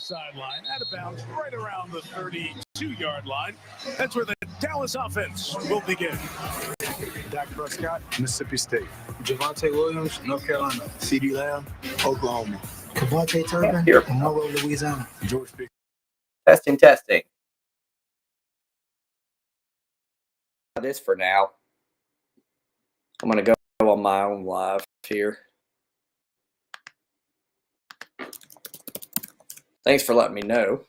sideline, out of bounds, right around the 32-yard line. That's where the Dallas offense will begin. Dak Prescott, Mississippi State. Javonte Williams, North Carolina. CeeDee Lamb, Oklahoma. Cavante Turpin, Monroe, Louisiana. George Pickens. Testing. This for now. I'm going to go on my own live here. Thanks for letting me know.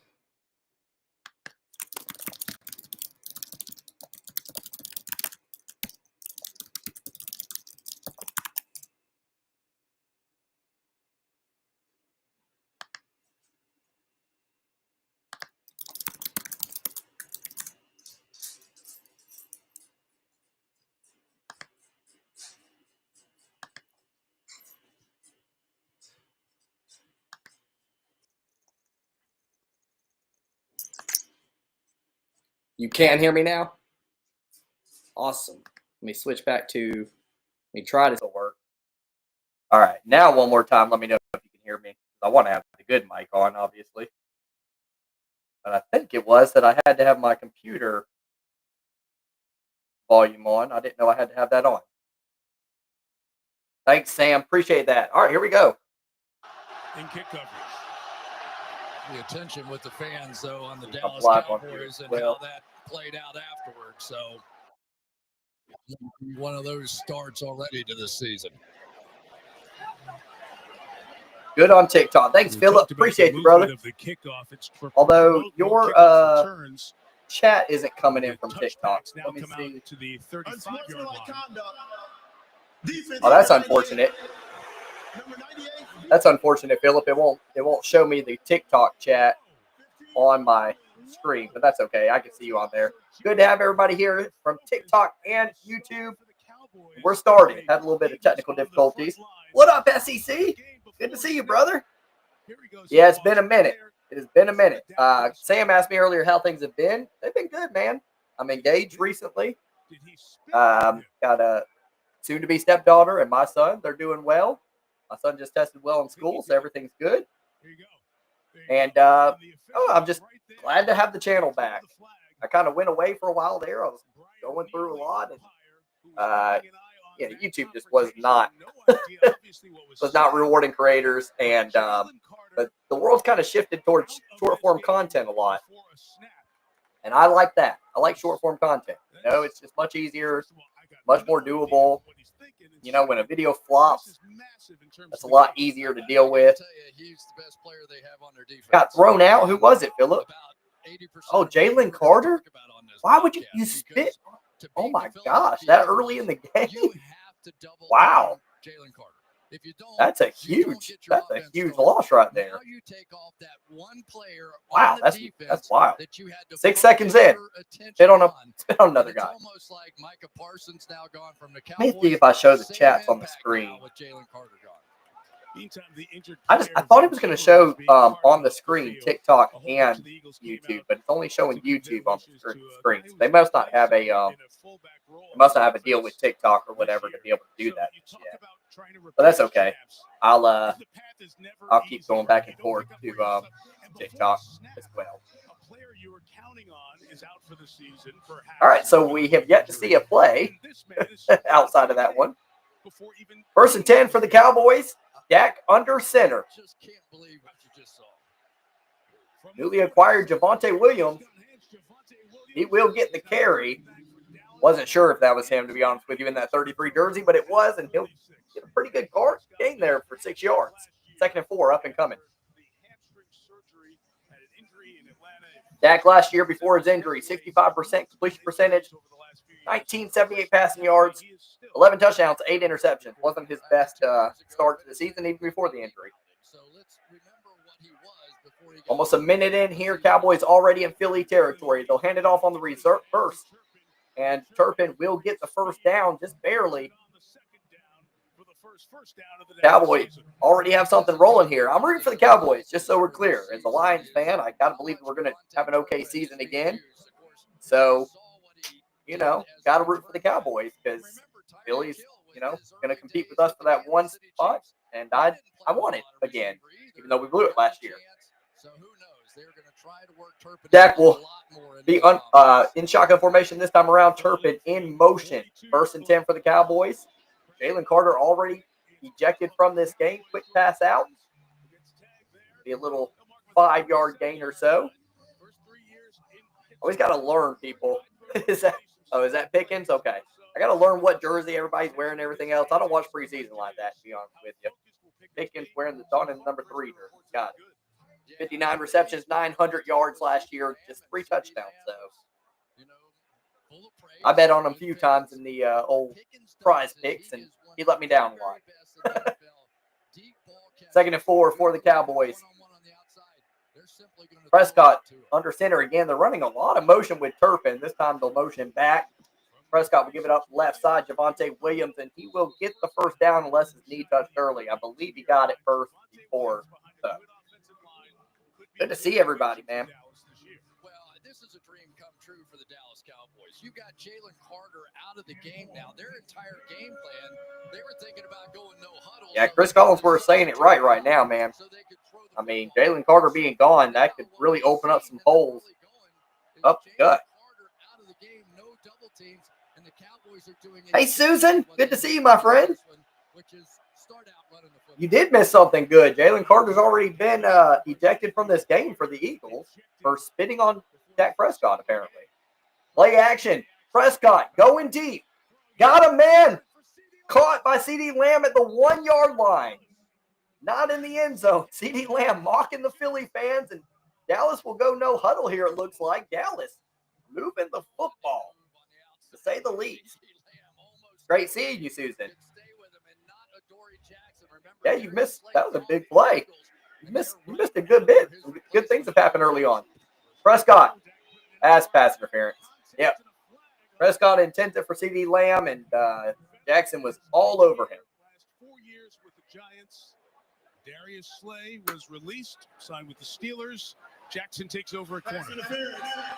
You can hear me now? Awesome. Let me switch back to, let me try this to work. All right, now one more time, let me know if you can hear me. I want to have the good mic on, obviously. But I think it was that I had to have my computer volume on. I didn't know I had to have that on. Thanks, Sam. Appreciate that. All right, here we go. In kick coverage. The attention with the fans, though, on the Dallas Cowboys and how that played out afterwards. So, one of those starts already to the season. Good on TikTok. Thanks, Philip. Appreciate you, brother. Although your chat isn't coming in from TikTok. Let me see. To the 35-yard line. Oh, that's unfortunate. That's unfortunate, Philip. It won't show me the TikTok chat on my screen, but that's okay. I can see you on there. Good to have everybody here from TikTok and YouTube. We're starting. Had a little bit of technical difficulties. What up, SEC? Good to see you, brother. Yeah, it's been a minute. It has been a minute. Sam asked me earlier how things have been. They've been good, man. I'm engaged recently. Got a soon-to-be stepdaughter and my son. They're doing well. My son just tested well in school, so everything's good. And I'm just glad to have the channel back. I kind of went away for a while there. I was going through a lot, and YouTube just was not rewarding creators, and but the world's kind of shifted towards short form content a lot, and I like that. I like short form content. You know, it's just much easier, much more doable. You know, when a video flops, that's a lot easier to deal with. Got thrown out. Who was it, Philip? Oh, Jalen Carter? Why would you spit? Oh, my gosh. That early in the game? Wow. That's a huge loss right there. Wow, that's wild. 6 seconds in, spit on another guy. Like Micah Parsons now gone from the Cowboys. Let me see if I show the chats on the screen. I thought it was going to show on the screen TikTok and YouTube, but it's only showing YouTube on the screen. So they must not have a deal with TikTok or whatever to be able to do that yet. But that's okay. I'll keep going back and forth to TikTok as well. All right, so we have yet to see a play outside of that one. 1st and 10 for the Cowboys. Dak under center. Newly acquired Javonte Williams. He will get the carry. Wasn't sure if that was him, to be honest with you, in that 33 jersey, but it was, and he'll get a pretty good gain there for 6 yards. 2nd and 4, up and coming. Dak last year before his injury, 65% completion percentage, 1978 passing yards, 11 touchdowns, 8 interceptions. Wasn't his best start to the season even before the injury. Almost a minute in here, Cowboys already in Philly territory. They'll hand it off on the reserve first, and Turpin will get the first down just barely. Cowboys already have something rolling here. I'm rooting for the Cowboys, just so we're clear. As a Lions fan, I got to believe that we're going to have an okay season again. So, you know, got to root for the Cowboys because Philly's, you know, going to compete with us for that one spot. And I want it again, even though we blew it last year. Dak will be in shotgun formation this time around. Turpin in motion. 1st and 10 for the Cowboys. Jalen Carter already ejected from this game. Quick pass out. Be a little 5-yard gain or so. Always got to learn, people. is that Pickens? Okay. I got to learn what jersey everybody's wearing and everything else. I don't watch preseason like that, to be honest with you. Pickens wearing the Don in number 3 jersey. Got it. 59 receptions, 900 yards last year, just 3 touchdowns. So I bet on him a few times in the old prize picks, and he let me down a lot. 2nd and 4 for the Cowboys. Prescott under center again. They're running a lot of motion with Turpin. This time they'll motion back. Prescott will give it up left side. Javonte Williams, and he will get the first down unless his knee touched early. I believe he got it first before. So. Good to see everybody, man. Well, this is a dream come true for the Dallas Cowboys. You got Jalen Carter out of the game now. Their entire game plan, they were thinking about going no huddle. Yeah, Chris Collinsworth saying it right now, man. I mean, Jalen Carter being gone, that could really open up some holes up the gut. Hey, Susan. Good to see you, my friend. You did miss something good. Jalen Carter's already been ejected from this game for the Eagles for spitting on Dak Prescott, apparently. Play action. Prescott going deep. Got him, man. Caught by CeeDee Lamb at the 1-yard line. Not in the end zone. CeeDee Lamb mocking the Philly fans, and Dallas will go no huddle here, it looks like. Dallas moving the football, to say the least. Great seeing you, Susan. Yeah, you missed. That was a big play. You missed a good bit. Some good things have happened early on. Prescott has pass interference. Yep. Prescott intended for CeeDee Lamb, and Jackson was all over him. Darius Slay was released, signed with the Steelers. Jackson takes over at corner.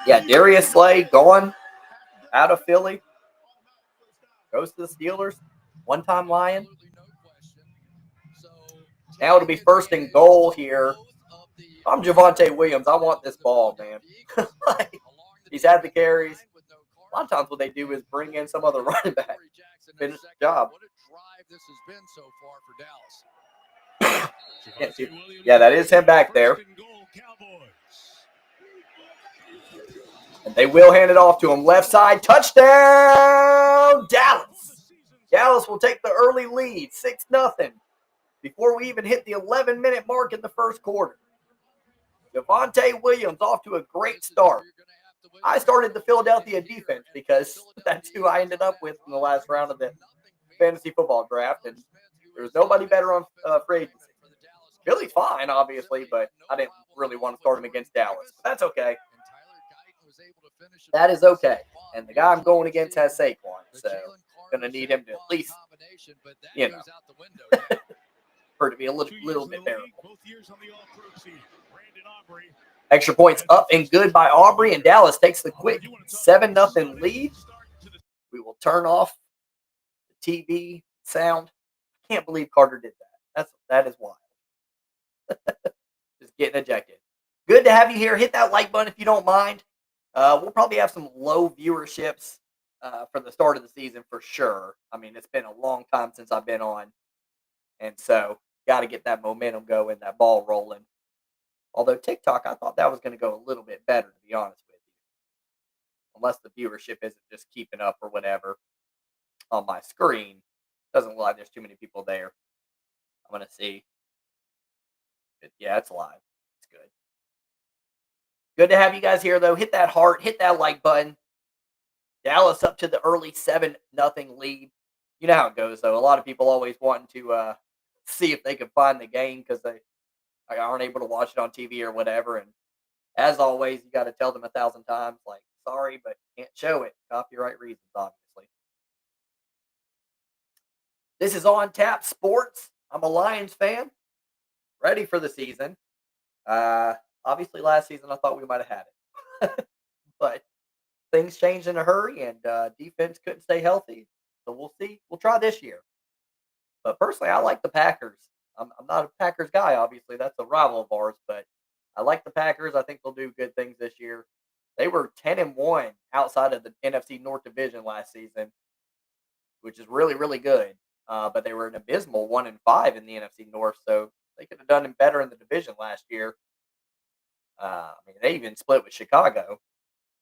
Yeah, Darius Slay gone out of Philly. Goes to the Steelers. One-time Lion. Now it'll be 1st and goal here. I'm Javonte Williams. I want this ball, man. He's had the carries. A lot of times what they do is bring in some other running back. Finish the job. What a drive this has been so far for Dallas. Yeah, that is him back there. And they will hand it off to him. Left side, touchdown, Dallas. Dallas will take the early lead, 6-0, before we even hit the 11-minute mark in the first quarter. Javonte Williams off to a great start. I started the Philadelphia defense because that's who I ended up with in the last round of the fantasy football draft, and there was nobody better on free agency. Philly's fine, obviously, but I didn't really want to start him against Dallas. But that's okay. That is okay. And the guy I'm going against has Saquon, so I'm going to need him to at least, for it to be a little bit bearable. Extra points up and good by Aubrey, and Dallas takes the quick 7-0 lead. We will turn off the TV sound. I can't believe Carter did that. That is wild. Just getting ejected. Good to have you here. Hit that like button if you don't mind. We'll probably have some low viewerships for the start of the season for sure. I mean, it's been a long time since I've been on. And so, got to get that momentum going, that ball rolling. Although TikTok, I thought that was going to go a little bit better, to be honest with you. Unless the viewership isn't just keeping up or whatever on my screen. Doesn't look like there's too many people there. I'm going to see. Yeah, it's live. It's good. Good to have you guys here, though. Hit that heart. Hit that like button. Dallas up to the early 7-0 lead. You know how it goes, though. A lot of people always wanting to see if they can find the game because they aren't able to watch it on TV or whatever. And as always, you got to tell them 1,000 times, like, sorry, but can't show it. Copyright reasons, obviously. This is On Tap Sports. I'm a Lions fan. Ready for the season. Obviously, last season I thought we might have had it. But things changed in a hurry, and defense couldn't stay healthy. So we'll see. We'll try this year. But personally, I like the Packers. I'm not a Packers guy, obviously. That's a rival of ours. But I like the Packers. I think they'll do good things this year. They were 10-1 outside of the NFC North Division last season, which is really, really good. But they were an abysmal 1-5 in the NFC North, so they could have done better in the division last year. I mean, they even split with Chicago.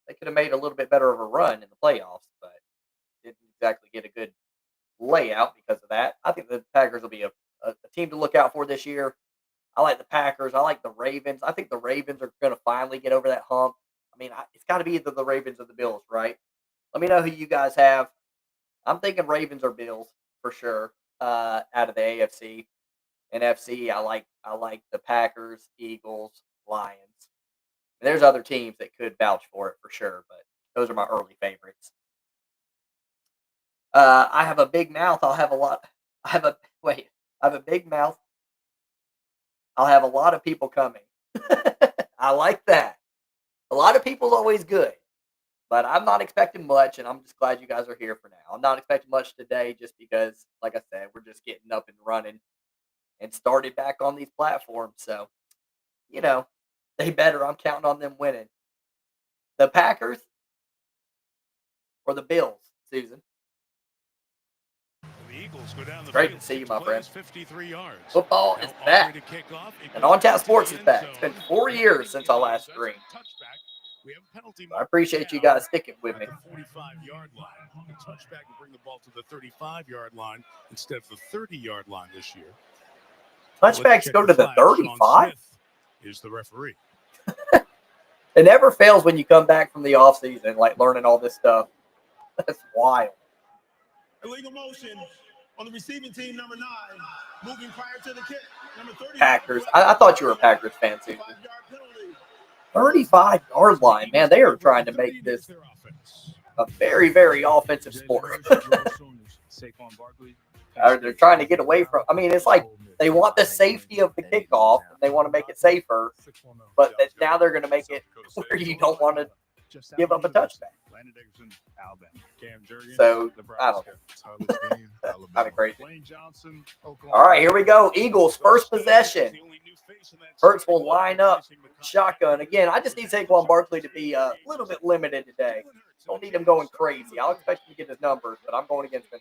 They could have made a little bit better of a run in the playoffs, but didn't exactly get a good layout because of that. I think the Packers will be a team to look out for this year. I like the Packers. I like the Ravens. I think the Ravens are going to finally get over that hump. I mean, it's got to be either the Ravens or the Bills, right? Let me know who you guys have. I'm thinking Ravens or Bills for sure out of the AFC. NFC, I like the Packers, Eagles, Lions. And there's other teams that could vouch for it for sure, but those are my early favorites. I have a big mouth. I have a big mouth. I'll have a lot of people coming. I like that. A lot of people's always good, but I'm not expecting much, and I'm just glad you guys are here for now. I'm not expecting much today just because, like I said, we're just getting up and running and started back on these platforms. So, they better. I'm counting on them winning. The Packers or the Bills, Susan? The Eagles go down the Great field, to see you, my friend. 53 yards. Football is back. And On Tap Sports is back. It's been 4 years since I last streamed. I appreciate you guys sticking with me. 45-yard line. The touchback will bring the ball to the 35-yard line instead of the 30-yard line this year. Touchbacks go to the 35? Is the referee. It never fails when you come back from the offseason, like learning all this stuff. That's wild. Illegal motion on the receiving team, number 9, moving prior to the kick. Number 30. Packers. I thought you were a Packers fan, too. 35-yard line. Man, they are trying to make this a very, very offensive sport. They're trying to get away from. I mean, it's like they want the safety of the kickoff, and they want to make it safer, but now they're going to make it where you don't want to give up a touchback. So, I don't know. Kind of crazy. All right, here we go. Eagles, first possession. Hurts will line up shotgun. Again, I just need Saquon Barkley to be a little bit limited today. Don't need him going crazy. I'll expect him to get his numbers, but I'm going against him.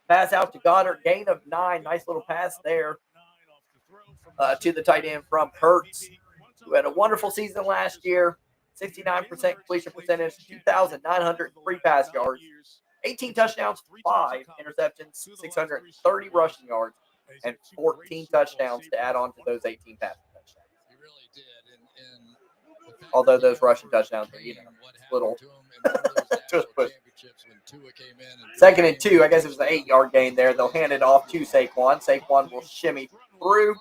Pass out to Goddard. Gain of 9. Nice little pass there to the tight end from Hurts, who had a wonderful season last year. 69% completion percentage, 2,903 pass yards, 18 touchdowns, 5 interceptions, 630 rushing yards, and 14 touchdowns to add on to those 18 passing touchdowns. He really did. Although those rushing touchdowns are, little. Just push. 2nd and 2. I guess it was an 8-yard gain there. They'll hand it off to Saquon. Saquon will shimmy through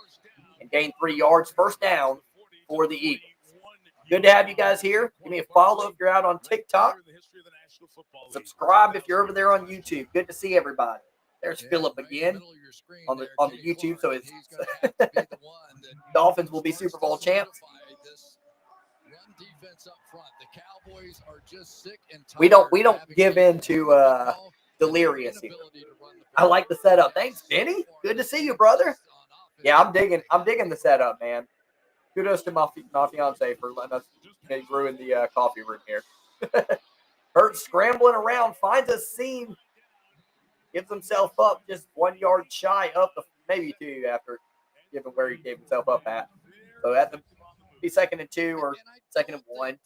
and gain 3 yards. First down for the Eagles. Good to have you guys here. Give me a follow if you're out on TikTok. Subscribe if you're over there on YouTube. Good to see everybody. There's Phillip again on the YouTube. So it's Dolphins will be Super Bowl champs. We don't give in to delirious here. I like the setup. Thanks, Benny. Good to see you, brother. Yeah, I'm digging the setup, man. Kudos to my fiance for letting us ruin the coffee room here. Hurts scrambling around, finds a seam, gives himself up just 1 yard shy up, maybe 2 after given where he gave himself up at. So that to be 2nd and 2 or 2nd and 1.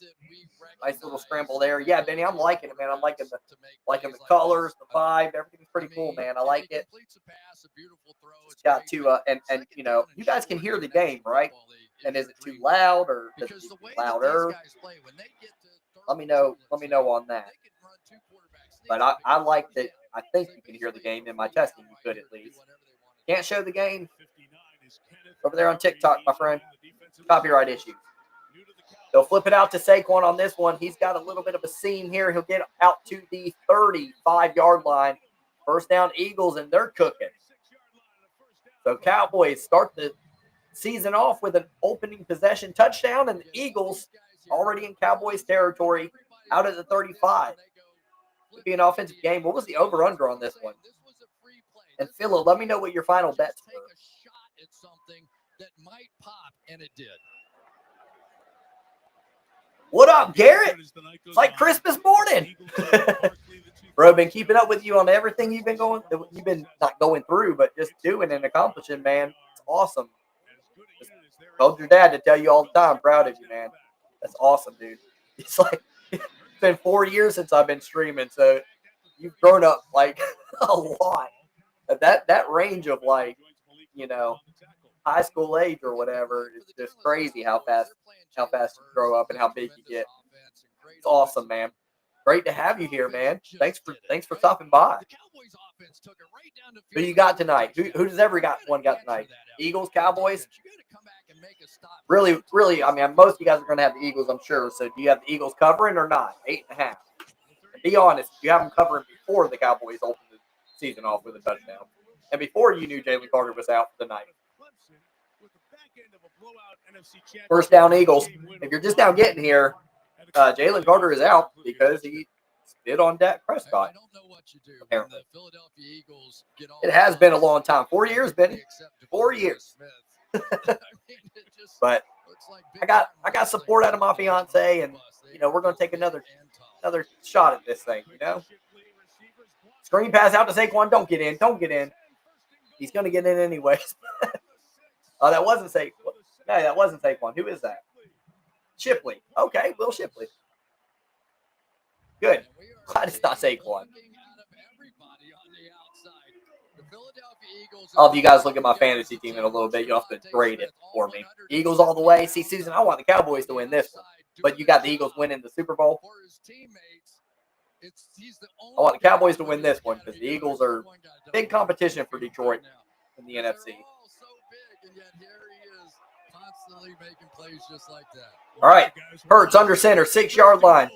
Nice little scramble there. Yeah, Benny, I'm liking it, man. I'm liking the colors, the vibe. Everything's pretty cool, man. I like it. Just got to and you guys can hear the game, right? And is it too loud or does it need to be louder? Let me know on that. But I like that. I think you can hear the game. In my testing, you could at least. Can't show the game over there on TikTok, my friend. Copyright issues. They'll flip it out to Saquon on this one. He's got a little bit of a seam here. He'll get out to the 35-yard line. First down, Eagles, and they're cooking. So Cowboys start the season off with an opening possession touchdown, and the Eagles already in Cowboys territory out at the 35. It'll be an offensive game. What was the over-under on this one? And Philo, let me know what your final bets were. That might pop, and it did. What up, Garrett? It's like Christmas morning. Bro, been keeping up with you on everything you've been not going through, but just doing and accomplishing, man. It's awesome. Just told your dad to tell you all the time, proud of you, man. That's awesome, dude. It's like it's been 4 years since I've been streaming, so you've grown up like a lot. That range of like, high school age or whatever is just crazy how fast you grow up and how big you get. It's awesome, man. Great to have you here, man. Thanks for stopping by. Who you got tonight? Who does every got tonight? Eagles, Cowboys? Really, I mean, most of you guys are going to have the Eagles, I'm sure. So do you have the Eagles covering or not? 8.5. And be honest, you have them covering before the Cowboys opened the season off with a touchdown. And before you knew Jalen Carter was out for the night. First down, Eagles. If you're just now getting here, Jalen Carter is out because he spit on Dak Prescott. Apparently. It has been a long time. 4 years, Benny. 4 years. But I got support out of my fiance, and we're going to take another shot at this thing. Screen pass out to Saquon. Don't get in. He's going to get in anyways. Oh, that wasn't Saquon. No, that wasn't Saquon. Who is that? Shipley. Okay, Will Shipley. Good. Glad it's not Saquon. All of you guys look at my fantasy team in a little bit. You'll have to grade it for me. Eagles all the way. See, Susan, I want the Cowboys to win this one. But you got the Eagles winning the Super Bowl. I want the Cowboys to win this one because the Eagles are big competition for Detroit in the NFC. All right. Hurts under center, 6-yard line.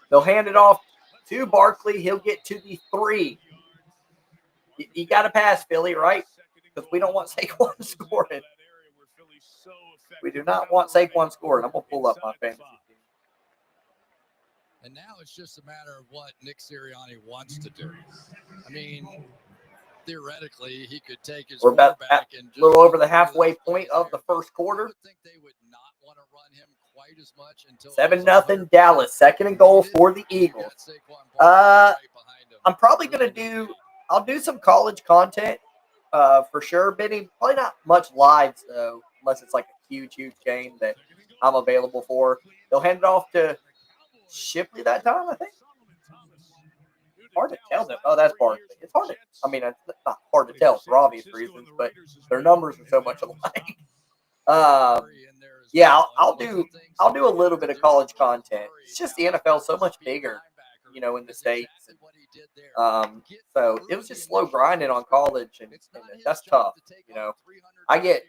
They'll hand it off to Barkley. He'll get to the 3. You got to pass, Philly, right? Because we don't want Saquon scoring. We do not want Saquon scoring. I'm going to pull up my fantasy team. And now it's just a matter of what Nick Sirianni wants to do. I mean, theoretically, he could take his quarterback and a little over the halfway point of the first quarter. 7-0 Dallas. 2nd and goal for the Eagles. I'm probably going to I'll do some college content for sure, Benny. Probably not much lives, though, unless it's like a huge game that I'm available for. They'll hand it off to Shipley that time, I think. Hard to tell them. Oh, that's Barkley. It's hard to. I mean, it's not hard to tell for obvious reasons, but their numbers are so much alike. Yeah, I'll do a little bit of college content. It's just the NFL is so much bigger, in the States. So it was just slow grinding on college, and that's tough. I get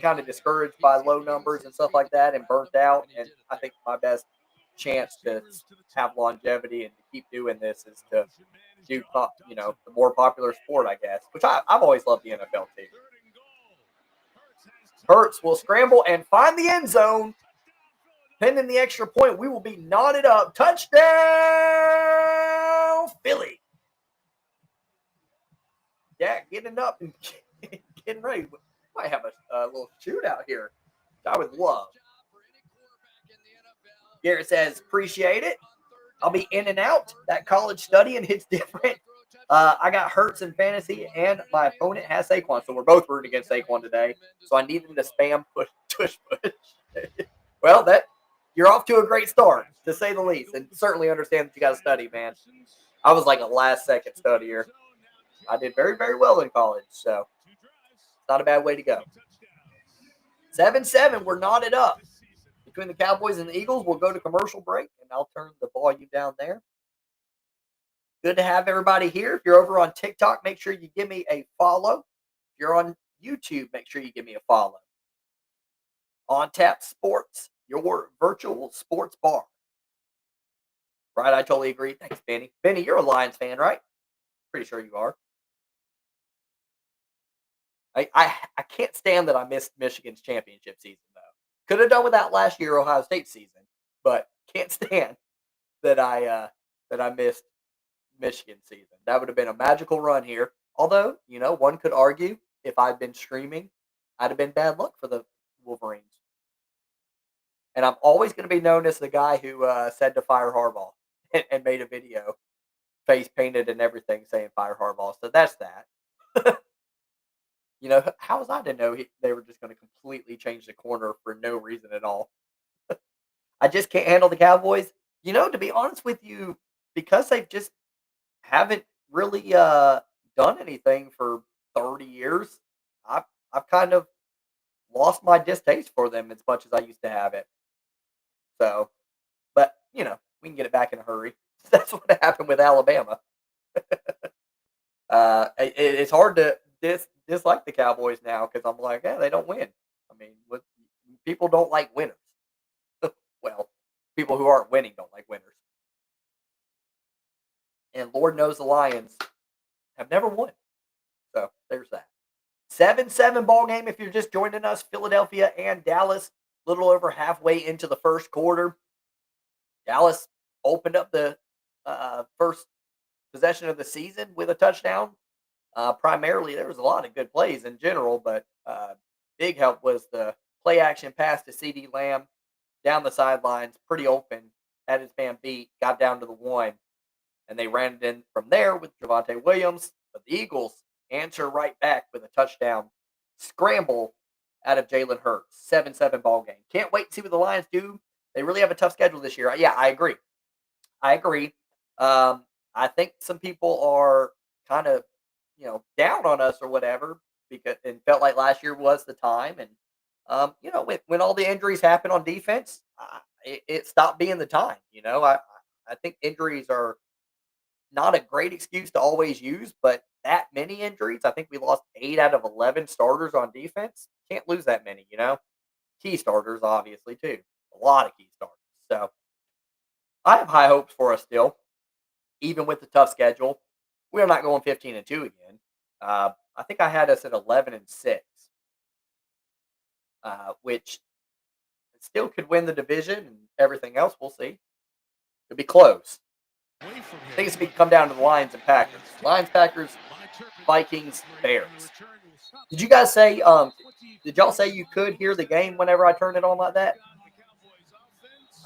kind of discouraged by low numbers and stuff like that, and burnt out. And I think my best chance to have longevity and to keep doing this is to do the more popular sport, I guess, which I've always loved the NFL too. Hurts will scramble and find the end zone. Pending the extra point, we will be knotted up. Touchdown, Philly. Yeah, getting up and getting ready. We might have a little shootout here. I would love. Garrett says, appreciate it. I'll be in and out. That college studying hits different. I got Hurts in fantasy, and my opponent has Saquon. So we're both rooting against Saquon today. So I need him to spam push. Well, you're off to a great start, to say the least. And certainly understand that you got to study, man. I was like a last-second studier. I did very, very well in college. So it's not a bad way to go. 7-7, we're knotted up. Between the Cowboys and the Eagles, we'll go to commercial break, and I'll turn the volume down there. Good to have everybody here. If you're over on TikTok, make sure you give me a follow. If you're on YouTube, make sure you give me a follow. On Tap Sports, your virtual sports bar. Right, I totally agree. Thanks, Benny. Benny, you're a Lions fan, right? Pretty sure you are. I can't stand that I missed Michigan's championship season, though. Could have done without last year Ohio State season, but can't stand that I missed Michigan season. That would have been a magical run here. Although, one could argue if I'd been streaming, I'd have been bad luck for the Wolverines. And I'm always going to be known as the guy who said to fire Harbaugh and made a video, face painted and everything, saying fire Harbaugh. So that's that. You know, how was I to know they were just going to completely change the corner for no reason at all? I just can't handle the Cowboys. You know, to be honest with you, because they just haven't really done anything for 30 years, I've kind of lost my distaste for them as much as I used to have it. So, but, you know, we can get it back in a hurry. That's what happened with Alabama. It's hard to dislike the Cowboys now because I'm like, yeah, they don't win. I mean, people don't like winners. Well, people who aren't winning don't like winners. And Lord knows the Lions have never won. So there's that. 7-7 ball game if you're just joining us. Philadelphia and Dallas, a little over halfway into the first quarter. Dallas opened up the first possession of the season with a touchdown. Primarily, there was a lot of good plays in general, but big help was the play action pass to CD Lamb down the sidelines, pretty open, had his man beat, got down to the 1, and they ran it in from there with Javonte Williams. But the Eagles answer right back with a touchdown scramble out of Jalen Hurts. 7-7 ball game. Can't wait to see what the Lions do. They really have a tough schedule this year. Yeah, I agree. I think some people are kind of, down on us or whatever because it felt like last year was the time. And, when all the injuries happen on defense, it stopped being the time. I think injuries are not a great excuse to always use, but that many injuries, I think we lost 8 out of 11 starters on defense. Can't lose that many, Key starters, obviously, too. A lot of key starters. So I have high hopes for us still, even with the tough schedule. We're not going 15-2 again. I think I had us at 11-6, which still could win the division and everything else. We'll see. It'll be close. I think it's going to come down to the Lions and Packers. Lions, Packers, Vikings, Bears. Did you guys say? Did y'all say you could hear the game whenever I turn it on like that?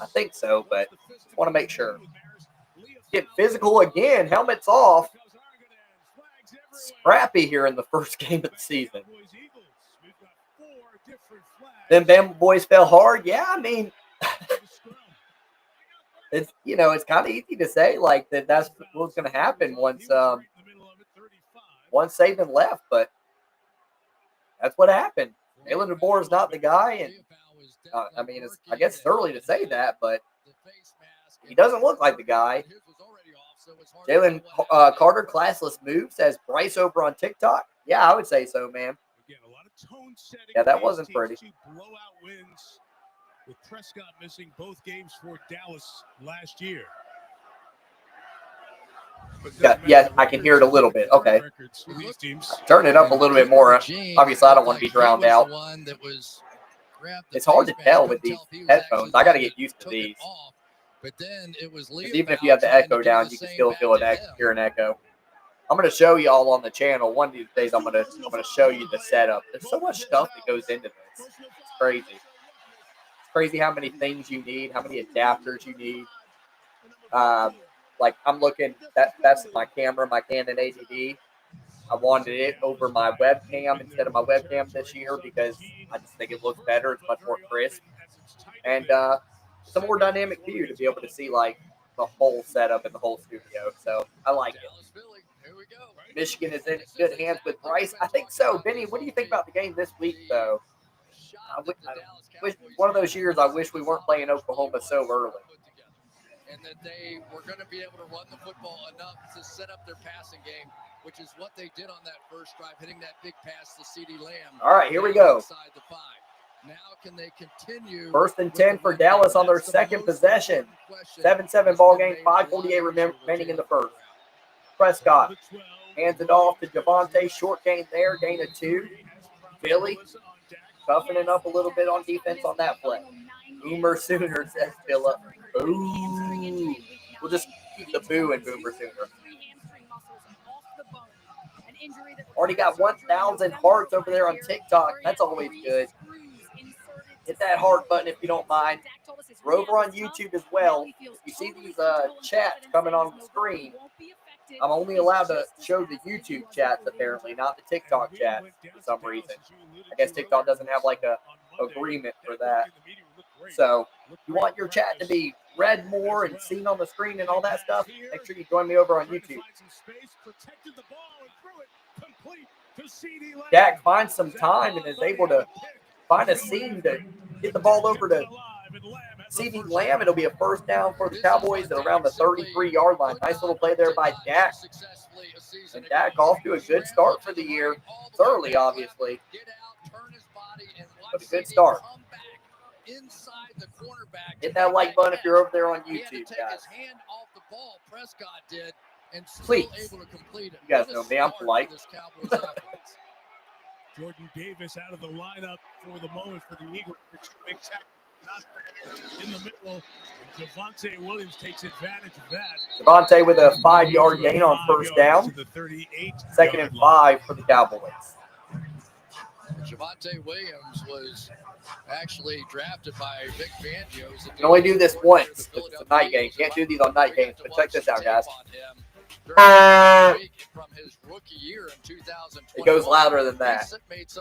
I think so, but just want to make sure. Get physical again. Helmets off. Scrappy here in the first game of the season. Then Bama boys fell hard. Yeah, I mean, it's it's kind of easy to say like that's what's going to happen once Saban left, but that's what happened. Jalen DeBoer is not the guy, and I guess it's early to say that, but he doesn't look like the guy. Jalen Carter, classless move, says Bryce over on TikTok. Yeah, I would say so, man. Yeah, that wasn't pretty. Blowout wins with Prescott missing both games for Dallas last year. Yeah, I can hear it a little bit. Okay. Turn it up a little bit more. Obviously, I don't want to be drowned out. It's hard to tell with these headphones. I got to get used to these. Even if you have the echo down, you can still hear an echo. I'm going to show you all on the channel. One of these days, I'm going to show you the setup. There's so much stuff that goes into this. It's crazy. It's crazy how many things you need, how many adapters you need. Like I'm looking, that's my camera, my Canon 80D. I wanted it over my webcam instead of my webcam this year because I just think it looks better. It's much more crisp. And it's a more dynamic view to be able to see like the whole setup in the whole studio. So I like it. Michigan is in good hands with Bryce. I think so. Benny, what do you think about the game this week, though? I wish, one of those years I wish we weren't playing Oklahoma so early. And that they were going to be able to run the football enough to set up their passing game, which is what they did on that first drive, hitting that big pass to CD Lamb. All right, here we go. The 5. Now can they continue? 1st and 10 for Dallas on their second possession. 7-7 ball game, 5:48 remaining in the first. Prescott hands it off to Javonte. Short gain there, gain of 2. Philly toughening up a little bit on defense on that play. Boomer Sooner, says Phillip. Boo. We'll just keep the boo in Boomer Sooner. Already got 1,000 hearts over there on TikTok. That's always good. hit that heart button if you don't mind. We're over on YouTube as well. You see these chats coming on the screen. I'm only allowed to show the YouTube chats, apparently, not the TikTok chats for some reason. I guess TikTok doesn't have like a agreement for that. So if you want your chat to be read more and seen on the screen and all that stuff, make sure you join me over on YouTube. Dak finds some time and is able to find a seam to get the ball over to CeeDee Lamb. It'll be a first down for the Cowboys at around the 33-yard line. Nice little play there by Dak. And Dak off to a good start for the year. It's early, obviously, but a good start. Hit that like button if you're over there on YouTube, guys. Please. You guys know me. I'm polite. Jordan Davis out of the lineup for the moment for the Eagles. Big tackle in the middle. Javonte Williams takes advantage of that. Javonte with a 5-yard gain on first down. 2nd and 5 for the Cowboys. Javonte Williams was actually drafted by Vic Fangio. You can only do this once. It's a night game. Can't do these on night games. But check this out, guys. From his rookie year in 2020. It goes louder than that. It's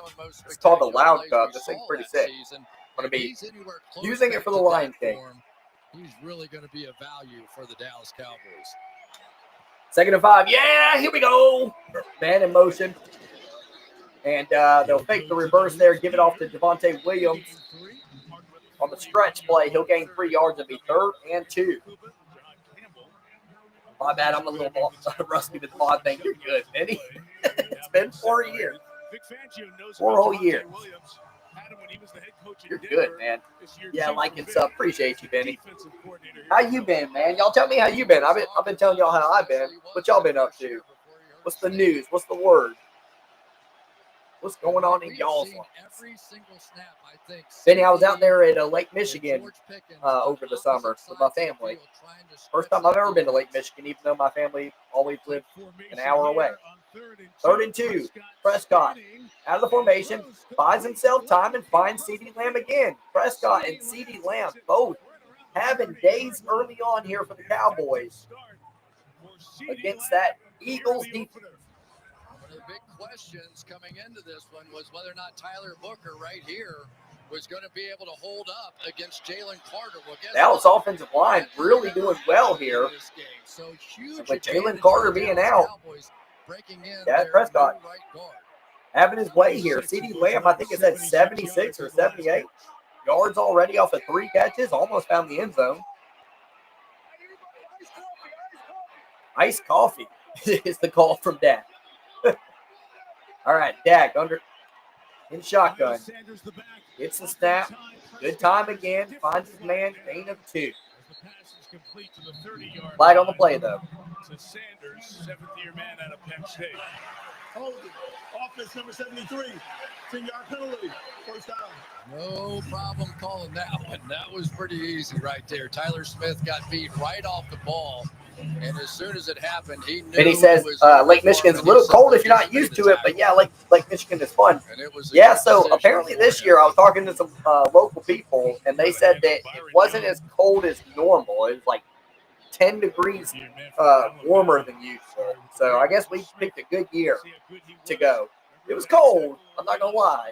called the Loud Cup. This thing's pretty sick. I'm going to be using it for the Lion King. He's really going to be a value for the Dallas Cowboys. 2nd and 5. Yeah, here we go. Man in motion. And they'll fake the reverse there, give it off to Javonte Williams. On the stretch play, he'll gain 3 yards and be 3rd and 2. My bad, I'm a little rusty with the mod thing. You're good, Benny. It's been 4 years. 4 whole years. You're good, man. Yeah, like and sub. Appreciate you, Benny. How you been, man? Y'all tell me how you been. I've been telling y'all how I've been. What y'all been up to? What's the news? What's the word? What's going on in y'all's lives? Benny, I was out there at Lake Michigan over the summer with my family. First time I've ever been to Lake Michigan, even though my family always lived an hour away. 3rd and 2. Prescott out of the formation, buys himself time and finds CeeDee Lamb again. Prescott and CeeDee Lamb both having days early on here for the Cowboys against that Eagles defense. One of the big questions coming into this one was whether or not Tyler Booker right here was going to be able to hold up against Jalen Carter. Well, Dallas offensive line really doing well here. So huge with Jalen Carter being out, Dak Prescott having his way here. CeeDee Lamb, I think it's at 76 or 78 yards already off of 3 catches. Almost found the end zone. Iced coffee is the call from Dak. All right, Dak under in shotgun. Gets the snap. Good time again. Finds his man. Gain of 2. Flag on the play, though. To Sanders, 7th-year man out of Penn State. Offense number 73. 10-yard penalty. First down. No problem calling that one. That was pretty easy right there. Tyler Smith got beat right off the ball. And as soon as it happened, he knew. And he says Lake Michigan's a little cold if you're not used to it, but yeah, Lake Michigan is fun. Yeah, so apparently this year I was talking to some local people, and they said that it wasn't as cold as normal. It was like 10 degrees warmer than usual. So I guess we picked a good year to go. It was cold, I'm not gonna lie,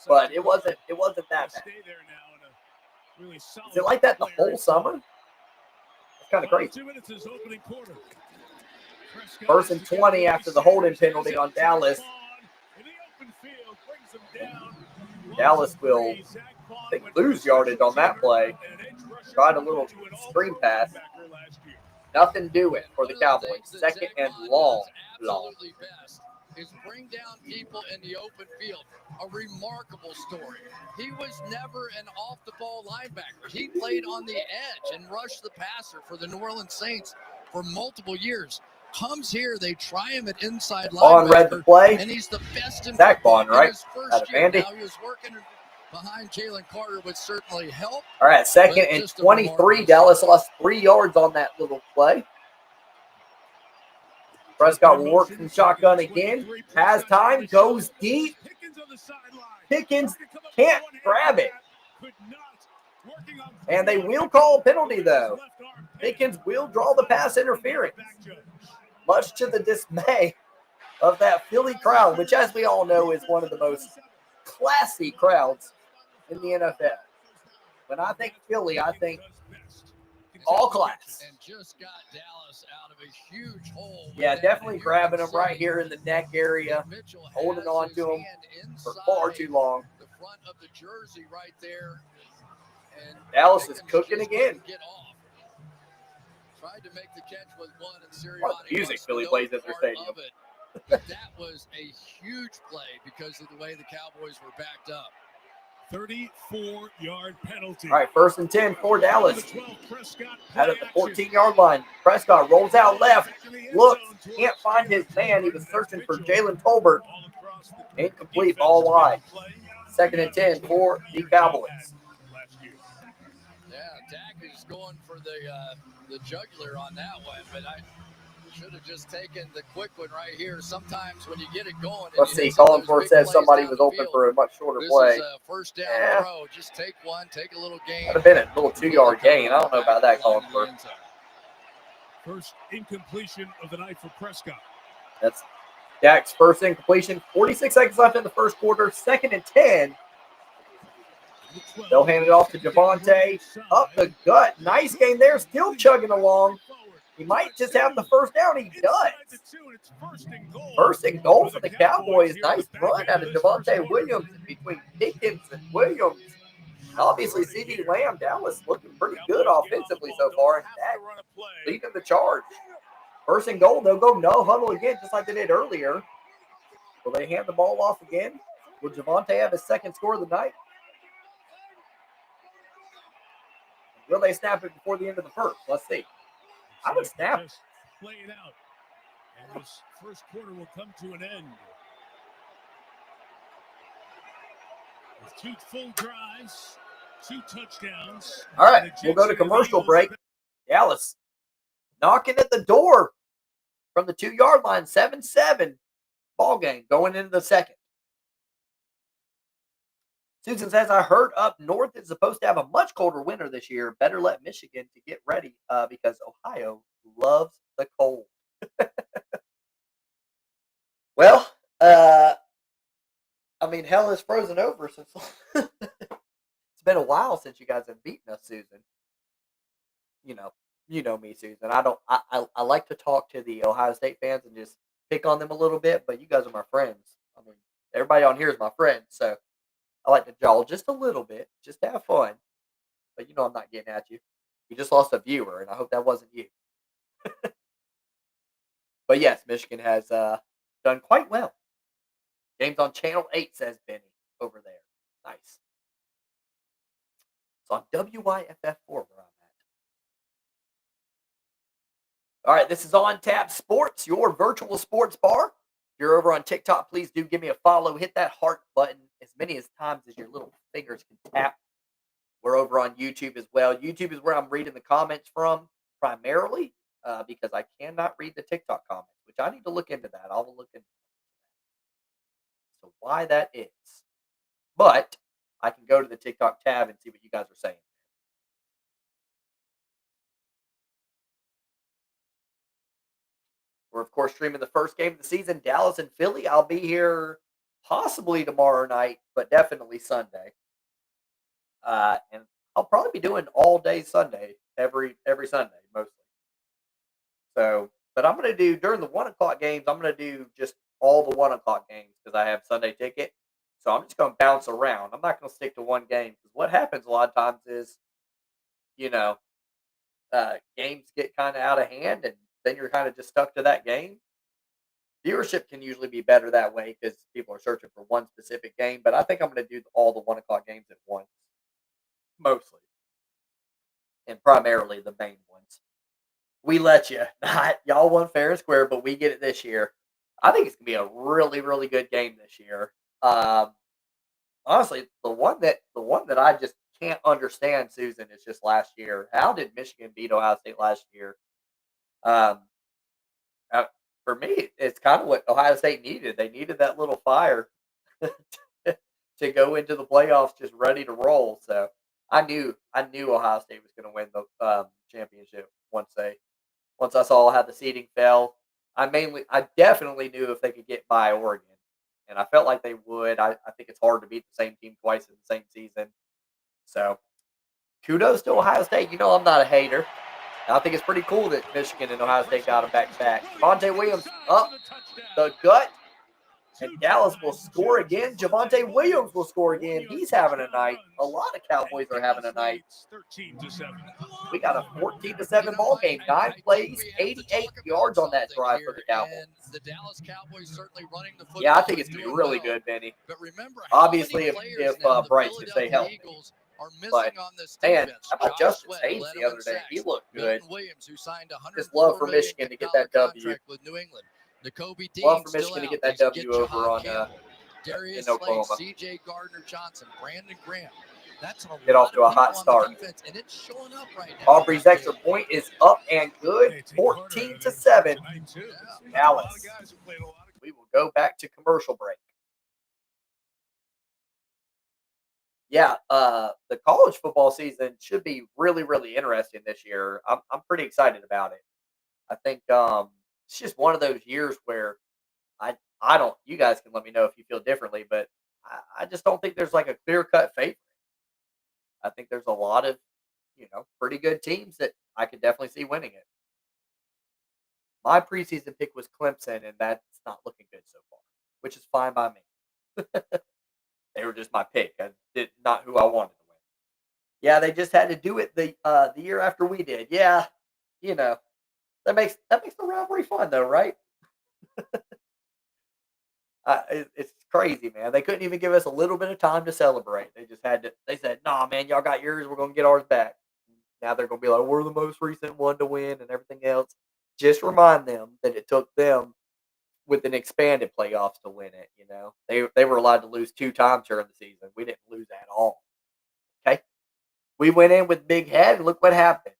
but it wasn't that bad. Is it like that the whole summer? Kind of crazy. 1st and 20 after the holding penalty on Dallas. Dallas will lose yardage on that play. Tried a little screen pass. Nothing doing for the Cowboys. 2nd and long. Is bring down people in the open field. A remarkable story. He was never an off-the-ball linebacker. He played on the edge and rushed the passer for the New Orleans Saints for multiple years. Comes here, they try him at inside linebacker. Vaughn read the play. And he's the best in Zach Vaughn, right? His first year. Now he was working behind Jalen Carter would certainly help. All right, 2nd and 23. Dallas lost 3 yards on that little play. Prescott will work from shotgun again. Has time. Goes deep. Pickens can't grab it. And they will call a penalty, though. Pickens will draw the pass interference, much to the dismay of that Philly crowd, which, as we all know, is one of the most classy crowds in the NFL. When I think Philly, I think all class. And just got Dallas out of a huge hole. Yeah, definitely grabbing him right here in the neck area, holding on to him for far too long. The front of the jersey right there. And Dallas is cooking again. Get off. Tried to make the catch with one, and Sirianni What music Philly plays at their stadium. But that was a huge play because of the way the Cowboys were backed up. 34-yard penalty. All right, 1st and 10 for Dallas. Out at the 14-yard line. Prescott rolls out left. Looks, can't find his man. He was searching for Jalen Tolbert. Incomplete, ball wide. 2nd and 10 for the Cowboys. Yeah, Dak is going for the jugular on that one, but I should have just taken the quick one right here. Sometimes when you get it going, let's see. Colin Ford says somebody was open for a much shorter play. This is a first down throw. Just take one, take a little gain. That'd have been a little 2-yard gain. I don't know about that, Colin Ford. First incompletion of the night for Prescott. That's Dak's first incompletion. 46 seconds left in the first quarter. 2nd and 10. They'll hand it off to Javonte. Up the gut. Nice game there. Still chugging along. He might just have the first down. He does. First and goal for the Cowboys. Nice run out of Javonte Williams between Pickens and Williams. Obviously, CeeDee Lamb, Dallas looking pretty good offensively so far. And Dak leading the charge. 1st and goal. They'll go no huddle again, just like they did earlier. Will they hand the ball off again? Will Javonte have his 2nd score of the night? Will they snap it before the end of the first? Let's see. I would snap. Play it out. And this first quarter will come to an end. With 2 full drives, 2 touchdowns. All right, we'll go to commercial break. Dallas knocking at the door from the 2-yard line. 7-7 ball game going into the second. Susan says, I heard up north is supposed to have a much colder winter this year. Better let Michigan to get ready because Ohio loves the cold. Well, I mean, hell is frozen over since it's been a while since you guys have beaten us, Susan. You know me, Susan. I like to talk to the Ohio State fans and just pick on them a little bit, but you guys are my friends. I mean, everybody on here is my friend, so I like to jaw just a little bit, just to have fun. But I'm not getting at you. You just lost a viewer, and I hope that wasn't you. But yes, Michigan has done quite well. Game's on Channel 8, says Benny over there. Nice. It's on WYFF4 where I'm at. All right, this is On Tap Sports, your virtual sports bar. If you're over on TikTok, please do give me a follow. Hit that heart button as many times as your little fingers can tap. We're over on YouTube as well. YouTube is where I'm reading the comments from primarily because I cannot read the TikTok comments, which I need to look into that. I'll look into so why that is. But I can go to the TikTok tab and see what you guys are saying. We're, of course, streaming the first game of the season, Dallas and Philly. I'll be here possibly tomorrow night, but definitely Sunday. And I'll probably be doing all day Sunday, every Sunday, mostly. So, but I'm going to do, during the 1 o'clock games, I'm going to do just all the 1 o'clock games because I have Sunday ticket. So I'm just going to bounce around. I'm not going to stick to one game because what happens a lot of times is, games get kind of out of hand and then you're kind of just stuck to that game. Viewership can usually be better that way because people are searching for one specific game. But I think I'm going to do all the 1 o'clock games at once, mostly, and primarily the main ones. We let you. Y'all won fair and square, but we get it this year. I think it's going to be a really, really good game this year. Honestly, the one that I just can't understand, Susan, is just last year. How did Michigan beat Ohio State last year? For me, it's kind of what Ohio State needed. They needed that little fire to go into the playoffs just ready to roll. So I knew Ohio State was going to win the championship once I saw how the seeding fell. I definitely knew if they could get by Oregon, and I felt like they would. I think it's hard to beat the same team twice in the same season. So kudos to Ohio State. You know I'm not a hater. I think it's pretty cool that Michigan and Ohio State got them back to back. Javonte Williams up the gut, and Dallas will score again. Javonte Williams will score again. He's having a night. A lot of Cowboys are having a night. We got a 14-7 ball game. 9 plays, 88 yards on that drive for the Cowboys. Yeah, I think it's going to be really good, Benny. Obviously, if Bryce can stay healthy. But, man, how about Justice Hayes the other day? He looked good. Just love for Michigan to get that W. Love for Michigan to get that W over on in Oklahoma. CJ Gardner-Johnson, Brandon Graham. Get off to a hot start. Aubrey's extra point is up and good. 14-7. Dallas. We will go back to commercial break. Yeah, the college football season should be really, really interesting this year. I'm pretty excited about it. I think it's just one of those years where I don't. You guys can let me know if you feel differently, but I just don't think there's like a clear-cut favorite. I think there's a lot of, pretty good teams that I could definitely see winning it. My preseason pick was Clemson, and that's not looking good so far, which is fine by me. They were just my pick. Not who I wanted to win. Yeah, they just had to do it the year after we did. Yeah, that makes the rivalry fun though, right? It's crazy, man. They couldn't even give us a little bit of time to celebrate. They just had to. They said, "Nah, man, y'all got yours. We're gonna get ours back." Now they're gonna be like, "We're the most recent one to win," and everything else. Just remind them that it took them with an expanded playoffs to win it. They were allowed to lose 2 times during the season. We didn't lose at all. Okay, we went in with big head. And look what happened.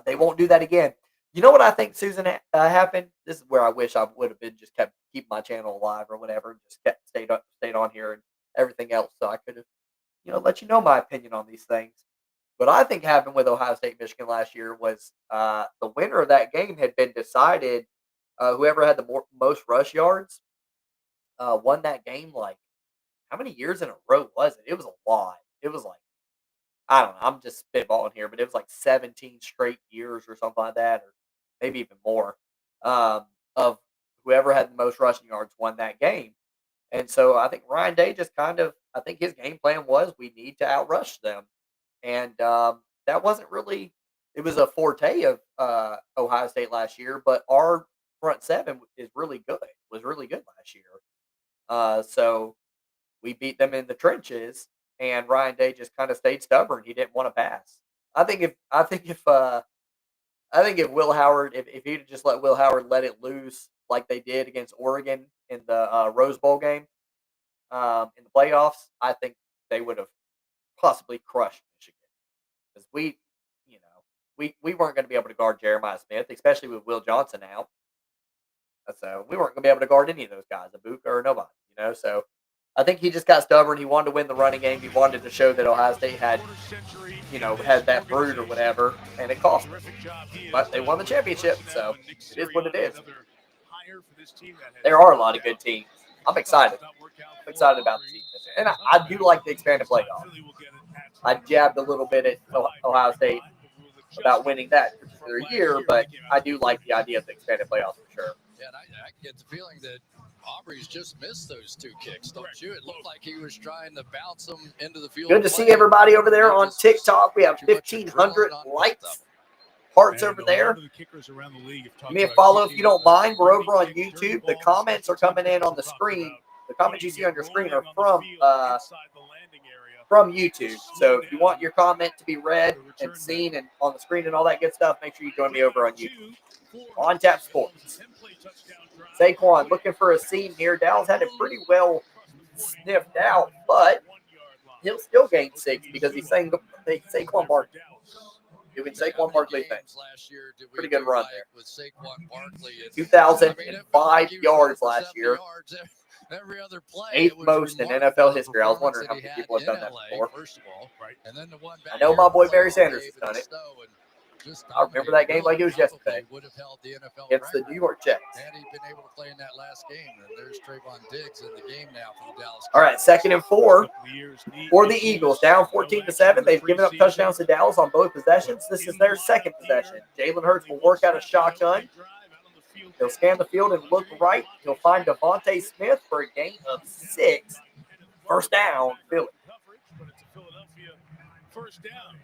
They won't do that again. You know what I think, Susan, happened? This is where I wish I would have been just keep my channel alive or whatever, and just stayed on here and everything else, so I could have, let you know my opinion on these things. What I think happened with Ohio State Michigan last year was the winner of that game had been decided. Whoever had the most rush yards won that game. Like, how many years in a row was it? It was a lot. It was like, I don't know. I'm just spitballing here, but it was like 17 straight years or something like that, or maybe even more, of whoever had the most rushing yards won that game. And so I think Ryan Day just I think his game plan was we need to outrush them. And that wasn't really, it was a forte of Ohio State last year, but our front seven was really good last year. So we beat them in the trenches, and Ryan Day just kind of stayed stubborn. He didn't want to pass. I think if Will Howard, if he'd just let Will Howard let it loose like they did against Oregon in the Rose Bowl game in the playoffs, I think they would have possibly crushed Michigan, because we weren't going to be able to guard Jeremiah Smith, especially with Will Johnson out. So we weren't going to be able to guard any of those guys, Ibuka or nobody. So I think he just got stubborn. He wanted to win the running game. He wanted to show that Ohio State had that brood or whatever, and it cost them. But they won the championship, so it is what it is. There are a lot of good teams. I'm excited. I'm excited about the season. And I do like the expanded playoff. I jabbed a little bit at Ohio State about winning that particular year, but I do like the idea of the expanded playoffs for sure. Yeah, and I get the feeling that Aubrey's just missed those 2 kicks, don't you? It looked like he was trying to bounce them into the field. Good to see everybody over there on TikTok. We have 1,500 likes. Hearts over there. Give me a follow if you don't mind. We're over on YouTube. The comments are coming in on the screen. The comments you see on your screen are from YouTube. So if you want your comment to be read and seen and on the screen and all that good stuff, make sure you join me over on YouTube. On Tap Sports. Saquon looking for a seam here. Dallas had it pretty well sniffed out, but he'll still gain 6 because he's saying Saquon Barkley. Doing Saquon Barkley things. Pretty good run there. 2,005 yards last year. Every other play, Eighth it was most in remarkable, NFL the history. I was wondering performance how that many he people have had done that in LA, before. first of all, and then the one back I know here my in boy Barry playoff Sanders has Dave done and it. Stowe, and just I remember that game like it was yesterday probably would have held the NFL against the record. New York Jets. Had he been able to play in that last game, and there's Trayvon Diggs in the game now for the Dallas All right, Cowboys. 2nd and 4 for the Eagles. Down 14-7. They've given up touchdowns to Dallas on both possessions. This is their second possession. Jalen Hurts will work out a shotgun. He'll scan the field and look right. He'll find Devontae Smith for a gain of 6. First down, Philly. First down.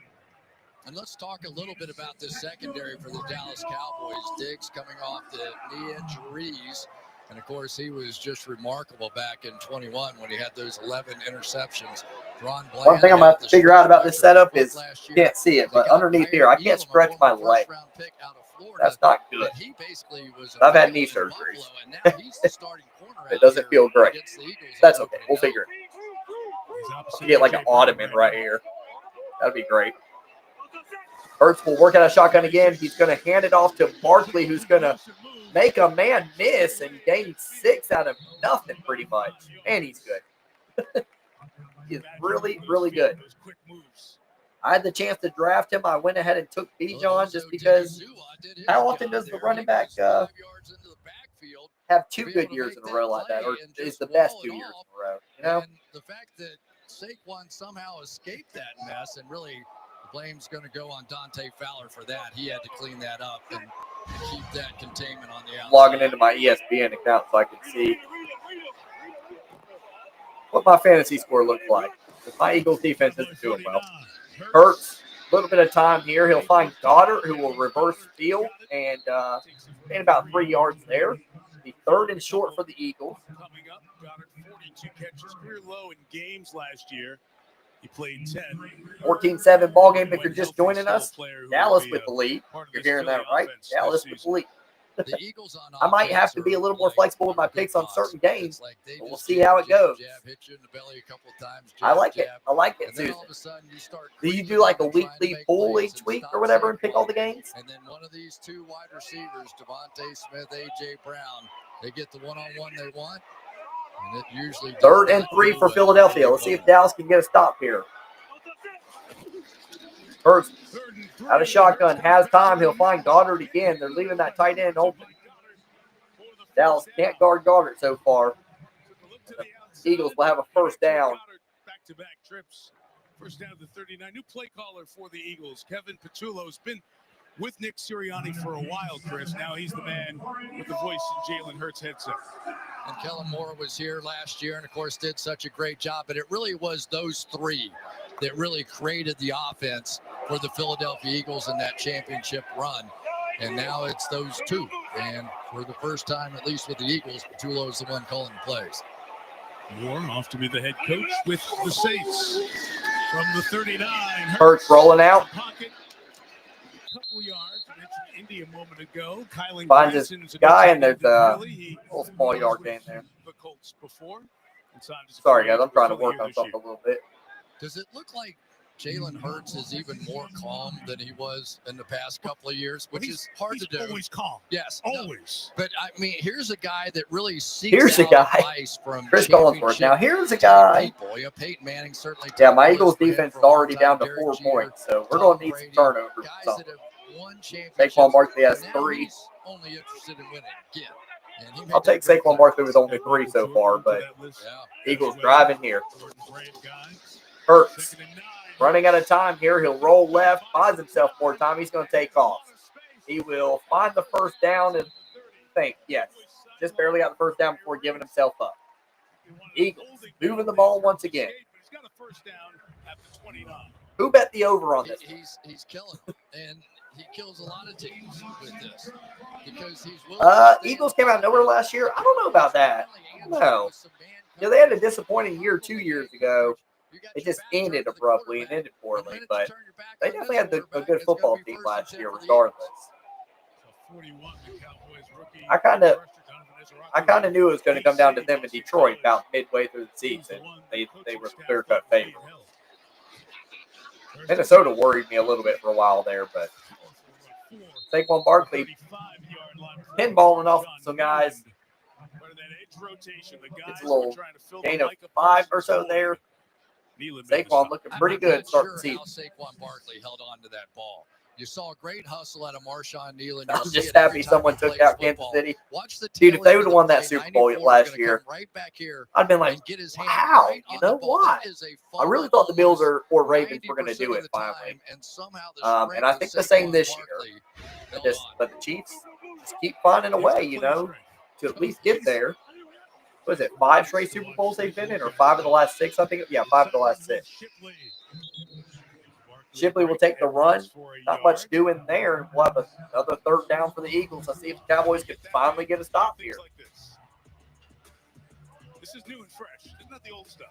And let's talk a little bit about this secondary for the Dallas Cowboys. Diggs coming off the knee injuries. And, of course, he was just remarkable back in 21 when he had those 11 interceptions. One thing I'm going to have to figure out about this setup is, you can't see it, but underneath here, I can't stretch my leg. That's not good. He basically was I've had knee surgeries. and now he's the starting corner It doesn't feel great. That's okay. We'll figure it. I'll get like an ottoman right here. That'd be great. Hurts will work out a shotgun again. He's going to hand it off to Barkley, who's going to make a man miss and gain 6 out of nothing pretty much. And he's good. He's really, really good. I had the chance to draft him. I went ahead and took Bijan just because how often does the running back have 2 good years in a row like that, or is the best 2 years in a row? You know? And the fact that Saquon somehow escaped that mess, and really the blame's going to go on Dante Fowler for that. He had to clean that up and keep that containment on the outside. Logging into my ESPN account so I can see what my fantasy score looks like. My Eagles defense isn't doing well. Hurts, a little bit of time here. He'll find Goddard, who will reverse field and gain about 3 yards there. The 3rd and short for the Eagles. Coming up, Goddard 42 catches, career low in games last year. He played 10. 14-7 ball game. If you're just joining us, Dallas with the lead. You're hearing that right? Dallas with the lead. I might have to be a little more flexible with my picks on certain games, but we'll see how it goes. I like it. I like it, Susan. Do you do like a weekly pool each week or whatever and pick all the games? And then one of these 2 wide receivers, Devontae Smith, A.J. Brown, they get the one-on-one they want. And it usually 3rd and 3 for Philadelphia. Let's see if Dallas can get a stop here. Hurts out of shotgun, has time. He'll find Goddard again. They're leaving that tight end open. Dallas can't guard Goddard so far. The Eagles will have a first down. Back-to-back trips. First down to 39. New play caller for the Eagles. Kevin Patullo's been with Nick Sirianni for a while, Chris. Now he's the man with the voice in Jalen Hurts' headset. And Kellen Moore was here last year and, of course, did such a great job. But it really was those 3 that really created the offense for the Philadelphia Eagles in that championship run. And now it's those 2. And for the first time, at least with the Eagles, Patullo is the one calling the plays. Moore off to be the head coach with the Saints. From the 39. Hurts rolling out. Pocket. Couple yards. I mentioned Indy a moment ago. Kylan Finds this guy, and there's a little small yard gain there. The Colts before. Sorry, guys. I'm trying to work on something a little bit. Does it look like Jalen Hurts is even more calm than he was in the past couple of years, which is hard to do? He's always calm. Yes. Always. No. But, I mean, here's a guy that really seeks Here's a guy. advice from Chris Collinsworth. Now, here's a guy. People. You know, Peyton Manning certainly. Yeah, my Eagles defense is already down to 4 points, so we're going to need some turnovers. Saquon Barkley has 3. Only interested in winning again. I'll take Saquon Barkley with only 3 so far, but Eagles driving here. Hurts running out of time here. He'll roll left, finds himself more time. He's going to take off. He will find the first down and think, yes, just barely got the first down before giving himself up. Eagles moving the ball once again. Who bet the over on this? He's killing, and he kills a lot of teams with this because he's Eagles came out of nowhere last year. I don't know about that. No. You know, they had a disappointing year 2 years ago. It just ended abruptly and ended poorly, but they definitely had a good football team last year regardless. I kind of knew it was going to come down to them in Detroit about midway through the season. They were the clear-cut favorite. Minnesota worried me a little bit for a while there, but Saquon Barkley pinballing off some guys. of that edge rotation. The guys It's a little who are trying to fill gain the of Micah 5 or Parsons so void. there. Nealon made the Saquon stop. looking pretty I'm good not starting sure the how season. Saquon Barkley held on to that ball. You saw a great hustle out of Marshawn Nealon. I'm just happy someone took out Kansas City. Watch the Dude, if they tail would end have of won the that play, Super Bowl 94 is last gonna year, come right back here I'd been like, and get his hand wow, right you on the know ball. why? That is a I really fumble thought the Bills almost or Ravens were going to 90% do of it the finally. time, and somehow the And strength I of think the same Saquon this year. Barkley held on. But the Chiefs just keep finding a way, you know, to at least get there. What is it, 5 straight Super Bowls they've been in, or 5 of the last 6, I think? Yeah, 5 of the last 6. Shipley will take the run. Not much doing there. We'll have another third down for the Eagles. Let's see if the Cowboys can finally get a stop here. This is new and fresh. It's not the old stuff.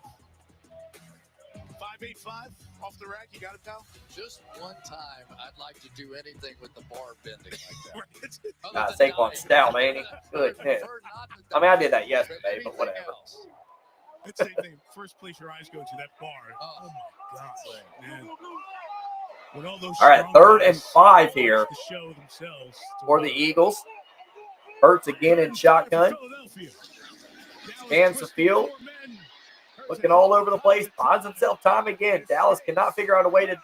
585 off the rack. You got it, pal? Just one time, I'd like to do anything with the bar bending like that. Nah, Saquon's stout, ain't he? Goodness. I mean, I did that yesterday, but whatever. That's the same thing. First place your eyes go to, that bar. Oh my gosh, man. All right, 3rd and 5 here for the Eagles. Hurts again in shotgun. Scans the field. Looking all over the place. Finds himself time again. Dallas cannot figure out a way to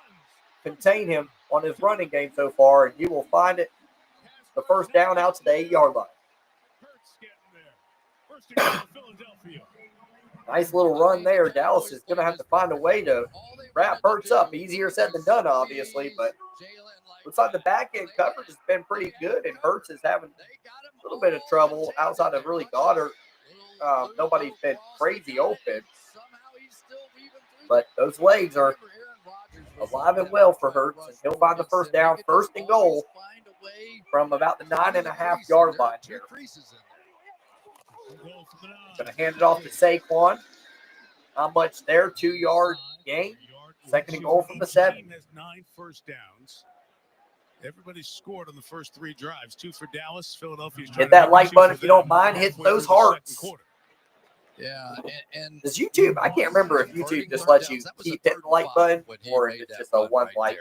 contain him on his running game so far, and you will find it the first down out to the 8-yard line. Nice little run there. Dallas is going to have to find a way to wrap Hurts up. Easier said than done, obviously, but looks like the back end coverage has been pretty good, and Hurts is having a little bit of trouble outside of really Goddard. Nobody's been crazy open, but those legs are alive and well for Hurts, and he'll find the first down, 1st and goal from about the 9.5-yard line here. Going to hand it off to Saquon. Not much there, 2-yard gain. 2nd and goal from the 7. Team has 9 first downs. Everybody's scored on the first 3 drives. 2 for Dallas. Philadelphia's hit that like button if you don't mind. Hit those hearts. Yeah, and does YouTube? I can't remember if YouTube just lets you keep hitting the like button, or if it's just a one like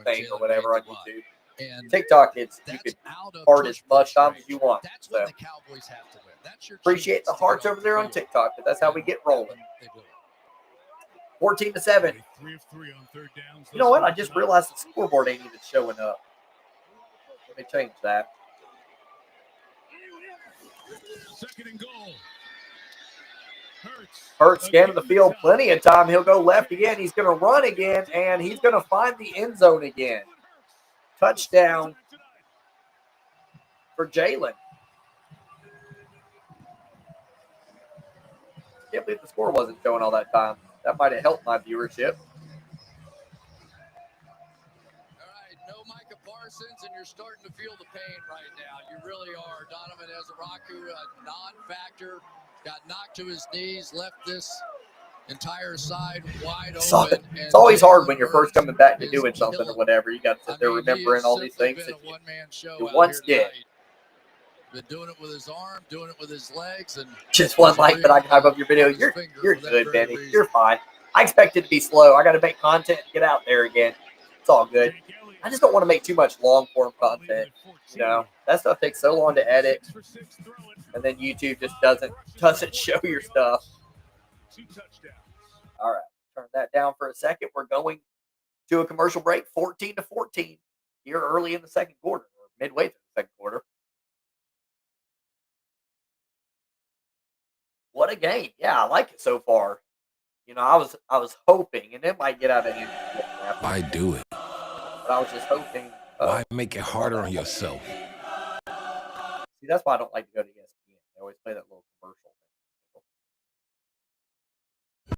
thing or whatever on YouTube. And TikTok, you can heart as much time as you want. So appreciate the hearts over there on TikTok, but that's how we get rolling. 14-7. You know what? I just realized the scoreboard ain't even showing up. Let me change that. 2nd and goal. Hurts scanning the field plenty of time. He'll go left again. He's going to run again, and he's going to find the end zone again. Touchdown for Jalen. Can't believe the score wasn't showing all that time. That might have helped my viewership. All right, no Micah Parsons, and you're starting to feel the pain right now. You really are. Donovan Ezaraku, a non-factor, got knocked to his knees, left this entire side wide open. It's always hard when you're first coming back to doing something or whatever. You got to sit there remembering all these things that you once did. Been doing it with his arm, doing it with his legs, and just one like that I can hype up your video. You're good, Benny. You're fine. I expect it to be slow. I got to make content to get out there again. It's all good. I just don't want to make too much long form content. You know, that stuff takes so long to edit, and then YouTube just doesn't show your stuff. All right, turn that down for a second. We're going to a commercial break. 14-14 here early in the 2nd quarter, or midway through the 2nd quarter. What a game. Yeah, I like it so far. You know, I was hoping, and it might get out of hand. Why do it? But I was just hoping. Why make it harder on yourself? See, that's why I don't like to go to ESPN. They always play that little commercial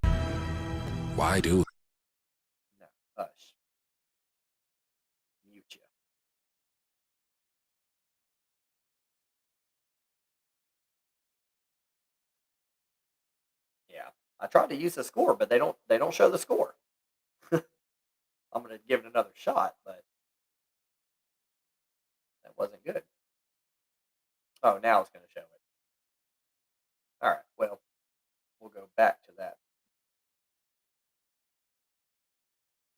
thing. Why do it? No, hush. Mute you. Yeah, I tried to use the score, but they don't show the score. I'm going to give it another shot, but that wasn't good. Oh, now it's going to show it. All right, well, we'll go back to that.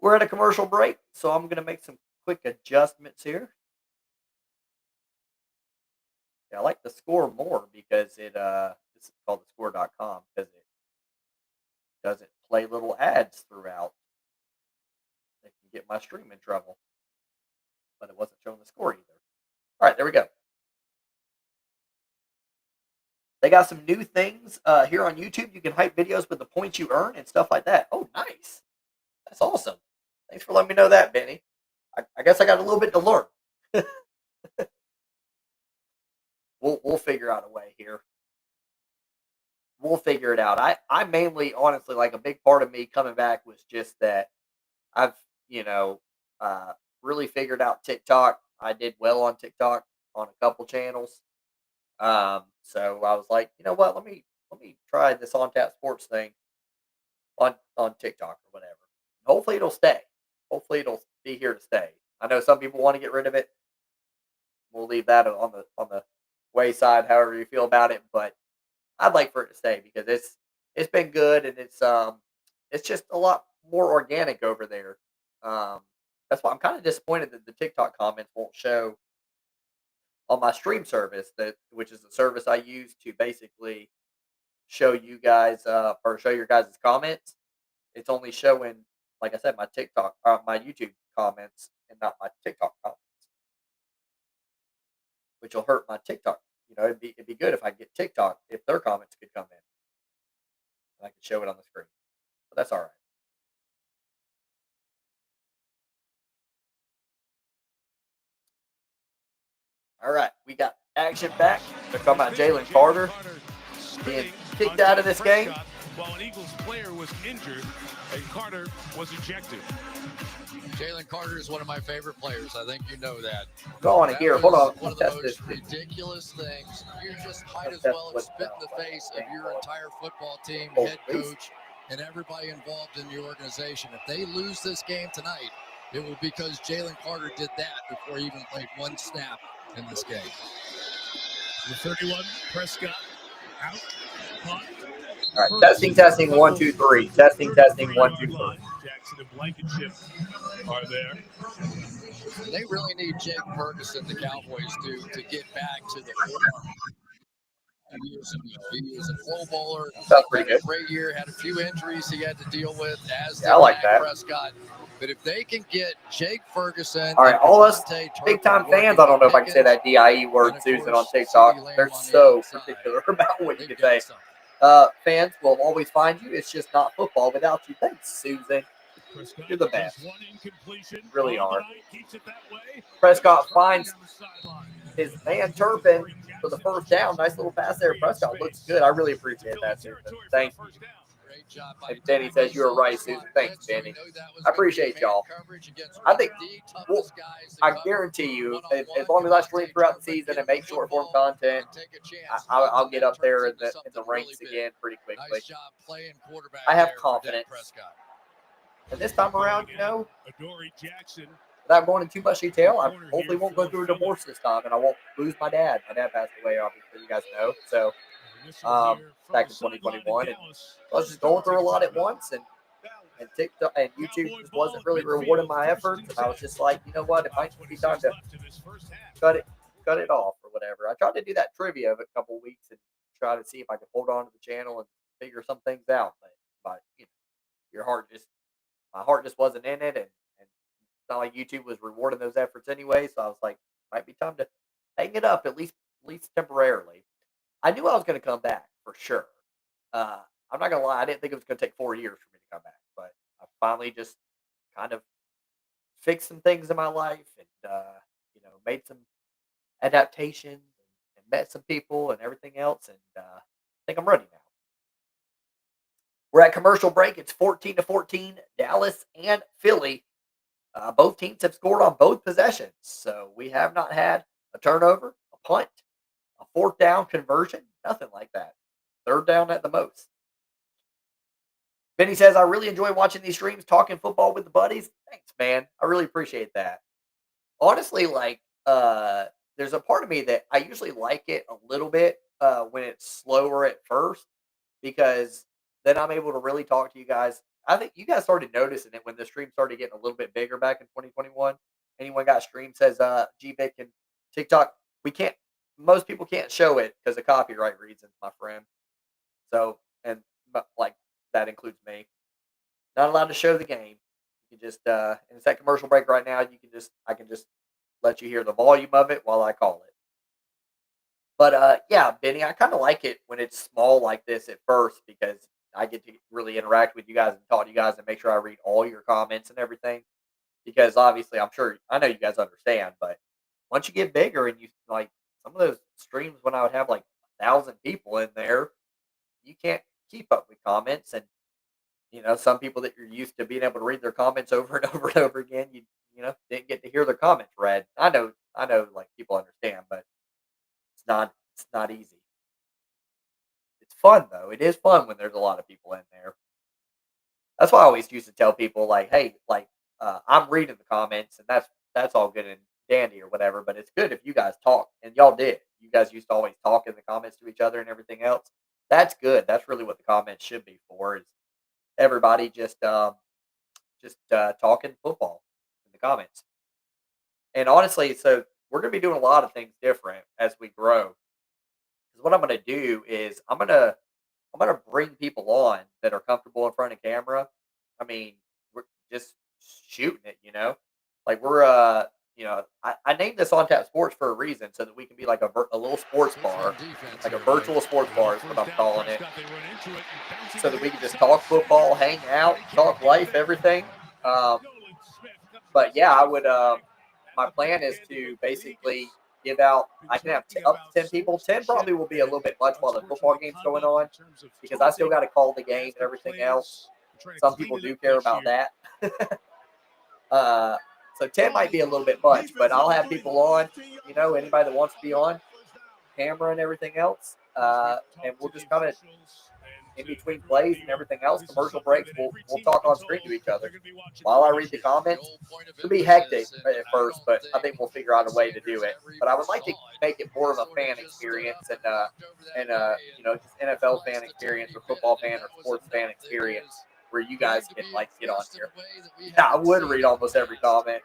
We're at a commercial break, so I'm going to make some quick adjustments here. Yeah, I like the Score more because it's called the score.com because it doesn't play little ads throughout. They can get my stream in trouble. But it wasn't showing the score either. All right, there we go. They got some new things here on YouTube. You can hype videos with the points you earn and stuff like that. Oh, nice. That's awesome. Thanks for letting me know that, Benny. I guess I got a little bit to learn. We'll figure out a way here. We'll figure it out. I mainly, honestly, like a big part of me coming back was just that I've, really figured out TikTok. I did well on TikTok on a couple channels. So I was like, you know what? Let me try this on tap sports thing on TikTok or whatever. Hopefully it'll stay. Hopefully it'll be here to stay. I know some people want to get rid of it. We'll leave that on the wayside, however you feel about it. But I'd like for it to stay because it's been good and it's just a lot more organic over there. That's why I'm kind of disappointed that the TikTok comments won't show on my stream service, which is the service I use to basically show you guys or show your guys' comments. It's only showing, like I said, my YouTube comments and not my TikTok comments, which will hurt my TikTok. It'd be good if I get TikTok if their comments could come in and I could show it on the screen. But that's all right. All right, we got action back. They're talking about Jalen Carter being kicked out of this game. While an Eagles player was injured and Carter was ejected. Jalen Carter is one of my favorite players. I think you know that. Go on here. Hold on. One of the most ridiculous things. You just might as well have spit in the face of your entire football team, head coach, and everybody involved in the organization. If they lose this game tonight, it will be because Jalen Carter did that before he even played one snap in this game. The 31, Prescott out. All right, testing, 1, 2, 3. Testing, 1, 2, 3. Jackson and Blankenship are there. They really need Jake Ferguson, the Cowboys, to get back to the form. He was a Pro Bowler. That's pretty good. Great year. Had a few injuries he had to deal with, as did I like Dak that. Prescott. But if they can get Jake Ferguson, all right, all us big time fans, I don't know if I can say that DIE word, Susan, on TikTok. They're so particular about what you can say. Fans will always find you. It's just not football without you. Thanks, Susan. You're the best. Really are. Prescott finds his man Turpin for the first down. Nice little pass there. Prescott looks good. I really appreciate that, Susan. Thank you. And Benny says you were right, Susan. Thanks, Benny. I appreciate y'all. I think, I guarantee you, as long as I stream throughout the season and make short form content, I'll get up there in the ranks again pretty quickly. I have confidence. And this time around, without going into too much detail, I hopefully won't go through a divorce this time, and I won't lose my dad. My dad passed away, obviously, you guys know. So, back in 2021, and I was just going through a lot at once, and TikTok and YouTube just wasn't really rewarding my efforts. And I was just like, you know what? It might be time to cut it off or whatever. I tried to do that trivia of a couple weeks and try to see if I could hold on to the channel and figure some things out. But my heart just wasn't in it, and it's not like YouTube was rewarding those efforts anyway. So I was like, might be time to hang it up at least temporarily. I knew I was going to come back for sure. I'm not going to lie. I didn't think it was going to take 4 years for me to come back, but I finally just kind of fixed some things in my life and, made some adaptations and met some people and everything else. And I think I'm ready now. We're at commercial break. It's 14-14, Dallas and Philly. Both teams have scored on both possessions. So we have not had a turnover, a punt, a fourth down conversion, nothing like that. Third down at the most. Benny says, I really enjoy watching these streams, talking football with the buddies. Thanks, man. I really appreciate that. Honestly, there's a part of me that I usually like it a little bit when it's slower at first, because then I'm able to really talk to you guys. I think you guys started noticing it when the stream started getting a little bit bigger back in 2021. Anyone got stream says, GBIC and TikTok, we can't most people can't show it because of copyright reasons, my friend. So, like that includes me. Not allowed to show the game. You can just and it's that commercial break right now. I can just let you hear the volume of it while I call it. But yeah, Benny, I kind of like it when it's small like this at first because I get to really interact with you guys and talk to you guys and make sure I read all your comments and everything. Because obviously, I know you guys understand, but once you get bigger and you like some of those streams when I would have like 1,000 people in there, you can't keep up with comments and some people that you're used to being able to read their comments over and over and over again, didn't get to hear their comments read. I know, like people understand, but it's not easy. It's fun though. It is fun when there's a lot of people in there. That's why I always used to tell people like, hey, like I'm reading the comments and that's all good and dandy or whatever, but it's good if you guys talk and y'all did. You guys used to always talk in the comments to each other and everything else. That's good. That's really what the comments should be for. Is everybody just talking football in the comments. And honestly, so we're going to be doing a lot of things different as we grow. Because what I'm going to do is I'm going to bring people on that are comfortable in front of camera. I mean, we're just shooting it, like we're I named this On Tap Sports for a reason so that we can be like a little sports bar, like a virtual sports bar is what I'm calling it, so that we can just talk football, hang out, talk life, everything. But yeah, I would. My plan is to basically give out. I can have up to 10 people. 10 probably will be a little bit much while the football game's going on because I still got to call the game and everything else. Some people do care about that. So 10 might be a little bit much, but I'll have people on, anybody that wants to be on camera and everything else. And we'll just kind of, in between plays and everything else, commercial breaks, we'll talk on screen to each other. While I read the comments, it'll be hectic at first, but I think we'll figure out a way to do it. But I would like to make it more of a fan experience and just NFL fan experience or football fan or sports fan experience, where you guys can like get on here. Yeah, I would read almost every comment.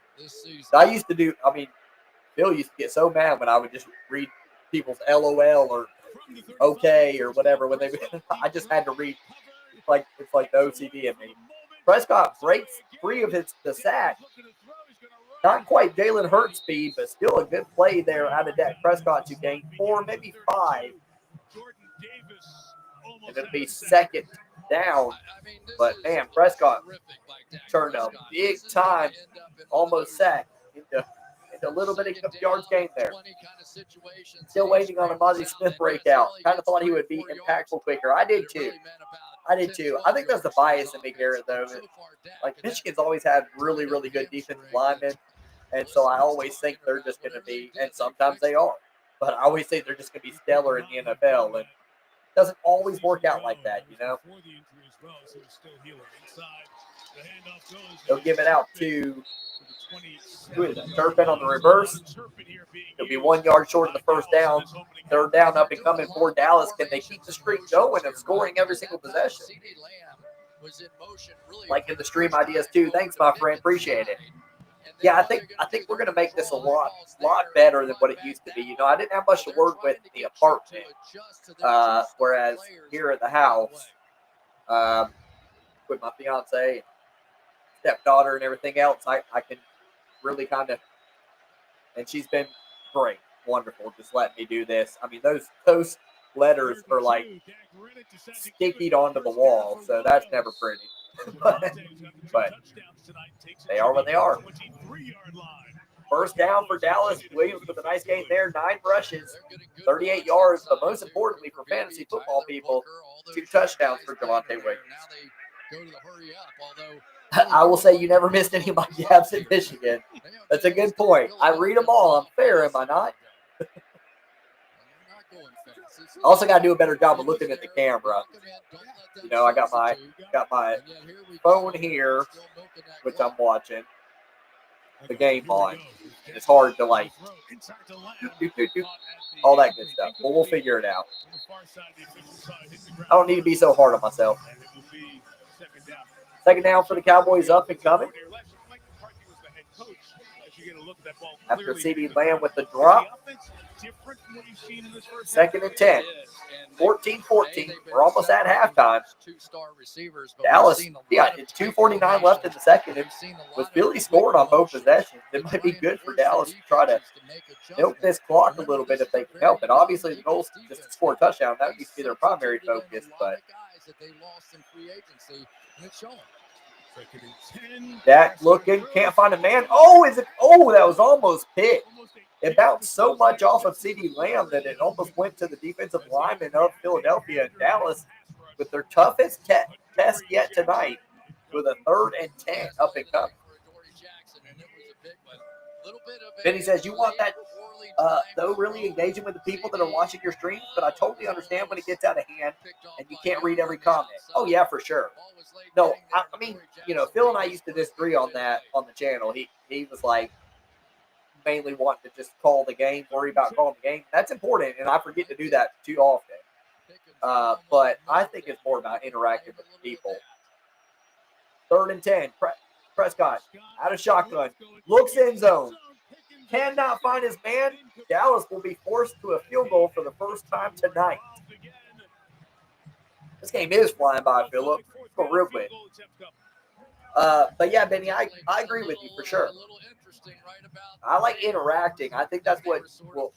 I used to do. I mean, Bill used to get so mad when I would just read people's LOL or okay or whatever when they. I just had to read. It's like the OCD in me. Prescott breaks free of the sack. Not quite Jalen Hurts speed, but still a good play there out of Dak Prescott to gain 4, maybe 5. And it'll be second down. But man, Prescott turned a big time, almost sack into a little bit of yards gained there. Still waiting on a Mozzie Smith breakout. Kind of thought he would be impactful quicker. I did too. I think that's the bias in me, Garrett, though. Like Michigan's always had really, really good defensive linemen. And so I always think they're just going to be, and sometimes they are, but I always think they're just going to be stellar in the NFL. And it doesn't always work out like that, They'll give it out to who is that? Turpin on the reverse. It'll be 1 yard short of the first down. Third down up and coming for Dallas. Can they keep the streak going of scoring every single possession? Like in the stream ideas too. Thanks, my friend. Appreciate it. Yeah, I think we're gonna make this a lot better than what it used to be. I didn't have much to work with in the apartment, whereas here at the house, with my fiance, stepdaughter, and everything else, I can really kind of, and she's been great, wonderful, just letting me do this. I mean, those letters are like stickied onto the wall, so that's never pretty. but they are what they are. First down for Dallas. Williams with a nice gain there. 9 rushes, 38 yards, but most importantly for fantasy football people, 2 touchdowns for Javonte Williams. I will say you never missed any of my gaps in Michigan. That's a good point. I read them all. I'm fair, am I not? Also got to do a better job of looking at the camera. I got my phone here, which I'm watching the game on. It's hard to like all that good stuff. But we'll figure it out. I don't need to be so hard on myself. Second down for the Cowboys, up and coming. After CeeDee Lamb with the drop. different from what you've seen in this first Second and 10. 14-14. We're almost at halftime. Dallas, yeah, 2:49 left in the second. And with Philly scoring on both possessions, it might be good for Dallas to try to milk this clock a little bit if they can help it. Obviously, the goal is just to score a touchdown. That needs to be their primary focus, but Dak looking, can't find a man. That was almost picked. It bounced so much off of CeeDee Lamb that it almost went to the defensive lineman of Philadelphia and Dallas with their toughest test yet tonight with a 3rd and 10 up and coming. Benny says, you want that, though, really engaging with the people that are watching your streams, but I totally understand when it gets out of hand and you can't read every comment. Oh, yeah, for sure. No, I mean, Phil and I used to disagree on that on the channel. He was like, mainly wanting to just call the game, worry about calling the game. That's important, and I forget to do that too often. But I think it's more about interacting with the people. 3rd and 10. Prescott out of shotgun. Looks end zone. Cannot find his man. Dallas will be forced to a field goal for the first time tonight. This game is flying by, Philip. Let's go real quick. But yeah, Benny, I agree with you for sure. I like interacting. I think that's what will,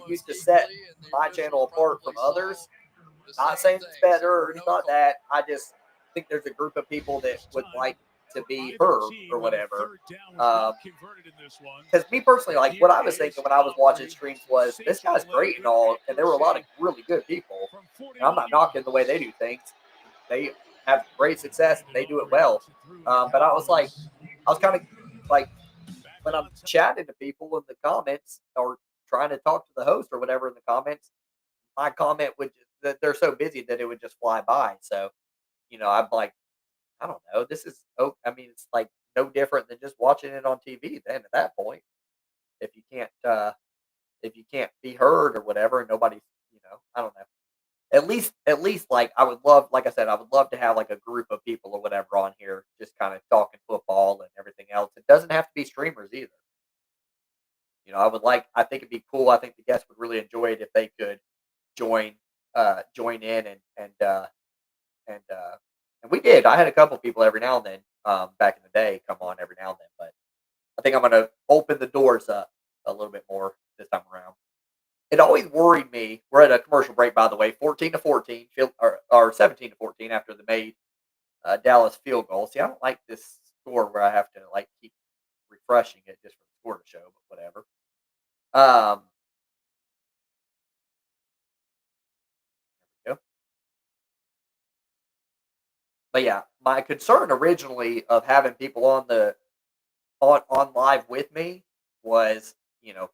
used to set my channel apart from others. Not saying it's better or anything like that. I just think there's a group of people that would like to be heard or whatever. Because me personally, like what I was thinking when I was watching streams was this guy's great and all, and there were a lot of really good people. And I'm not knocking the way they do things. They have great success and they do it well. But I was kind of like, when I'm chatting to people in the comments or trying to talk to the host or whatever in the comments, my comment would that they're so busy that it would just fly by. So, I'm like, I don't know. This is, it's like no different than just watching it on TV. Then at that point, if you can't be heard or whatever, and nobody's, I don't know. At least, like I would love, like I said, I would love to have like a group of people or whatever on here, just kind of talking football and everything else. It doesn't have to be streamers either. I think it'd be cool. I think the guests would really enjoy it if they could join in and we did. I had a couple people every now and then, back in the day, come on every now and then, but I think I'm going to open the doors up a little bit more this time around. It always worried me. We're at a commercial break, by the way, 14-14, or 17-14 after the made Dallas field goal. See, I don't like this score where I have to like keep refreshing it just for the score to show, but whatever. There we go. But yeah, my concern originally of having people on live with me was,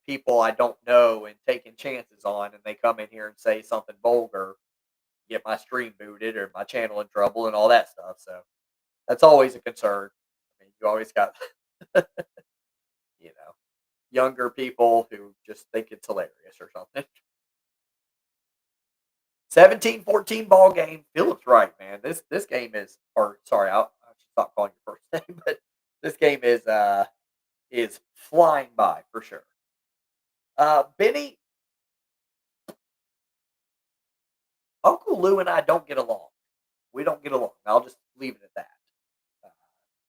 people I don't know and taking chances on, and they come in here and say something vulgar, get my stream booted or my channel in trouble and all that stuff. So that's always a concern. I mean, you always got, younger people who just think it's hilarious or something. 17-14 ball game. Philip's right, man. This game is, or sorry, I should stop calling your first name, but this game is flying by for sure. Benny, Uncle Lou and I don't get along. We don't get along. I'll just leave it at that.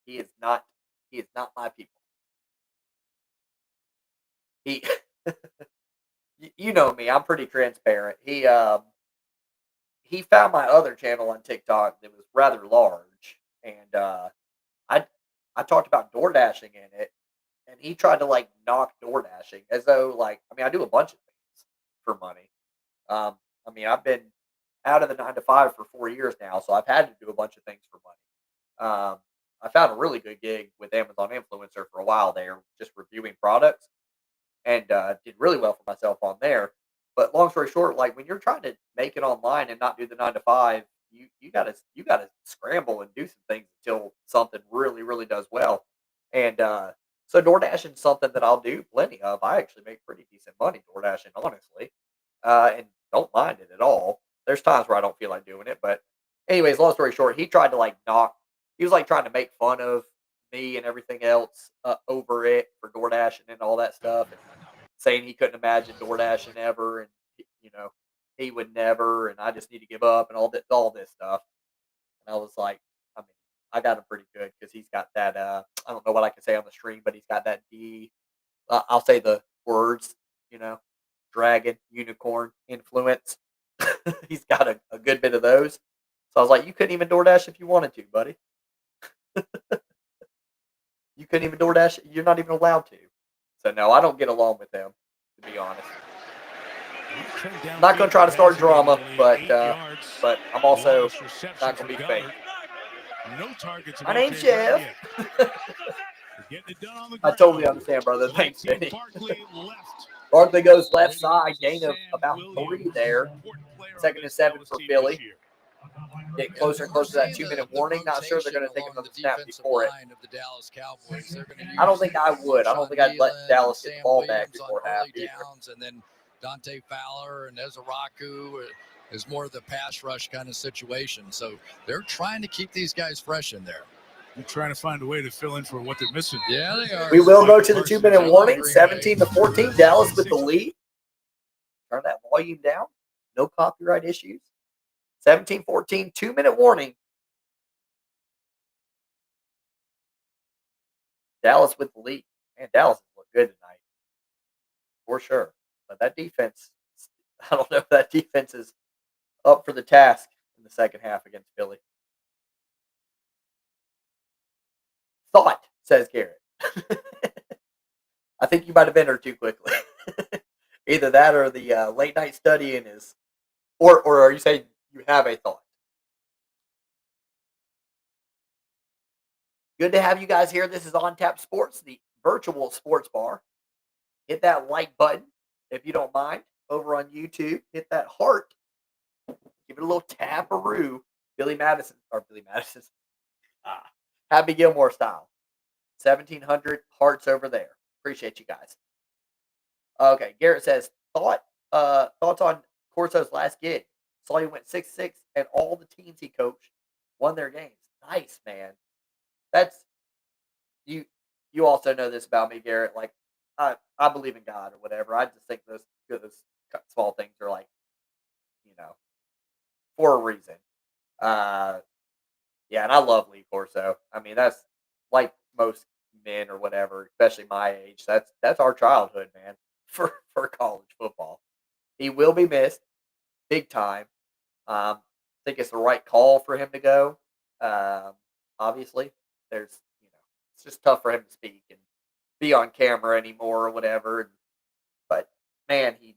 He is not my people. You know me. I'm pretty transparent. He found my other channel on TikTok that was rather large, and I talked about door dashing in it, and he tried to like knock door dashing as though I do a bunch of things for money. I've been out of the 9-to-5 for 4 years now, so I've had to do a bunch of things for money. I found a really good gig with Amazon Influencer for a while there, just reviewing products, and did really well for myself on there. But long story short, like when you're trying to make it online and not do the 9-to-5, you gotta scramble and do some things until something really, really does well. And so DoorDashing is something that I'll do plenty of. I actually make pretty decent money DoorDashing, honestly, and don't mind it at all. There's times where I don't feel like doing it, but anyways, long story short, he tried to he was trying to make fun of me and everything else over it for DoorDashing and all that stuff. And saying he couldn't imagine door dashing ever, and he would never, and I just need to give up, and all this stuff. And I was like, I mean, I got him pretty good because he's got that. I don't know what I can say on the stream, but he's got that I'll say the words, dragon, unicorn influence. He's got a good bit of those. So I was like, you couldn't even DoorDash if you wanted to, buddy. You couldn't even DoorDash. You're not even allowed to. So no, I don't get along with him, to be honest. I'm not going to try to start drama, but I'm also not going to be fake. My name's Jeff. I totally understand, brother. Thanks, Benny. Barkley goes left side, gain of about 3 there. 2nd and 7 for Philly. Get closer and closer to that 2-minute warning. Not sure they're going to take another snap before it. I don't think I would. I don't think I'd let Dallas get the ball back before half either. And then Dante Fowler and Ezaraku is more of the pass rush kind of situation. So they're trying to keep these guys fresh in there. They're trying to find a way to fill in for what they're missing. Yeah, they are. We will go to the 2-minute warning. 17-14. Dallas with the lead. Turn that volume down. No copyright issues. 17-14. 2-minute warning. Dallas with the lead. Man, Dallas looked good tonight. For sure. But that defense, I don't know if that defense is up for the task in the second half against Philly. Thought, says Garrett. I think you might have been her too quickly. Either that or the late night studying is, or are you saying you have a thought? Good to have you guys here. This is On Tap Sports, the virtual sports bar. Hit that like button if you don't mind over on YouTube. Hit that heart. Give it a little tap-a-roo. Billy Madison. Happy Gilmore style. 1,700 hearts over there. Appreciate you guys. Okay, Garrett says, thoughts on Corso's last gig. Saw he went 6-6 and all the teams he coached won their games. Nice, man. That's you also know this about me, Garrett. Like I believe in God or whatever. I just think those small things are like, for a reason. Yeah, and I love Lee Corso. I mean, that's like most men or whatever, especially my age. That's our childhood, man, for college football. He will be missed big time. I think it's the right call for him to go. Obviously, it's just tough for him to speak and be on camera anymore or whatever. But man, he's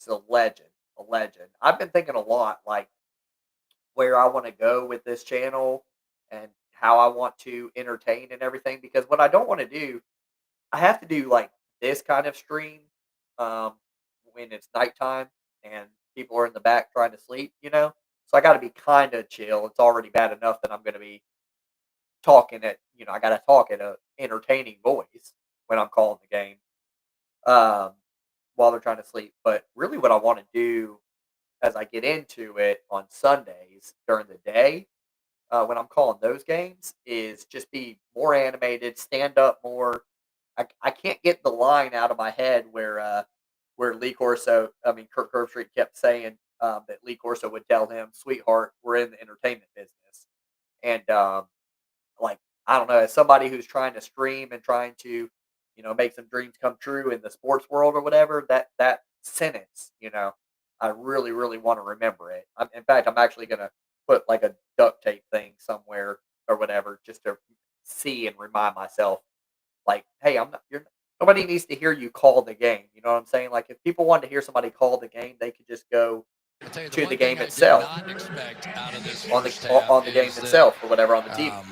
a legend, a legend. I've been thinking a lot, like where I want to go with this channel and how I want to entertain and everything. Because what I don't want to do, I have to do like this kind of stream when it's nighttime and people are in the back trying to sleep, So I got to be kind of chill. It's already bad enough that I'm going to be talking at, I got to talk at an entertaining voice when I'm calling the game while they're trying to sleep. But really what I want to do as I get into it on Sundays during the day, when I'm calling those games, is just be more animated, stand up more. I can't get the line out of my head where Lee Corso, Kirk Herbstreit kept saying that Lee Corso would tell him, "Sweetheart, we're in the entertainment business." And I don't know, as somebody who's trying to stream and trying to, make some dreams come true in the sports world or whatever, that sentence, I really, really want to remember it. In fact, I'm actually going to put like a duct tape thing somewhere or whatever just to see and remind myself, like, hey, nobody needs to hear you call the game. You know what I'm saying? Like, if people wanted to hear somebody call the game, they could just go to the game itself, on the game itself or whatever on the TV.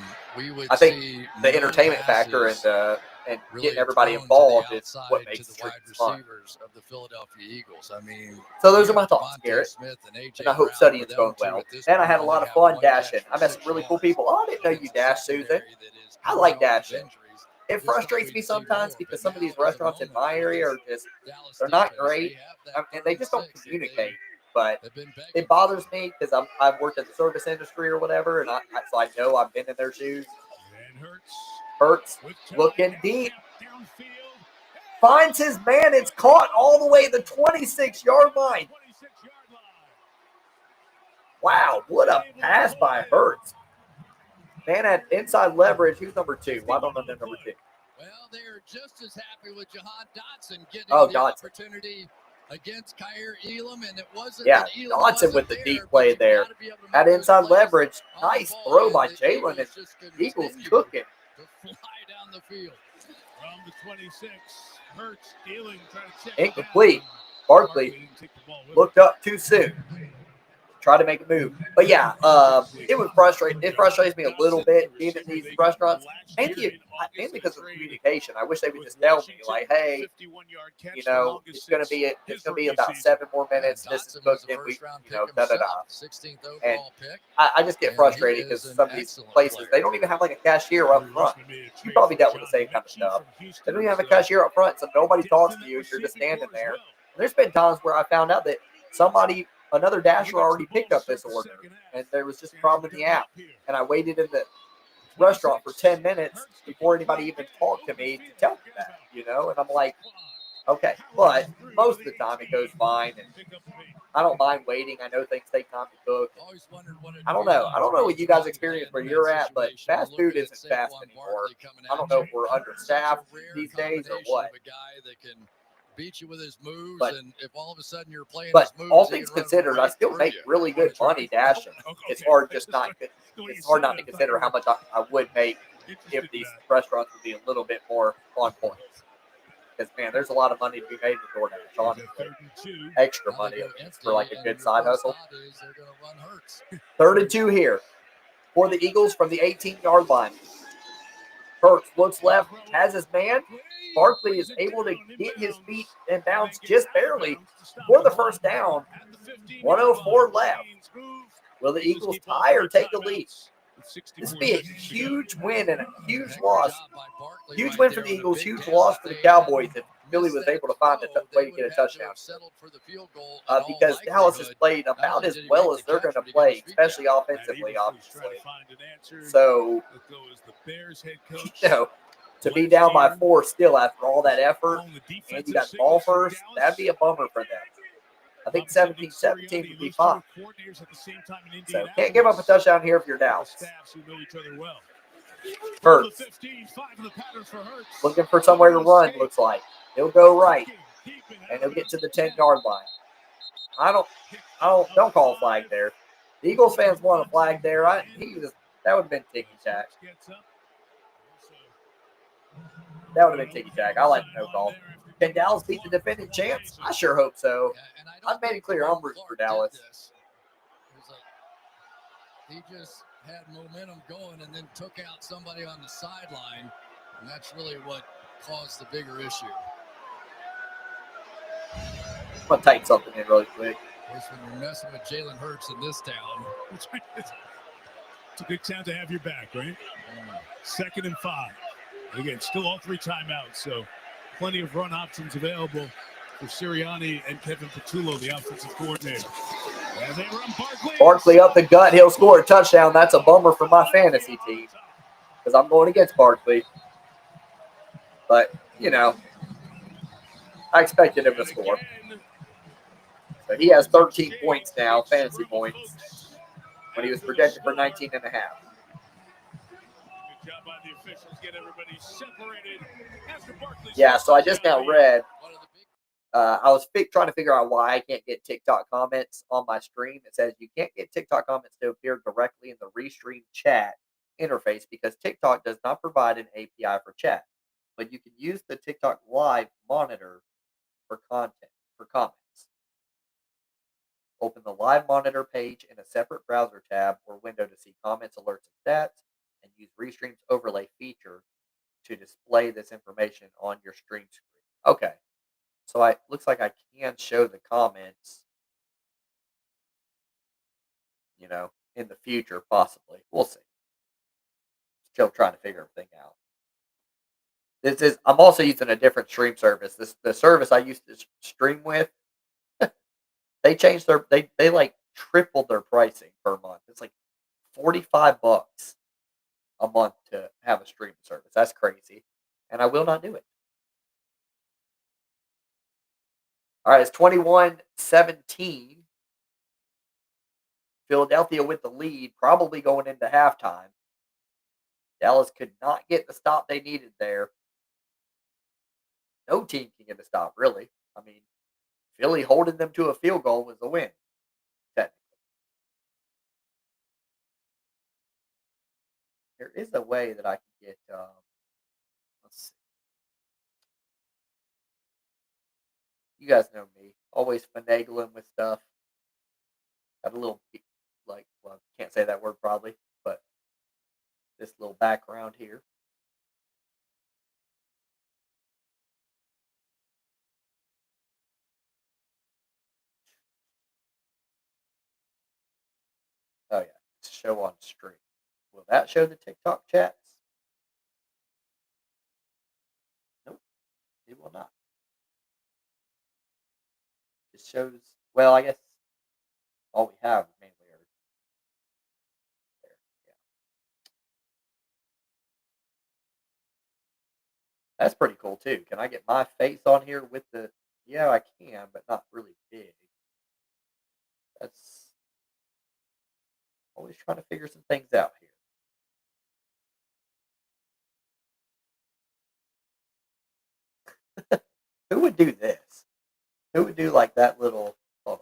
I think the entertainment factor and getting everybody involved is what makes the streams fun. Of the Philadelphia Eagles. So those are my thoughts, Garrett. And I hope studying's going well. And I had a lot of fun dashing. I met some really cool people. Oh, I didn't know you dashed, Susan. I like dashing. It frustrates me sometimes because some of these restaurants in my area are they're not great. And they just don't communicate. But it bothers me because I've worked in the service industry or whatever, and so I know I've been in their shoes. Hurts looking deep. finds his man. It's caught all the way to the 26-yard line. Wow, what a pass by Hurts. Man had inside leverage. Who's number 2? Why don't I know number 2? Well, they are just as happy with Jahan Dotson getting the Dotson. opportunity against Kyer Elam, and it wasn't. Yeah, Elam Dotson wasn't with the there, deep but play you've there. gotta be able to Had make those inside plays leverage. on the Nice ball, throw and by the Jalen, and just Eagles continue cooking. to fly down the field. From the 26, Hurts dealing, trying to check Incomplete. down. Barkley didn't take the ball with him. looked up too soon. Try to make a move. But yeah, it would frustrate. It frustrates me a little bit being at these restaurants, mainly because of the communication. I wish they would just tell me, like, hey, you know, it's gonna be about 7 more minutes. This is booked in. We, you know, da da da. 16th And overall pick. I just get frustrated because some of these places they don't even have like a cashier up front. You probably dealt with the same kind of stuff. They don't even have a cashier up front, so nobody talks to you. You're just standing there. And there's been times where I found out that another dasher already picked up this order, and there was just a problem in the app. And I waited in the restaurant for 10 minutes before anybody even talked to me to tell me that, you know? And I'm like, okay. But most of the time it goes fine, and I don't mind waiting. I know things take time to cook. I don't know. I don't know what you guys experience where you're at, but fast food isn't fast anymore. I don't know if we're understaffed these days or what. Beat you with his moves, But, and if all of a sudden you're playing but his moves, all he things can run considered, right I still through make you. really good money dashing. It's hard not to consider how much I would make if these restaurants would be a little bit more on point. Because, man, there's a lot of money to be made in DoorDash, honestly. Extra money for like a good side hustle. 3rd and 2 here for the Eagles from the 18-yard line. Hurts looks left, has his man. Barkley is able to get his feet and bounce just barely for the first down. 1:04 left. Will the Eagles tie or take the lead? This would be a huge win and a huge loss. Huge win for the Eagles, huge loss for the Cowboys if Philly was able to find a way to get a touchdown. Because Dallas has played about as well as they're going to play, especially offensively, obviously. So, you know, to be down by 4 still after all that effort, and you got the ball first, that'd be a bummer for them. I think 17-17 would be fine. So can't give up a touchdown here if you're Dallas. Hurts. Looking for somewhere to run, looks like. He'll go right. And he'll get to the 10-yard line. Don't call a flag there. The Eagles fans want a flag there. That would have been ticky-tack. That would have been ticky-tack. I like no call. Can Dallas beat the defending champs? I sure hope so. I've made it clear I'm rooting for Dallas. He just had momentum going and then took out somebody on the sideline, and that's really what caused the bigger issue. I'm going to tighten something in really quick. Of course, when you're messing with Jalen Hurts in this town. It's a good town to have your back, right? 2nd and 5. Again, still all 3 timeouts, so plenty of run options available for Sirianni and Kevin Patullo, the offensive coordinator. And they run Barkley up the gut. He'll score a touchdown. That's a bummer for my fantasy team because I'm going against Barkley. But, you know, I expected him to score. So he has 13 points now, fantasy points, when he was projected for 19 and a half. Yeah, so I just now read, I was trying to figure out why I can't get TikTok comments on my stream. It says you can't get TikTok comments to appear directly in the Restream chat interface because TikTok does not provide an API for chat. But you can use the TikTok live monitor for comments. Open the live monitor page in a separate browser tab or window to see comments, alerts, and stats, and use Restream's overlay feature to display this information on your stream screen. Okay. So it looks like I can show the comments, you know, in the future, possibly. We'll see. Still trying to figure everything out. I'm also using a different stream service. The service I used to stream with, they changed they like tripled their pricing per month. It's like $45 a month to have a stream service. That's crazy. And I will not do it. All right, it's 21-17. Philadelphia with the lead, probably going into halftime. Dallas could not get the stop they needed there. No team can get a stop, really. I mean, Philly holding them to a field goal was a win, technically. There is a way that I can get, let's see. You guys know me, always finagling with stuff. Got a little, like, well, can't say that word probably, but this little background here. Oh, yeah, it's show on stream. Will that show the TikTok chats? Nope, it will not. It shows, well, I guess all we have mainly are there. Yeah. That's pretty cool, too. Can I get my face on here with the, yeah, I can, but not really big. That's always trying to figure some things out here. Who would do this? Who would do like that little, hold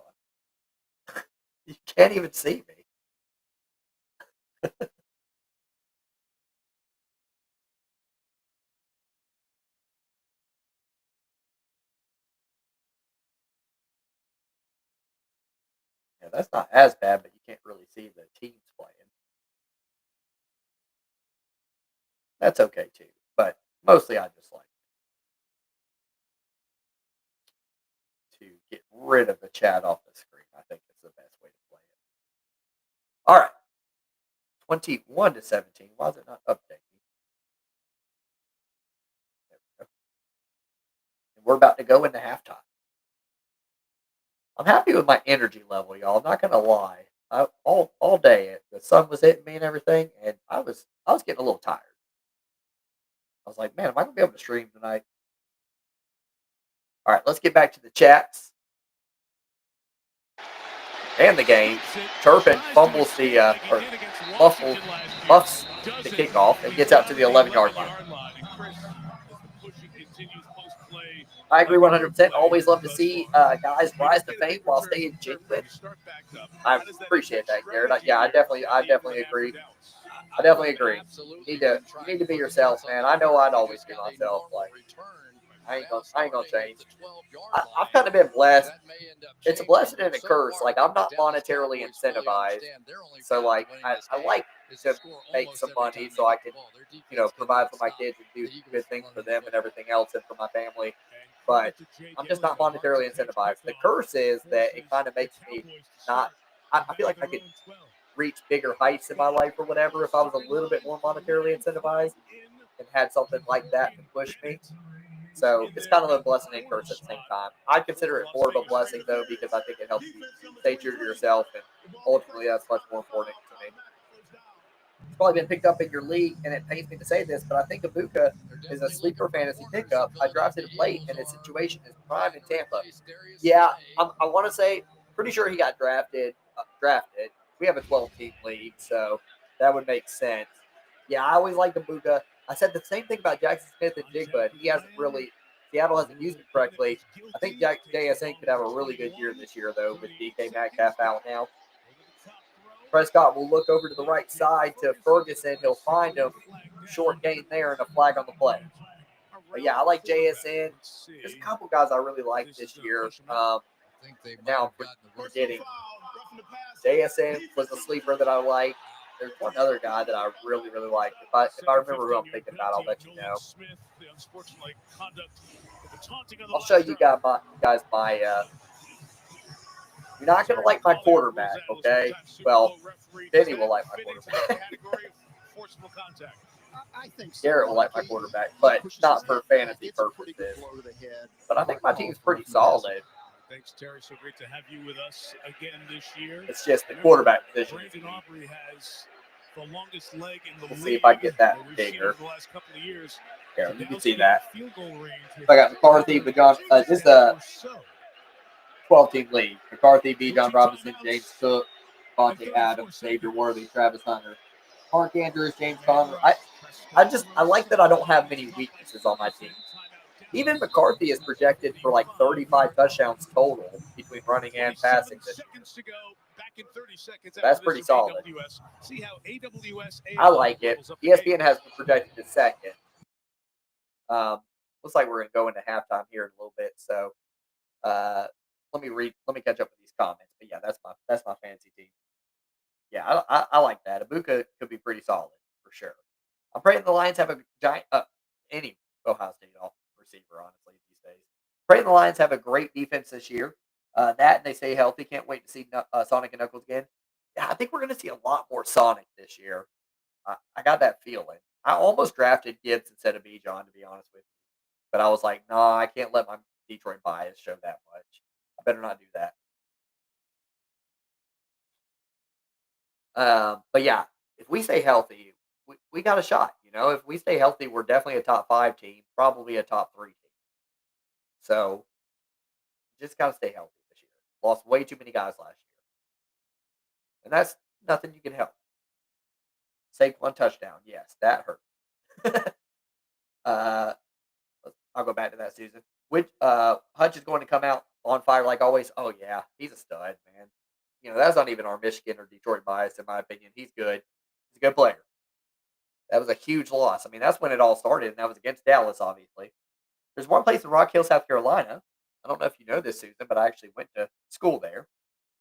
on. You can't even see me. Yeah, that's not as bad, but you can't really see the teams playing. That's okay too, but mostly I just like to get rid of the chat off the screen. I think it's the best way to play it. All right, 21-17. Why is it not updating? There we go. And we're about to go into halftime. I'm happy with my energy level, y'all. I'm not gonna lie. All day the sun was hitting me and everything, and I was getting a little tired. I was like, man, am I gonna be able to stream tonight? All right, let's get back to the chats and the game. Turpin fumbles the or muffs the kickoff and gets out to the 11-yard line. I agree 100%. Always love to see guys rise to fame while staying genuine. I appreciate that, Garrett. I definitely agree. I definitely agree. You need to be yourself, man. I know I'd always be myself. Like, I ain't gonna change. I've kind of been blessed. It's a blessing and a curse. Like, I'm not monetarily incentivized, so like I like to make some money so I can, provide for my kids and do good things for them and everything else and for my family. But I'm just not monetarily incentivized. The curse is that it kind of makes me not. I feel like I could reach bigger heights in my life or whatever if I was a little bit more monetarily incentivized and had something like that to push me. So it's kind of a blessing and curse at the same time. I consider it more of a blessing, though, because I think it helps you stay true to yourself, and ultimately that's much more important to me. It's probably been picked up in your league, and it pains me to say this, but I think Ibuka is a sleeper fantasy pickup. I drafted him late, and his situation is prime in Tampa. Yeah, I want to say, pretty sure he got drafted. We have a 12-team league, so that would make sense. Yeah, I always liked Ibuka. I said the same thing about Jackson Smith and Jigba. He hasn't really, Seattle hasn't used him correctly. I think JSN could have a really good year this year, though, with DK Metcalf out now. Prescott will look over to the right side to Ferguson. He'll find him. Short gain there and a flag on the play. But yeah, I like JSN. There's a couple guys I really like this year. Now I'm forgetting. JSN was a sleeper that I like. There's one other guy that I really, really like. If I remember who I'm thinking about, I'll let you know. I'll show you guys my you're not going to like my quarterback, okay? Well, Benny will like my quarterback. Garrett will like my quarterback, but not for fantasy purposes. But I think my team's pretty solid. Thanks, Terry. So great to have you with us again this year. It's just the quarterback position. Brandon Aubrey has the longest leg in the We'll league. see if I get that bigger. The last couple of years. Here, you can see that. Field goal range. I got McCarthy, but John, this is 12-team league. McCarthy, B. John Robinson, James Cook, Devontae Adams, Xavier Worthy, Travis Hunter, Mark Andrews, James Conner. I like that I don't have many weaknesses on my team. Even McCarthy is projected for like 35 touchdowns total between running and passing this year. That's pretty solid. I like it. ESPN has been projected to second. Looks like we're going to go into halftime here in a little bit. So let me catch up with these comments. But yeah, that's my fantasy team. Yeah, I like that. Ibuka could be pretty solid for sure. I'm praying the Lions have a giant any Ohio State receiver, honestly, these days. Praying the Lions have a great defense this year. That and they stay healthy. Can't wait to see Sonic and Knuckles again. Yeah, I think we're going to see a lot more Sonic this year. I got that feeling. I almost drafted Gibbs instead of Bijan, to be honest with you. But I was like, nah, I can't let my Detroit bias show that much. I better not do that. But yeah, if we stay healthy, we got a shot. You know, if we stay healthy, we're definitely a top 5 team, probably a top 3 team. So just got to stay healthy this year. Lost way too many guys last year. And that's nothing you can help. Saquon touchdown. Yes, that hurt. I'll go back to that, Susan. Hutch is going to come out on fire like always. Oh, yeah, he's a stud, man. You know, that's not even our Michigan or Detroit bias, in my opinion. He's good. He's a good player. That was a huge loss. I mean, that's when it all started, and that was against Dallas, obviously. There's one place in Rock Hill, South Carolina. I don't know if you know this, Susan, but I actually went to school there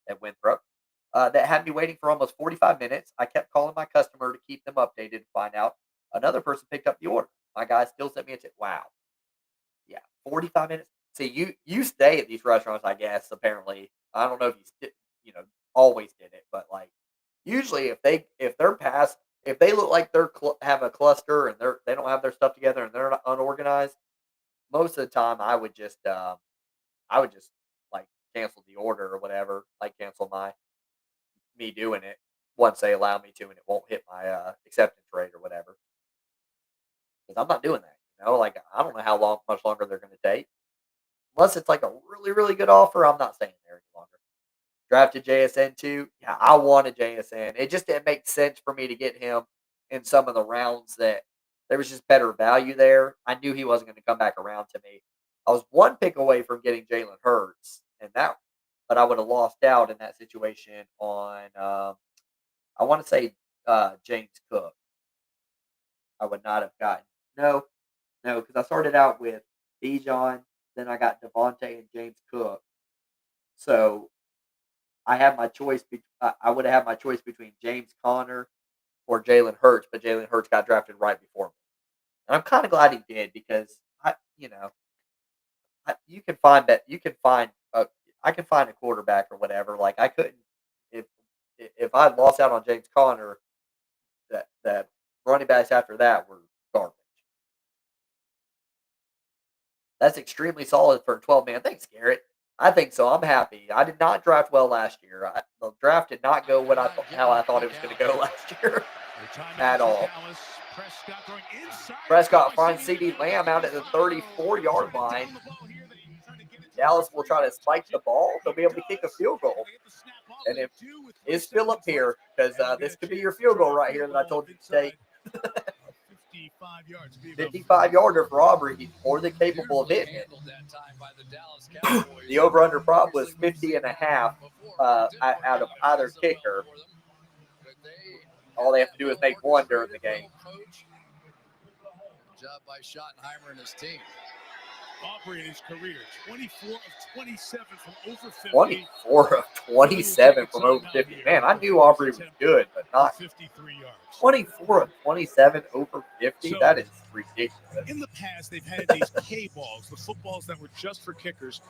at Winthrop. That had me waiting for almost 45 minutes. I kept calling my customer to keep them updated and find out. Another person picked up the order. My guy still sent me a tip. Wow. Yeah, 45 minutes. See, you stay at these restaurants, I guess, apparently. I don't know if you always did it, but like usually if they look like they're have a cluster and they don't have their stuff together and they're not unorganized, most of the time I would just like cancel the order or whatever, like cancel me doing it once they allow me to, and it won't hit my acceptance rate or whatever. Because I'm not doing that. You know, like I don't know how much longer they're going to take. Unless it's like a really, really good offer, I'm not staying there any longer. Drafted JSN too. Yeah, I wanted JSN. It didn't make sense for me to get him in some of the rounds that there was just better value there. I knew he wasn't going to come back around to me. I was one pick away from getting Jalen Hurts, but I would have lost out in that situation on I want to say James Cook. I would not have gotten no, because I started out with Bijan, then I got Devontae and James Cook. So I had my choice. I would have had my choice between James Conner or Jalen Hurts, but Jalen Hurts got drafted right before me, and I'm kind of glad he did because I can find a quarterback or whatever. Like I couldn't if I had lost out on James Conner, that running backs after that were garbage. That's extremely solid for a 12-man. Thanks, Garrett. I think so. I'm happy. I did not draft well last year. The draft did not go how I thought it was going to go last year at all. Prescott finds CeeDee Lamb out at the 34-yard line. Dallas will try to spike the ball. They'll be able to kick a field goal. And is Phillip here? Because this could be your field goal right here that I told you to take. 55-yarder for Aubrey. He's more than capable of hitting it. The over-under prop was 50.5 out of either kicker. All they have to do is make one during the game. Good job by Schottenheimer and his team. Aubrey in his career, 24 of 27 from over 50. 24 of 27 from over 50. Man, I knew Aubrey was good, but not 53 yards. 24 of 27 over 50. That is ridiculous. In the past, they've had these K-balls, the footballs that were just for kickers,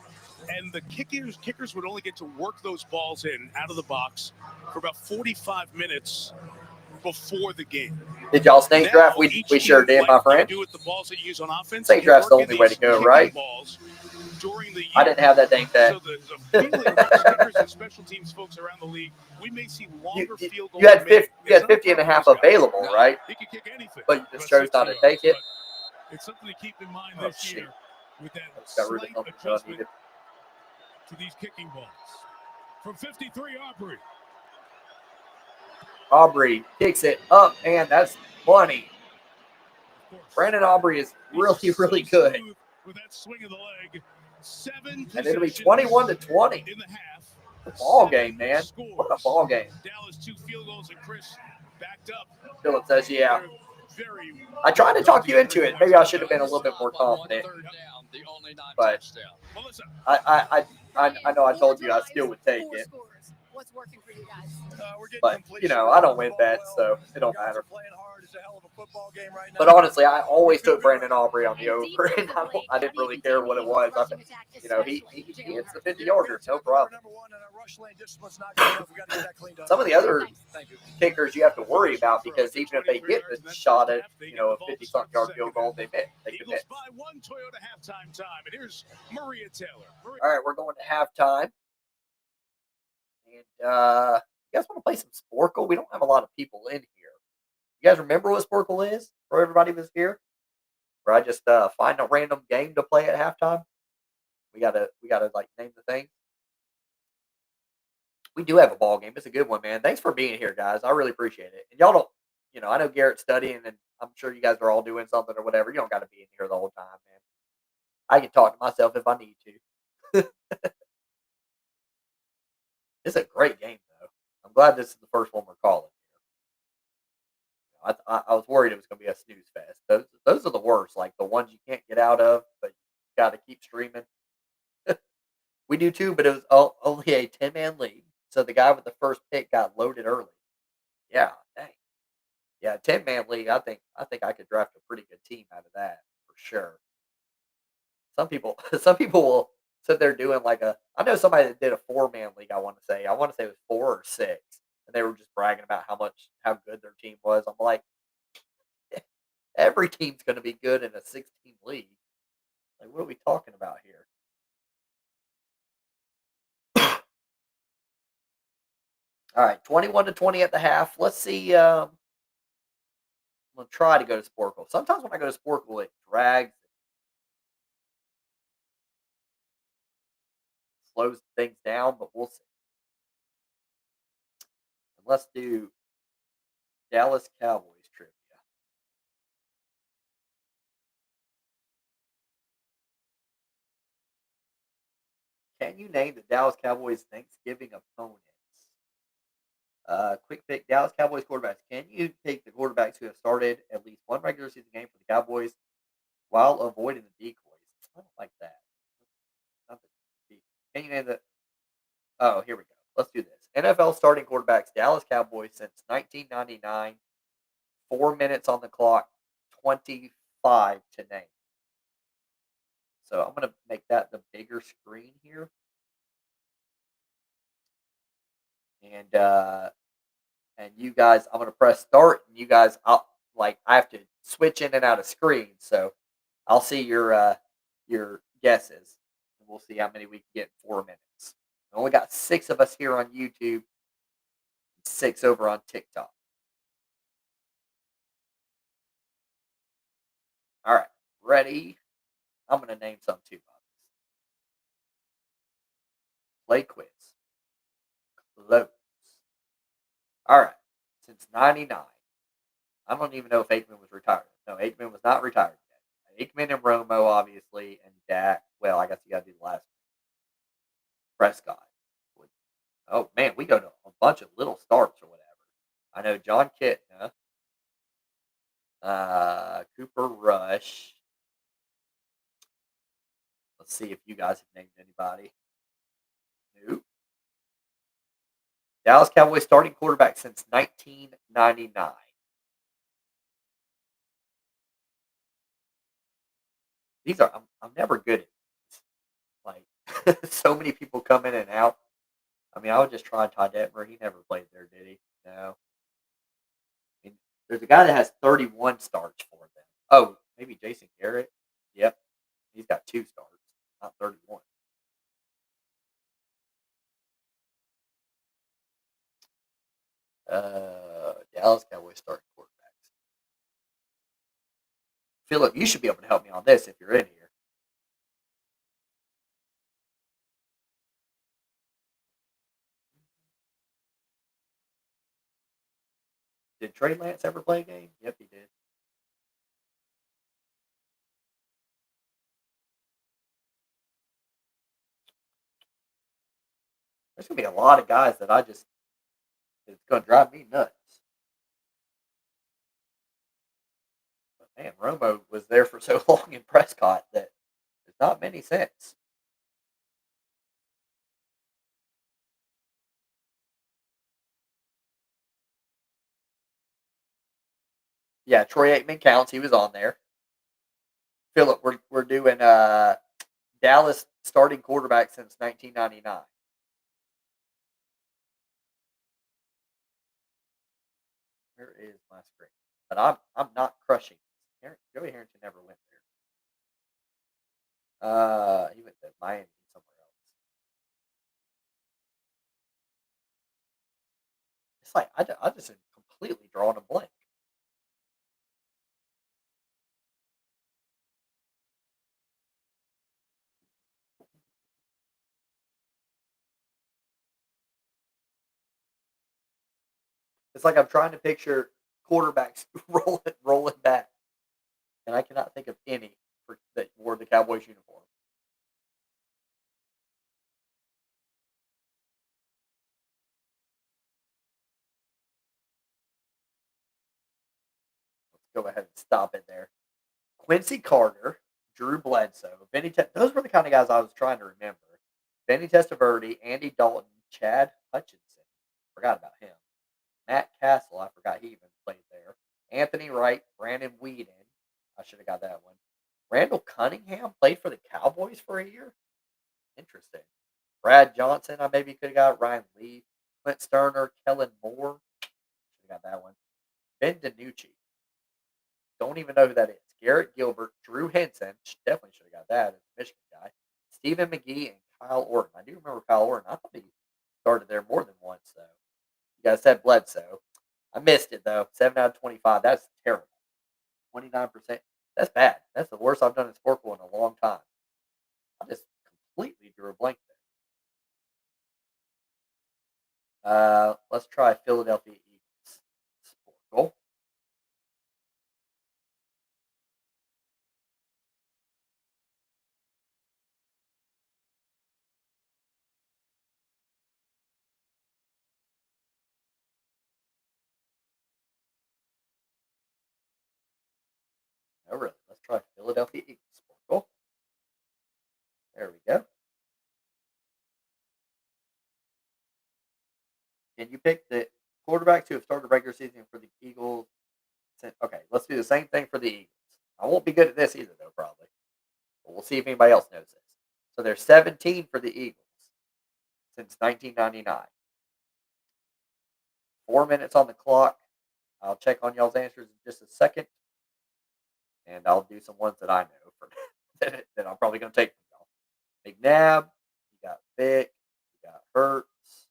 and the kickers would only get to work those balls in out of the box for about 45 minutes before the game. Did y'all snake draft? We sure did, my friend. Snake draft's the only way to go, right? I didn't have that dang thing. So the feeling amongst kickers and special teams folks around the league, we may see longer field goals. You had 50.5 available, right? He could kick anything. But you just chose not to take it. It's something to keep in mind this year with that got rid slight of adjustment to these kicking balls. From 53, Aubrey. Aubrey kicks it up, and that's money. Brandon Aubrey is really, really good. With that swing of the leg. 7 And it'll be 21-20. In the half. Ball game, man. What a ball game. Dallas 2 field goals and Chris backed up. Philip says, yeah. I tried to talk you into it. Maybe I should have been a little bit more confident. But I know I told you I still would take it. What's working for you guys? But, you know, I don't win bets, so it don't matter. But honestly, I always took Brandon Aubrey on the over, and I didn't really care what it was. You know, he hits the 50-yarder, no problem. Some of the other kickers you have to worry about because even if they get the shot at, you know, a 50-something yard field goal, they miss. They can miss. All right, we're going to halftime. And you guys want to play some Sporkle? We don't have a lot of people in here. You guys remember what Sporkle is? Where everybody was here? Where I just find a random game to play at halftime? We gotta like name the thing. We do have a ball game. It's a good one, man. Thanks for being here, guys. I really appreciate it. And y'all don't, you know, I know Garrett's studying, and I'm sure you guys are all doing something or whatever. You don't got to be in here the whole time, man. I can talk to myself if I need to. It's a great game, though. I'm glad this is the first one we're calling here. I was worried it was going to be a snooze fest. Those are the worst, like the ones you can't get out of, but you got to keep streaming. We do too, but it was only a 10-man league, so the guy with the first pick got loaded early. Yeah, dang. Yeah, 10-man league. I think I could draft a pretty good team out of that for sure. Some people will sit there doing like I know somebody that did a 4-man league. I want to say it was 4 or 6, and they were just bragging about how good their team was. I'm like, every team's going to be good in a 6-team league. Like, what are we talking about here? All right, 21-20 at the half. Let's see. I'm going to try to go to Sporkle. Sometimes when I go to Sporkle, it drags. Slows things down, but we'll see. And let's do Dallas Cowboys trivia. Can you name the Dallas Cowboys Thanksgiving opponents? Quick pick, Dallas Cowboys quarterbacks. Can you take the quarterbacks who have started at least one regular season game for the Cowboys while avoiding the decoys? I don't like that. Can you name the... Oh, here we go. Let's do this. NFL starting quarterbacks, Dallas Cowboys since 1999. 4 minutes on the clock, 25 to name. So I'm going to make that the bigger screen here. And you guys, I'm going to press start. And you guys, I have to switch in and out of screens. So I'll see your guesses. And we'll see how many we can get in 4 minutes. We only got 6 of us here on YouTube. 6 over on TikTok. All right, ready? I'm going to name some too. Play quiz. Close. All right, since 99. I don't even know if Aikman was retired. No, Aikman was not retired yet. Aikman and Romo, obviously, and Dak. Well, I guess you got to do the last one. Prescott. Oh, man, we go to a bunch of little starts or whatever. I know John Kitna. Cooper Rush. Let's see if you guys have named anybody. Nope. Dallas Cowboys starting quarterback since 1999. These are I'm never good at these. Like so many people come in and out. I mean, I would just try Todd Detmer. He never played there, did he? No. I mean, there's a guy that has 31 starts for them. Oh, maybe Jason Garrett. Yep. He's got 2 starts, not 31. Dallas Cowboys starting quarterbacks. Philip, you should be able to help me on this if you're in here. Did Trey Lance ever play a game? Yep, he did. There's going to be a lot of guys that it's going to drive me nuts. But man, Romo was there for so long in Prescott that there's not many since. Yeah, Troy Aikman counts. He was on there. Philip, we're doing Dallas starting quarterback since 1999. Where is my screen? But I'm not crushing. Joey Harrington never went there. He went to Miami somewhere else. It's like I just am completely drawing a blank. It's like I'm trying to picture quarterbacks rolling back, and I cannot think of any that wore the Cowboys uniform. Let's go ahead and stop it there. Quincy Carter, Drew Bledsoe, those were the kind of guys I was trying to remember. Benny Testaverde, Andy Dalton, Chad Hutchinson. Forgot about him. Matt Castle, I forgot he even played there. Anthony Wright, Brandon Weeden. I should have got that one. Randall Cunningham played for the Cowboys for a year. Interesting. Brad Johnson, I maybe could have got. Ryan Lee, Clint Sterner, Kellen Moore. Should have got that one. Ben DiNucci. Don't even know who that is. Garrett Gilbert, Drew Henson. Definitely should have got that as a Michigan guy. Stephen McGee and Kyle Orton. I do remember Kyle Orton. I thought he started there more than once, though. You guys said Bledsoe. I missed it, though. 7 out of 25. That's terrible. 29%. That's bad. That's the worst I've done in Sporkle in a long time. I just completely drew a blank there. Let's try Philadelphia Eagles. Sporkle. Oh, really? Let's try Philadelphia Eagles. Sporkle. There we go. Can you pick the quarterbacks who have started regular season for the Eagles? Okay, let's do the same thing for the Eagles. I won't be good at this either, though, probably. But we'll see if anybody else knows this. So there's 17 for the Eagles since 1999. 4 minutes on the clock. I'll check on y'all's answers in just a second. And I'll do some ones that I know for that I'm probably going to take from y'all. McNabb, you got Vick, you got Hurts,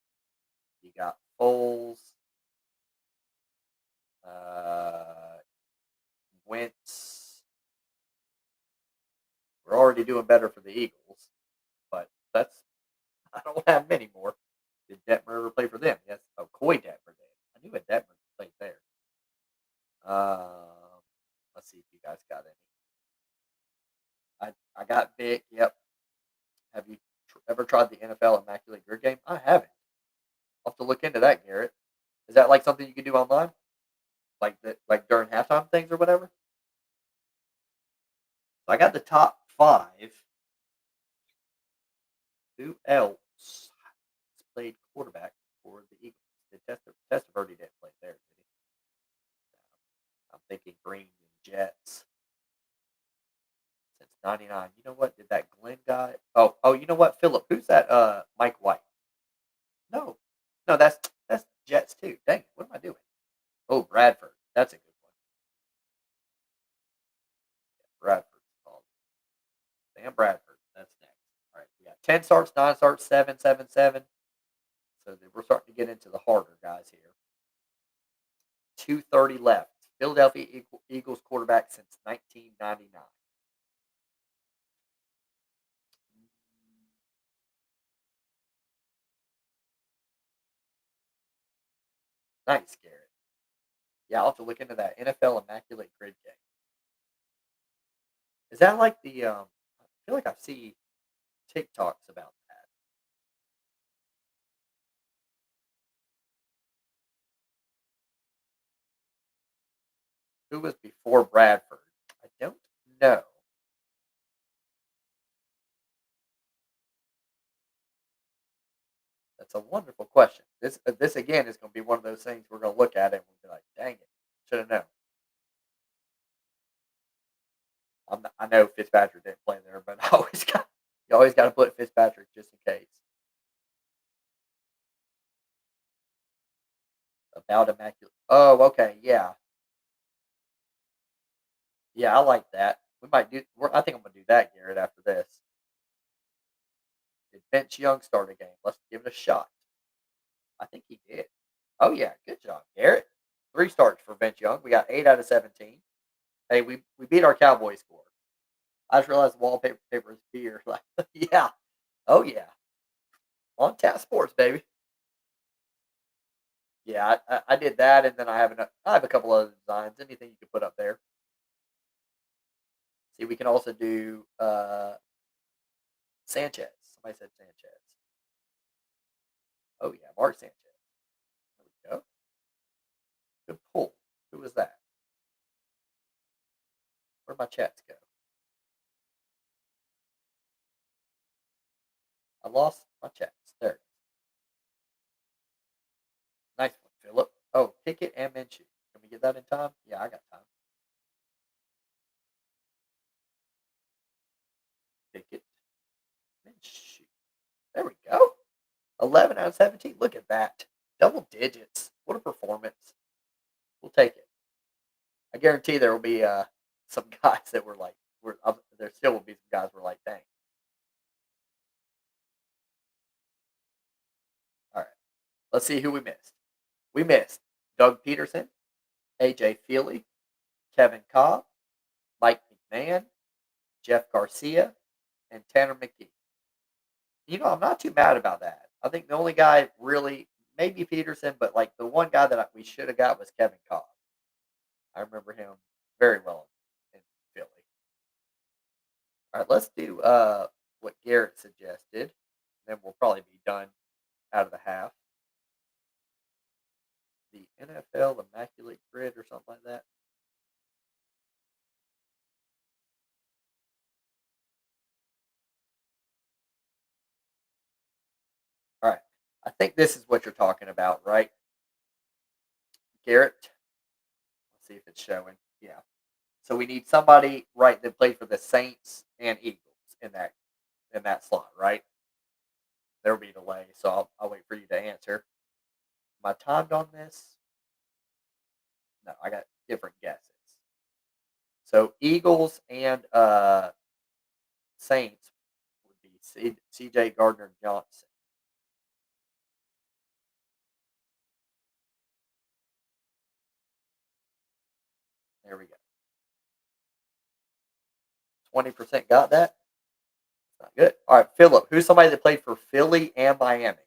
you got Foles, Wentz. We're already doing better for the Eagles, but I don't have many more. Did Detmer ever play for them? Yes. Oh, Coy Detmer did. I knew a Detmer played there. Let's see if you guys got any. I got Vic. Yep. Have you ever tried the NFL Immaculate Grid game? I haven't. I'll have to look into that, Garrett. Is that like something you can do online, like during halftime things or whatever? So I got the top 5. Who else played quarterback for the Eagles? Testaverde didn't play there, did he? I'm thinking Green and Jets. Since 99. You know what? Did that Glenn guy? Oh, you know what, Philip? Who's that? Mike White. No, that's Jets too. Dang it, what am I doing? Oh, Bradford. That's a good one. Bradford. Sam Bradford. That's next. All right, we got 10 starts, 9 starts, 7, 7, 7. So we're starting to get into the harder guys here. 2:30 left. Philadelphia Eagles quarterback since 1999. Nice, Garrett. Yeah, I'll have to look into that NFL Immaculate Grid game. Is that like the? I feel like I see TikToks about that. Who was before Bradford? I don't know. That's a wonderful question. This again is going to be one of those things we're going to look at it and we'll be like, dang it, should have known. I know Fitzpatrick didn't play there, but you always got to put Fitzpatrick just in case. About immaculate. Oh, okay, yeah, yeah, I like that. We might do. I think I'm gonna do that, Garrett. After this, did Vince Young start a game? Let's give it a shot. I think he did. Oh yeah, good job, Garrett. 3 starts for Vince Young. We got 8 out of 17. Hey, we beat our Cowboy score. I just realized wallpaper is beer. Like, yeah. Oh yeah. On tap sports, baby. Yeah, I did that, and then I have a couple other designs. Anything you can put up there. See, we can also do Sanchez. Somebody said Sanchez. Oh yeah, Mark Sanchez. There we go. Good pull. Who was that? Where'd my chats go? I lost my chats. There it is. Nice one, Philip. Oh, Pickett and Minshew. Can we get that in time? Yeah, I got time. Pickett, Minshew. There we go. 11 out of 17. Look at that. Double digits. What a performance. We'll take it. I guarantee there will be some guys that were like, there still will be some guys who were like, dang. All right. Let's see who we missed. We missed Doug Peterson, AJ Feely, Kevin Cobb, Mike McMahon, Jeff Garcia, and Tanner McGee. I'm not too mad about that. I think the only guy really, maybe Peterson, but like the one guy that we should have got was Kevin Cobb. I remember him very well in Philly. All right, let's do what Garrett suggested. Then we'll probably be done out of the half. The NFL Immaculate Grid or something like that. All right. I think this is what you're talking about, right? Garrett. Let's see if it's showing. Yeah. So we need somebody, right, that played for the Saints and Eagles in that slot, right? There will be a delay, so I'll wait for you to answer. Am I timed on this? No, I got different guesses. So Eagles and Saints would be C.J. Gardner Johnson. There we go. 20% got that. That's not good. All right, Philip. Who's somebody that played for Philly and Miami?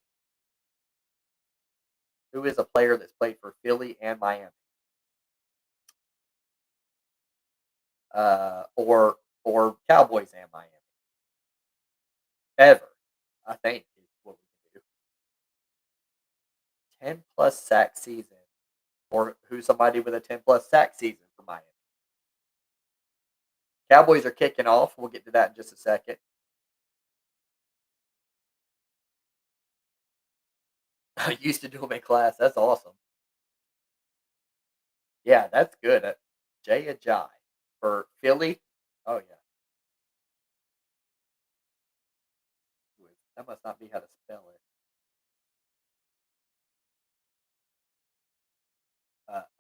Who is a player that's played for Philly and Miami? Or Cowboys and Miami? Ever, I think is what we can do. 10+ sack season, or who's somebody with a 10+ sack season for Miami? Cowboys are kicking off. We'll get to that in just a second. I used to do them in class. That's awesome. Yeah, that's good. Jay Ajayi for Philly. Oh yeah. That must not be how to spell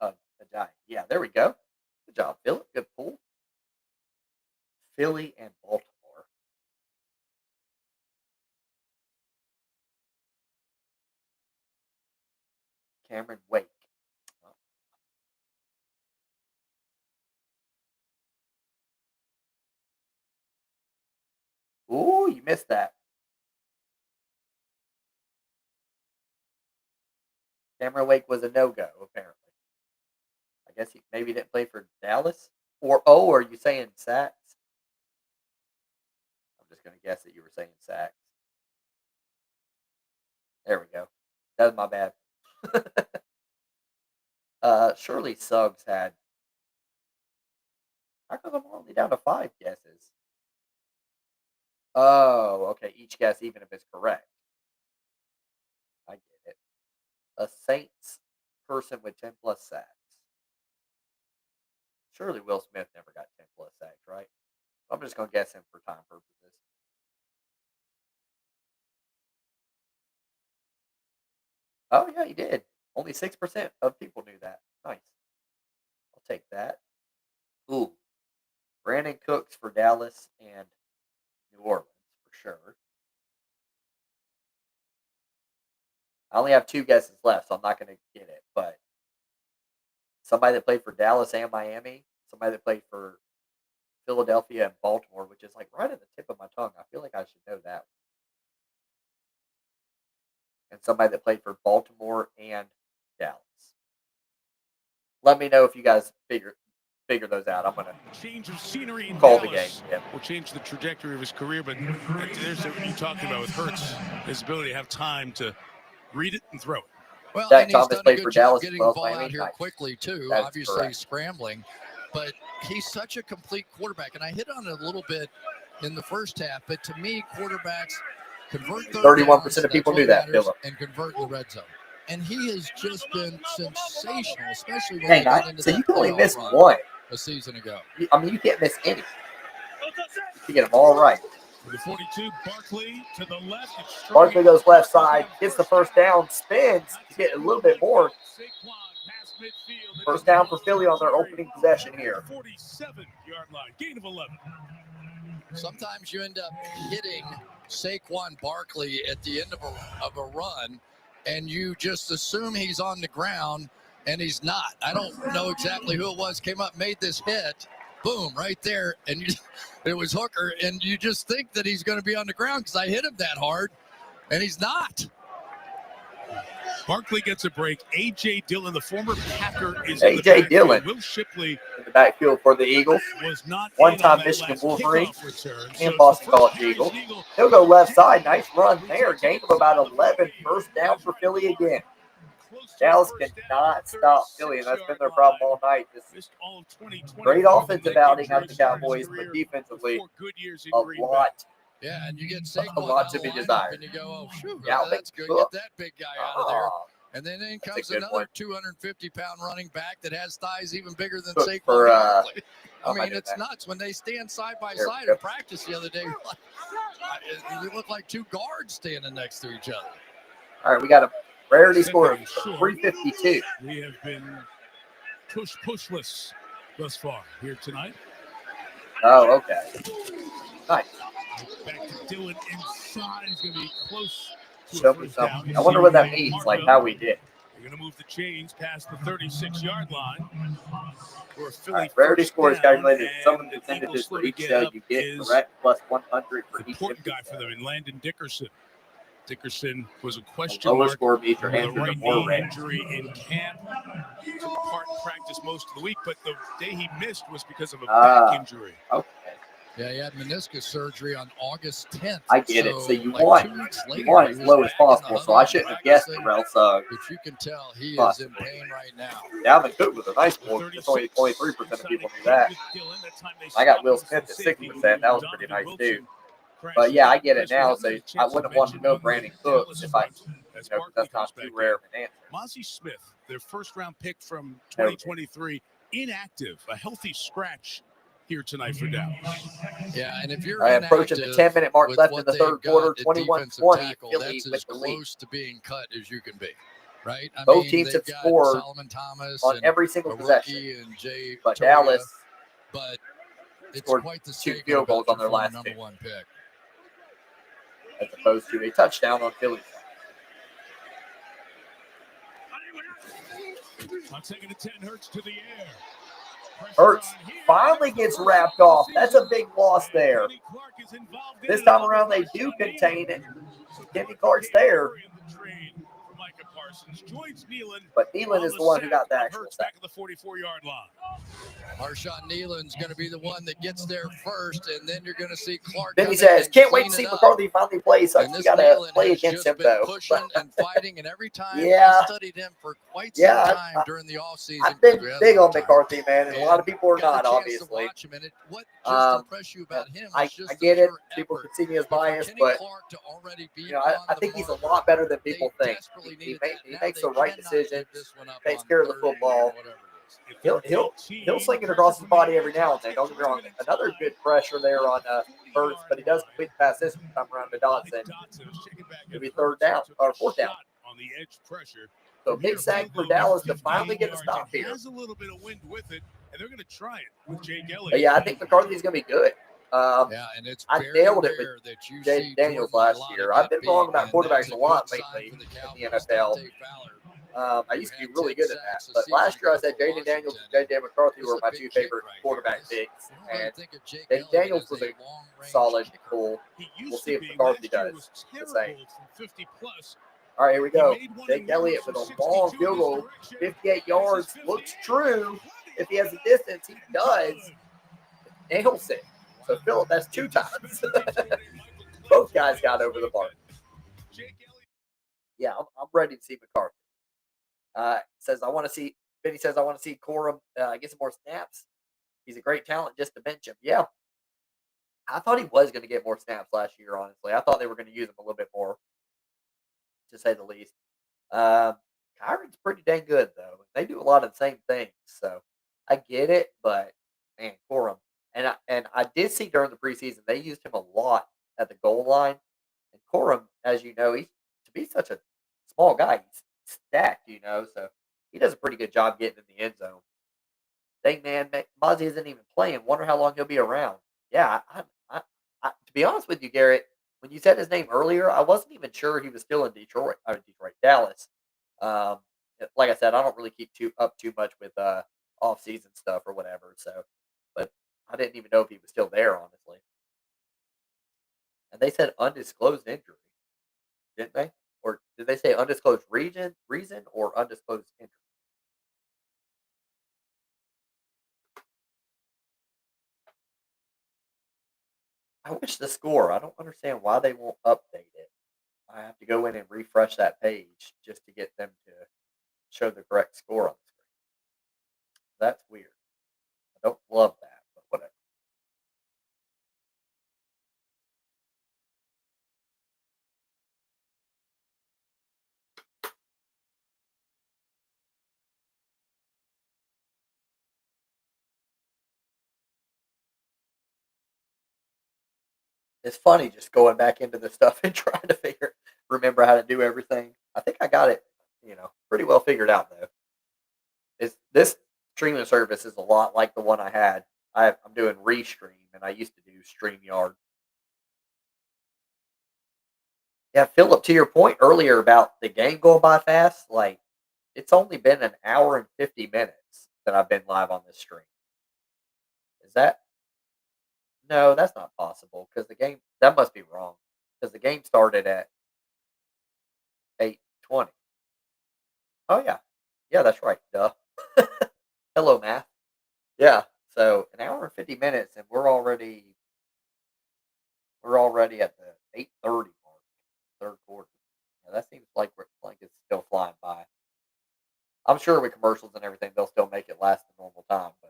it. Ajayi. Yeah, there we go. Good job, Philip. Good pull. Philly and Baltimore. Cameron Wake. Ooh, you missed that. Cameron Wake was a no-go, apparently. guess he maybe didn't play for Dallas. Or are you saying sacks? I'm just gonna guess that you were saying sacks. There we go. That was my bad. Surely Suggs had. How come I'm only down to 5 guesses? Oh, okay. Each guess, even if it's correct. I get it. A Saints person with 10 plus sacks. Surely Will Smith never got 10 plus sacks, right? I'm just going to guess him for time purposes. Oh, yeah, he did. Only 6% of people knew that. Nice. I'll take that. Ooh. Brandon Cooks for Dallas and New Orleans, for sure. I only have 2 guesses left, so I'm not going to get it. But somebody that played for Dallas and Miami, somebody that played for Philadelphia and Baltimore, which is like right at the tip of my tongue. I feel like I should know that. And somebody that played for Baltimore and Dallas. Let me know if you guys figure those out. I'm gonna change of scenery in call the Dallas game. Yeah. will change the trajectory of his career, but there's what you're talking about with Hurts, his ability to have time to read it and throw it. Well, Zach and he's Thomas done a played good for job Dallas getting as well the as ball Miami. out here Nice. quickly too. That's obviously correct. scrambling, but he's such a complete quarterback. And I hit on it a little bit in the first half. But to me, quarterbacks convert 31% of people knew that, Philip. and convert in the red zone. And he has just been sensational, especially when Hey, he got into so that you can only playoff miss run one. a season ago. I mean, you can't miss any. You get them all right. The 42, Barkley to the left. Barkley goes left side, gets the first down, spins to get a little bit more. First down for Philly on their opening possession here. 47-yard line, gain of 11. Sometimes you end up hitting Saquon Barkley at the end of a run, and you just assume he's on the ground, and he's not. I don't know exactly who it was. Came up, made this hit. Boom, right there. And it was Hooker. And you just think that he's going to be on the ground because I hit him that hard, and he's not. Barkley gets a break. A.J. Dillon, the former Packer, is A.J. Dillon Will Shipley in the backfield for the Eagles. was not one-time Michigan Wolverine and Boston College Eagle. He'll go left side. Nice run there. Gain of about 11. First down for Philly again. Dallas cannot stop Philly, and that's been their problem all night. This great offensive outing out of the Cowboys, but defensively, a lot. Yeah, and you get Saquon a lot to be desired. And you go, oh, shoot, Yeah, that's good. Get that big guy out of there. And then in comes another 250-pound running back that has thighs even bigger than Saquon Barkley. I mean, it's nuts. When they stand side by side in practice the other day, they look like 2 guards standing next to each other. All right, we got a rarity score of 352. We have been pushless thus far here tonight. Oh, okay. Nice. Back to Dillon inside. He's going to be close to Show a me first something. down. I wonder what that means, like how we did. They're going to move the chains past the 36-yard line. All right, rarity score is calculated. Some percentages for each cell you get correct, plus 100 for each important guy for them in Landon Dickerson. Dickerson was a question lower mark score meter with a Andrew right Moore knee injury in camp. Took part in practice most of the week, but the day he missed was because of a back injury. Okay. Yeah, he had meniscus surgery on August 10th. I get it. So you want as low as possible. So I shouldn't have guessed or else. But you can tell he is in pain right now. Dalvin Cook was a nice one. It's only 3% of people knew that. I got Will Smith at 60%. That was pretty nice too. But yeah, I get it now. So I wouldn't want to go Brandon Cooks if I, because that's not too rare of an answer. Mozzie Smith, their first-round pick from 2023, inactive, a healthy scratch here tonight for Dallas. Yeah, and if you're approaching the 10-minute mark left in the third quarter, 21-20, Philly that's with as the lead. close to being cut as you can be, right? I Both mean, teams have they've got scored Solomon Thomas on and every single a possession. rookie and Jay But Toya, Dallas but it's scored quite the 2 statement field goals about on their your last number 2, 1 pick. as opposed to a touchdown on Philly's side. On second and 10, Hurts to the air. Hurts finally gets wrapped off. That's a big loss there. This time around, they do contain it. Kenny Clark's there. Micah Parsons joins Nealon. But Nealon is the one who got the actual Hurts sack. back at the 44-yard line. Marshawn Nealon's going to be the one that gets there first, and then you're going to see Clark. Then he says, "Can't wait to see McCarthy finally play." So And you this got to Nealon play has against just him been though. pushing and fighting, and every time Yeah. I studied him for quite some Yeah, time during the offseason. I've been big on McCarthy, man, and a lot of people are not, obviously. What just impressed you about him? I Just get it. the People effort. can see me as But for biased, Kenny but Clark to already be I think he's a lot better than people think. He makes the right decisions. Takes care of the football. He'll sling it across his body every now and then. Don't get me wrong. Another good pressure there on Hurts, but he does complete the pass this time around to Dotson. It'll be fourth down. On the edge pressure. So big sack for Dallas to finally get a stop here. Has a little bit of wind with it, and they're going to try it with Jake Elliott. But yeah, I think McCarthy's going to be good. Yeah, and it's I nailed it with Jay Daniels last year. I've been wrong about quarterbacks a lot lately in the NFL. I used to be really good at that. But last year I said Jaden Daniels and J.J. McCarthy were my two favorite quarterback picks. And Daniels was a solid pull. We'll see if McCarthy does the same. All right, here we go. Jake Elliott with a long field goal, 58 yards. Looks true. If he has the distance, he does. Nails it. So, Philip, that's 2 times. Both guys got over the mark. Yeah, I'm ready to see McCarthy. Says I want to see. Benny says I want to see Corum get some more snaps. He's a great talent just to bench him. Yeah, I thought he was going to get more snaps last year. Honestly, I thought they were going to use him a little bit more, to say the least. Kyron's pretty dang good though. They do a lot of the same things, so I get it. But man, Corum, and I did see during the preseason they used him a lot at the goal line. And Corum, as you know, he's to be such a small guy. He's stacked, so he does a pretty good job getting in the end zone. Dang, man, Mozzie isn't even playing. Wonder how long he'll be around. Yeah, I, to be honest with you, Garrett, when you said his name earlier, I wasn't even sure he was still in Dallas. Like I said, I don't really keep up too much with off-season stuff or whatever. So, but I didn't even know if he was still there, honestly. And they said undisclosed injury, didn't they? Or did they say undisclosed reason or undisclosed injury? I wish the score. I don't understand why they won't update it. I have to go in and refresh that page just to get them to show the correct score on the screen. That's weird. I don't love that, but whatever. It's funny just going back into the stuff and trying to remember how to do everything. I think I got it, pretty well figured out though. This streaming service is a lot like the one I had. I'm doing Restream, and I used to do StreamYard. Yeah, Philip, to your point earlier about the game going by fast, like it's only been an hour and 50 minutes that I've been live on this stream. Is that? No, that's not possible because that must be wrong because the game started at 8:20. Oh yeah, that's right. Duh. Hello, math. Yeah, so an hour and 50 minutes, and we're already at the 8:30 mark, third quarter. Yeah, that seems like it's still flying by. I'm sure with commercials and everything, they'll still make it last the normal time, but.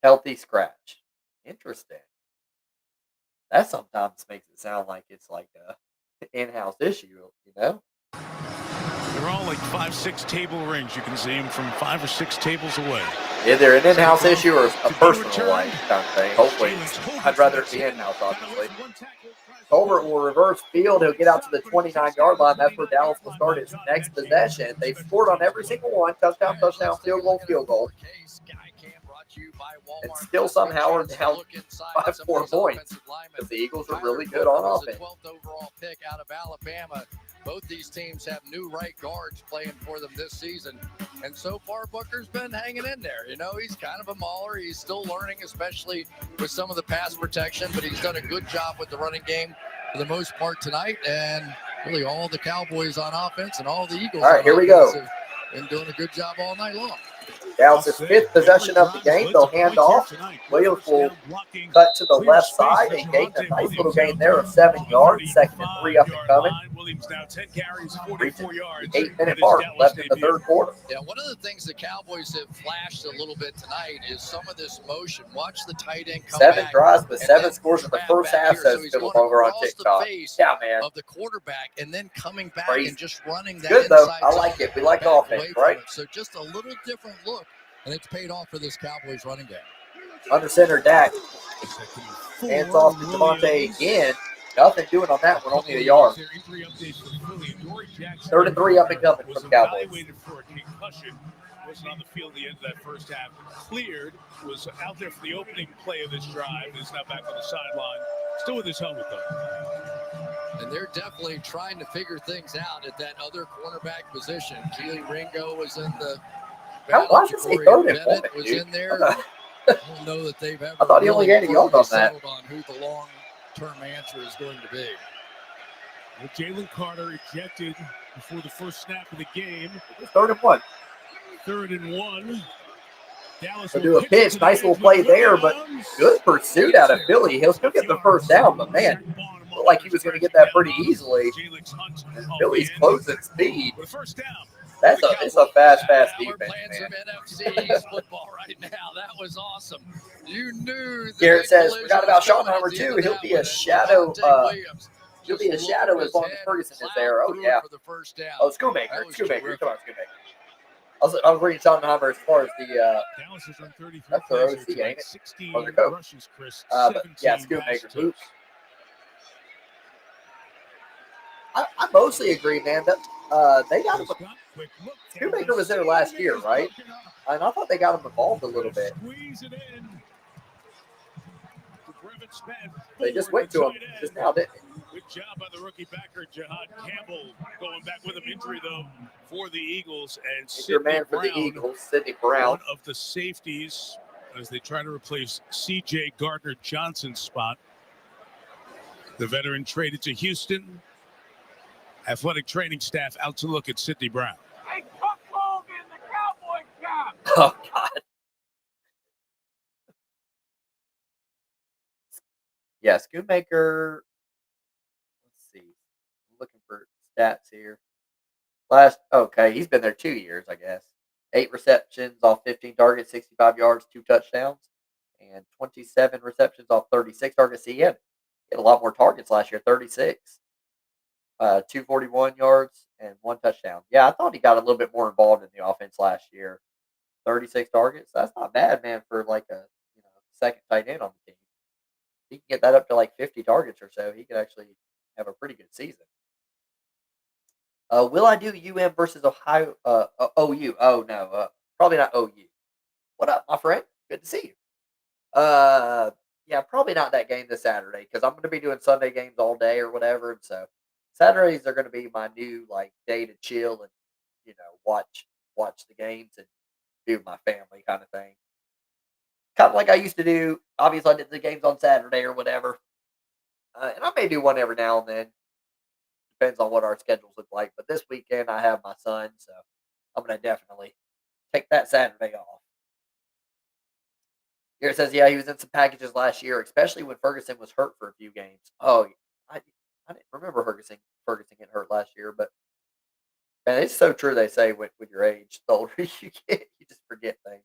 Healthy scratch. Interesting. That sometimes makes it sound like it's like a in-house issue, They're all like 5-6 table rings. You can see them from 5 or 6 tables away. Either an in-house issue or a personal like kind of thing. Hopefully, I'd rather it be in-house, obviously. Colbert will reverse field. He'll get out to the 29-yard line. That's where Dallas will start its next possession. They've scored on every single one. Touchdown, field goal. And still somehow are down by 4 points because the Eagles are really good on offense. 12th overall pick out of Alabama. Both these teams have new right guards playing for them this season. And so far, Booker's been hanging in there. He's kind of a mauler. He's still learning, especially with some of the pass protection, but he's done a good job with the running game for the most part tonight. And really all the Cowboys on offense and all the Eagles All right, on here we offense go. have been doing a good job all night long. Dallas' fifth possession of the game. They'll hand off. Williams will cut to the left side and gain a nice little gain there of 7 yards. 2nd and 3 up and coming. Williams now 10 carries, 44 yards. 8-minute mark left in the third quarter. Yeah, one of the things the Cowboys have flashed a little bit tonight is some of this motion. Watch the tight end come 7 back. drives with and 7 then scores in the grab first back half, here. says So he's Philip going over on across the TikTok. face Yeah, man. of the quarterback and then coming back Crazy. and just running that Good, though. inside I like zone it. We like back offense, away from right? him. So just a little different look, and it's paid off for this Cowboys running game. Under center, Dak. Hands off to Javonte again. Nothing doing on that one, only a yard. 3rd and 3 up and coming from the Cowboys. For a concussion. Wasn't on the field at the end of that first half. Cleared, was out there for the opening play of this drive. Is now back on the sideline, still with his helmet though. And they're definitely trying to figure things out at that other cornerback position. Keely Ringo was in the Why does it say 3rd and 1, was dude? in there. I don't know that they've ever I thought he only really had a yard on that. settled on who the long-term answer is going to be. With Jalen Carter ejected before the first snap of the game. 3rd and 1. 3rd and 1. Dallas They'll do a pitch. Nice little play there, but good pursuit out of Philly. He'll still get the first down, but man, looked like he was going to get that pretty easily. Philly's closing speed. It's a fast We're defense, playing man. some NFC East football right now. That was awesome. You knew. The Garrett big says, collision forgot about was coming Schottenheimer, at the too. end of He'll that be a one. shadow, Javonte Williams He'll be a just shadow lowered as long his as head, Ferguson is plowed there. Oh, through yeah. for the first down. Oh, Schoonmaker. That was Schoonmaker. You're terrific. talking about Schoonmaker. I was reading Schottenheimer as far as the Dallas has run 33 that's their plays OC, here ain't tonight. it? 16 Or their coach. rushes, Chris. But yeah, 17 pass Schoonmaker. Luke. attempts. I mostly agree, man. That they got him. Scott, quick look. Schoonmaker was there last year, right? And I thought they got him involved a little bit. Squeeze it in. Brevin Spence They just forward went to him tight end. just now, didn't they? Good job by the rookie backer, Jihad Campbell. Going back with an injury, though, for the Eagles. And It's your Sidney man for the Brown, Eagles, Sidney Brown. one of the safeties, as they try to replace C.J. Gardner-Johnson's spot. The veteran traded to Houston. Athletic training staff out to look at Sidney Brown. Hey, Chuck Hogan, the Cowboy cap. Oh, God. Yeah, Schoonmaker. Let's see. I'm looking for stats here. Okay, he's been there 2 years, I guess. 8 receptions off 15 targets, 65 yards, 2 touchdowns, and 27 receptions off 36 targets. He had a lot more targets last year, 36. 241 yards and 1 touchdown. Yeah, I thought he got a little bit more involved in the offense last year. 36 targets. That's not bad, man, for like a second tight end on the team. He can get that up to like 50 targets or so. He could actually have a pretty good season. Will I do UM versus Ohio? OU. Oh no, probably not OU. What up, my friend? Good to see you. Yeah, probably not that game this Saturday because I'm going to be doing Sunday games all day or whatever, and so Saturdays are going to be my new like day to chill and watch the games and be with my family kind of thing. Kind of like I used to do. Obviously, I did the games on Saturday or whatever, and I may do one every now and then. Depends on what our schedules look like. But this weekend I have my son, so I'm going to definitely take that Saturday off. Here it says, yeah, he was in some packages last year, especially when Ferguson was hurt for a few games. Oh, I didn't remember Ferguson getting hurt last year, but man, it's so true. They say with your age, the older you get, you just forget things.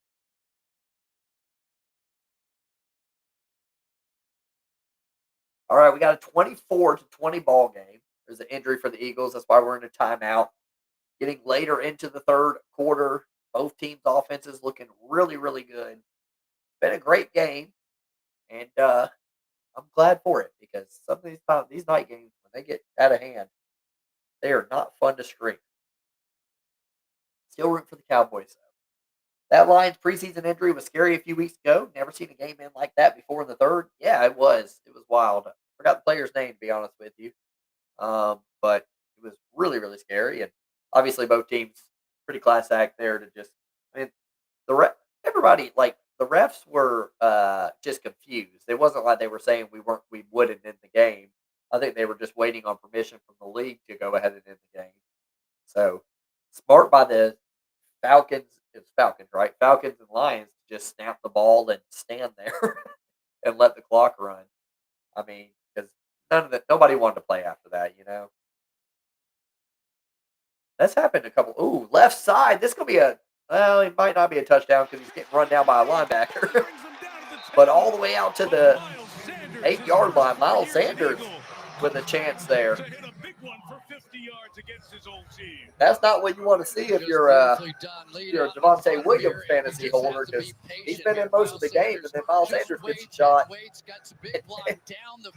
All right, we got a 24-20 ball game. There's an injury for the Eagles. That's why we're in a timeout. Getting later into the third quarter, both teams' offenses looking really, really good. It's been a great game, and I'm glad for it because some of these night games, when they get out of hand, they are not fun to stream. Still rooting for the Cowboys, though. That Lions preseason injury was scary a few weeks ago. Never seen a game end like that before in the third. Yeah, it was. It was wild. I forgot the player's name, to be honest with you. But it was really, really scary. And obviously both teams, pretty class act there to just, everybody, like, the refs were just confused. It wasn't like they were saying we wouldn't end the game. I think they were just waiting on permission from the league to go ahead and end the game. So smart by the Falcons. It's Falcons, right? Falcons and Lions to just snap the ball and stand there and let the clock run. I mean, because nobody wanted to play after that, you know. That's happened a couple. Ooh, left side. This could be well, it might not be a touchdown because he's getting run down by a linebacker. But all the way out to the 8-yard line, Miles Sanders with a chance there. That's not what you want to see if you're a Javonte Williams fantasy holder, because he's been in most of the game, and then Miles Sanders gets a shot.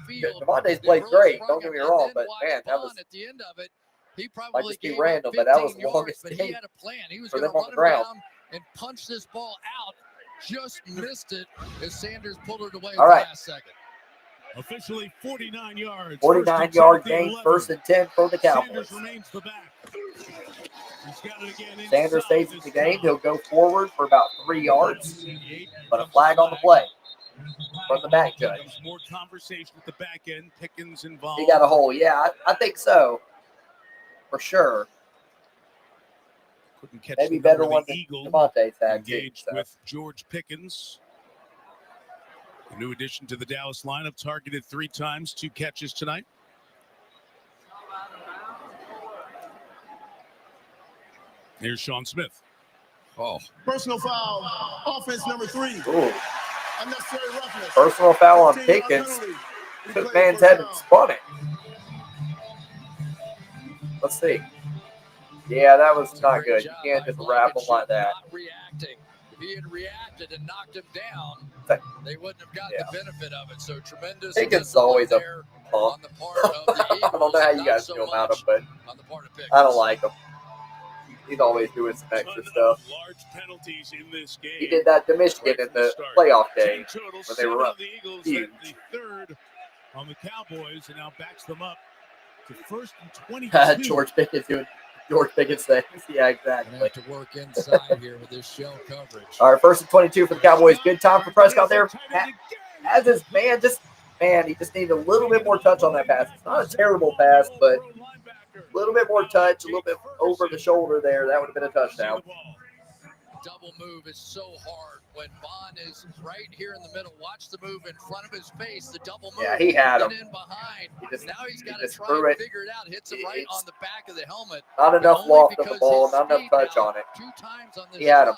Javonte's played great, don't get me wrong, but man, that was might just be random, but that was the longest game for them on the ground. And punch this ball out. Just missed it as Sanders pulled it away All right. last second. Officially 49 yards. 49-yard gain, 1st and 10 for the Cowboys. Sanders stays in the game. He'll go forward for about 3 yards, but a flag on the play from the back judge. More conversation at the back end. Pickens involved. He got a hole. Yeah, I think so. For sure. Couldn't catch Maybe the better number one the than Eagle. Devontae's had too. Engaged with George Pickens. A new addition to the Dallas lineup, targeted 3 times, 2 catches tonight. Here's Sean Smith. Oh. Personal foul. Offense number 3. Ooh. Unnecessary roughness. Personal foul on Pickens. Took man's head and spun it. Let's see. Yeah, that was not good. You can't just wrap him like that. If he had reacted and knocked him down, they wouldn't have gotten the benefit of it. So tremendous. Pickens is always a punk. I don't know how you guys feel about him, but I don't like him. He's always doing some extra stuff. Large penalties in this game. He did that to Michigan in the playoff game when they were up huge. The third on the Cowboys, and now backs them up to 1st and 22. George Pickens doing George Pickens things. Yeah, exactly. Have to work inside here with this shell coverage. All right, 1st and 22 for the Cowboys. Good time for Prescott there. As his man, he just needed a little bit more touch on that pass. It's not a terrible pass, but a little bit more touch, a little bit over the shoulder there. That would have been a touchdown. Double move is so hard when Bond is right here in the middle. Watch the move in front of his face. The double move. Yeah, he had him. In behind. Now he's got to try and figure it out. Hits him right on the back of the helmet. Not enough loft of the ball, not enough touch on it. 2 times on this he had him.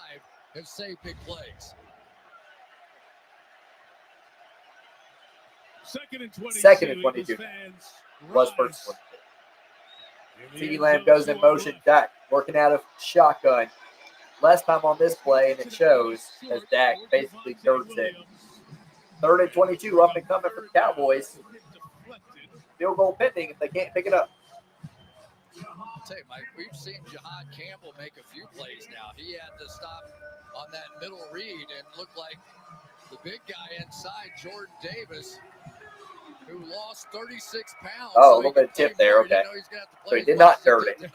Have saved big plays. 2nd and 22. Was 1st and 22. CeeDee Lamb goes in motion. Dak working out of shotgun. Last time on this play, and it shows, as Dak basically dirts it. 3rd and 22, up and coming for the Cowboys. Field goal pending if they can't pick it up. I'll tell you, Mike, we've seen Jahad Campbell make a few plays now. He had to stop on that middle read and look like the big guy inside, Jordan Davis, who lost 36 pounds. Oh, a little bit of tip there, okay. So he did not dirt it.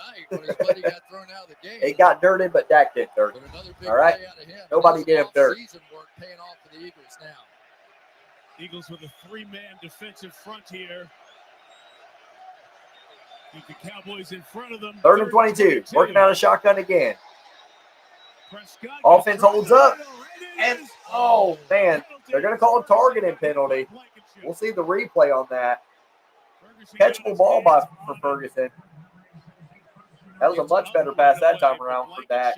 It got dirted, but Dak did dirt it. All right? Nobody did him dirt. Eagles with a 3-man defensive front here. Keep the Cowboys in front of them. 3rd and 22. Working out a shotgun again. Offense holds up. And, oh, man, they're going to call a targeting penalty. We'll see the replay on that. Catchable ball for Ferguson. That was a much better pass that time around for Dak.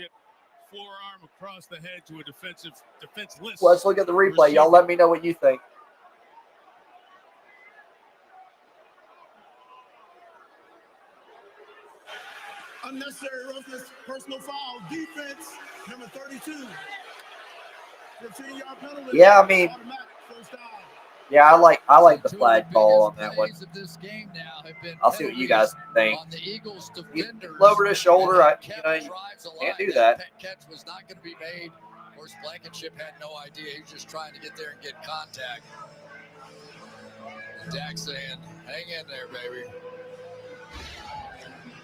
Forearm across the head to a defenseless. Let's look at the replay. Y'all let me know what you think. Unnecessary roughness, personal foul, defense, number 32. 15-yard penalty. Yeah, I mean, yeah, I like the flag call on that one. I'll see what you guys think. Lower his shoulder, you can't do that. That catch was not going to be made. Of course, Blankenship had no idea. He was just trying to get there and get contact. And Dak saying, hang in there, baby.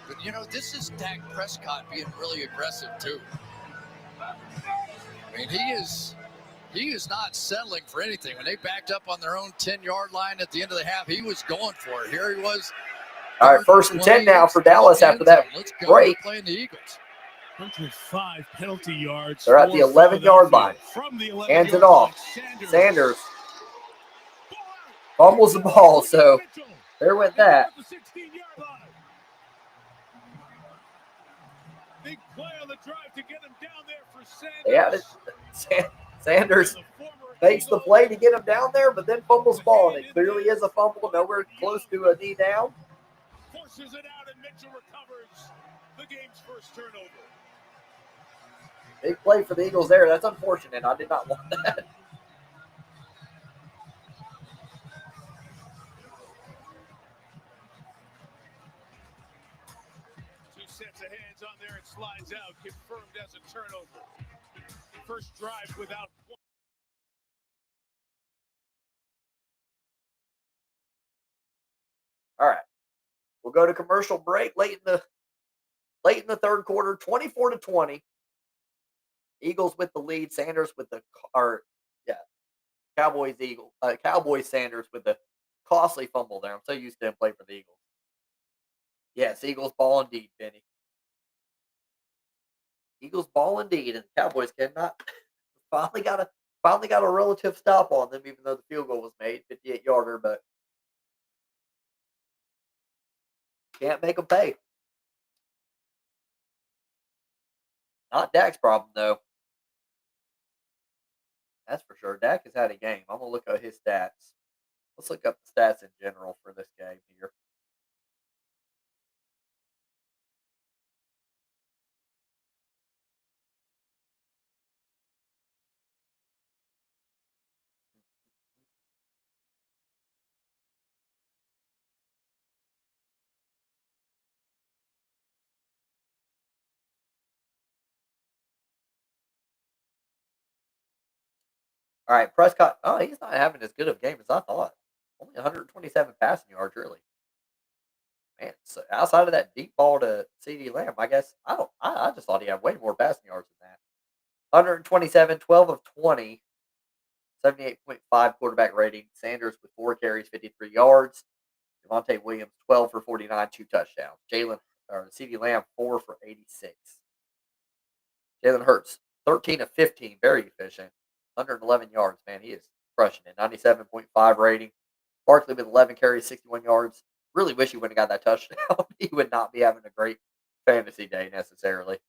But, this is Dak Prescott being really aggressive, too. I mean, he is he is not settling for anything. When they backed up on their own 10-yard line at the end of the half, he was going for it. Here he was. All right, 1st and 10 now for Dallas after that break. Playing the Eagles. 105 penalty yards. They're at the 11-yard line. From the 11 Hands it off. Sanders fumbles the ball, so there went that. Big play on the drive to get him down there for Sanders. Yeah, Sanders makes the play to get him down there, but then fumbles the ball, and it clearly is a fumble, nowhere close to a knee down. Forces it out, and Mitchell recovers the game's first turnover. Big play for the Eagles there. That's unfortunate. I did not want that. Two sets of hands on there. It slides out, confirmed as a turnover. First drive without one. All right. We'll go to commercial break late in the third quarter, 24-20. Eagles with the lead. Sanders with the Cowboys Sanders with the costly fumble there. I'm so used to him playing for the Eagles. Yes, Eagles ball indeed, Benny. Eagles ball indeed, and the Cowboys cannot finally got a relative stop on them, even though the field goal was made, 58-yarder, but can't make them pay. Not Dak's problem, though. That's for sure. Dak has had a game. I'm going to look at his stats. Let's look up the stats in general for this game here. All right, Prescott. Oh, he's not having as good of a game as I thought. Only 127 passing yards, really. Man, so outside of that deep ball to CeeDee Lamb, I guess I just thought he had way more passing yards than that. 127, 12 of 20, 78.5 quarterback rating. Sanders with 4 carries, 53 yards. Javonte Williams, 12 for 49, 2 touchdowns. CeeDee Lamb, 4 for 86. Jalen Hurts, 13 of 15, very efficient. 111 yards, man. He is crushing it. 97.5 rating. Barkley with 11 carries, 61 yards. Really wish he wouldn't have got that touchdown. He would not be having a great fantasy day necessarily.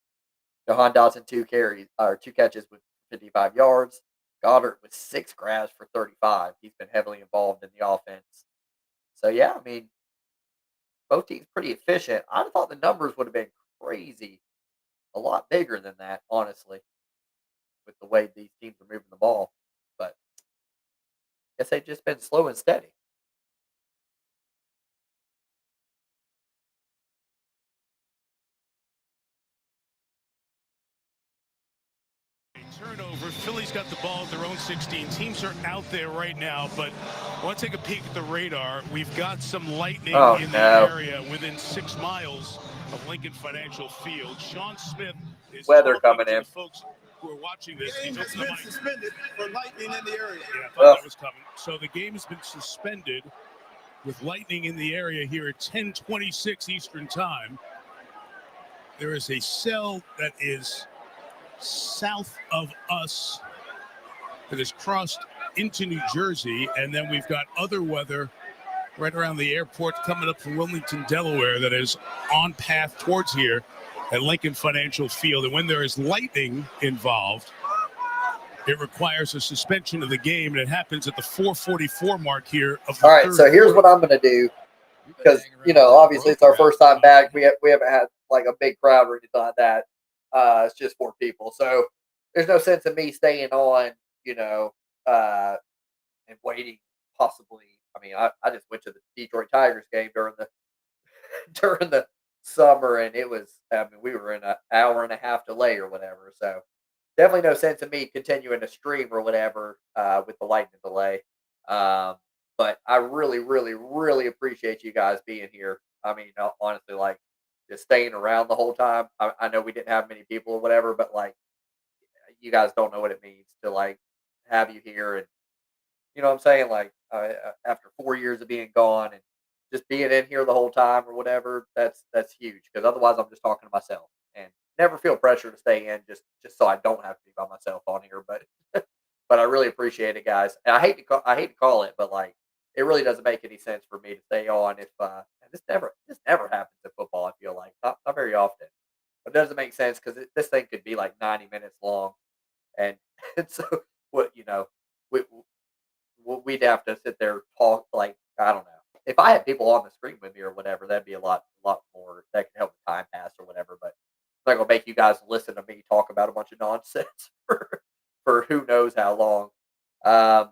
Jahan Dotson, 2 catches with 55 yards. Goddard with 6 grabs for 35. He's been heavily involved in the offense. So, yeah, I mean, both teams pretty efficient. I thought the numbers would have been crazy. A lot bigger than that, honestly, with the way these teams are moving the ball. But I guess they've just been slow and steady. Turnover. Philly's got the ball at their own 16. Teams are out there right now, but I want to take a peek at the radar. We've got some lightning in the area within 6 miles of Lincoln Financial Field. Sean Smith is weather coming in. Folks who are watching this. The game has been suspended for lightning in the area. Yeah, I thought that was coming. So the game has been suspended with lightning in the area here at 10:26 Eastern Time. There is a cell that is south of us that has crossed into New Jersey, and then we've got other weather right around the airport coming up from Wilmington, Delaware, that is on path towards here at Lincoln Financial Field. And when there is lightning involved, it requires a suspension of the game, and it happens at the 4:44 mark here of the All right, so here's what I'm going to do, because, obviously it's our first time back. We haven't had, like, a big crowd or anything like that. It's just 4 people. So there's no sense in me staying on, and waiting possibly. I mean, I just went to the Detroit Tigers game during the summer, and it was, we were in an hour and a half delay or whatever. So definitely no sense in me continuing to stream or whatever with the lightning delay. But I really, really, really appreciate you guys being here. I mean, honestly, like, just staying around the whole time. I know we didn't have many people or whatever, but, like, you guys don't know what it means to, like, have you here, and you know what I'm saying, like after 4 years of being gone and just being in here the whole time or whatever, that's huge because otherwise I'm just talking to myself and never feel pressure to stay in just so I don't have to be by myself on here. But but I really appreciate it, guys. And I hate to call it, but like it really doesn't make any sense for me to stay on if and this never happens in football. I feel like not very often. It doesn't make sense because this thing could be like 90 minutes long, and and so what we we'd have to sit there talk like I don't know. If I had people on the screen with me or whatever, that'd be a lot more that could help the time pass or whatever. But I'm not gonna make you guys listen to me talk about a bunch of nonsense for who knows how long. Um,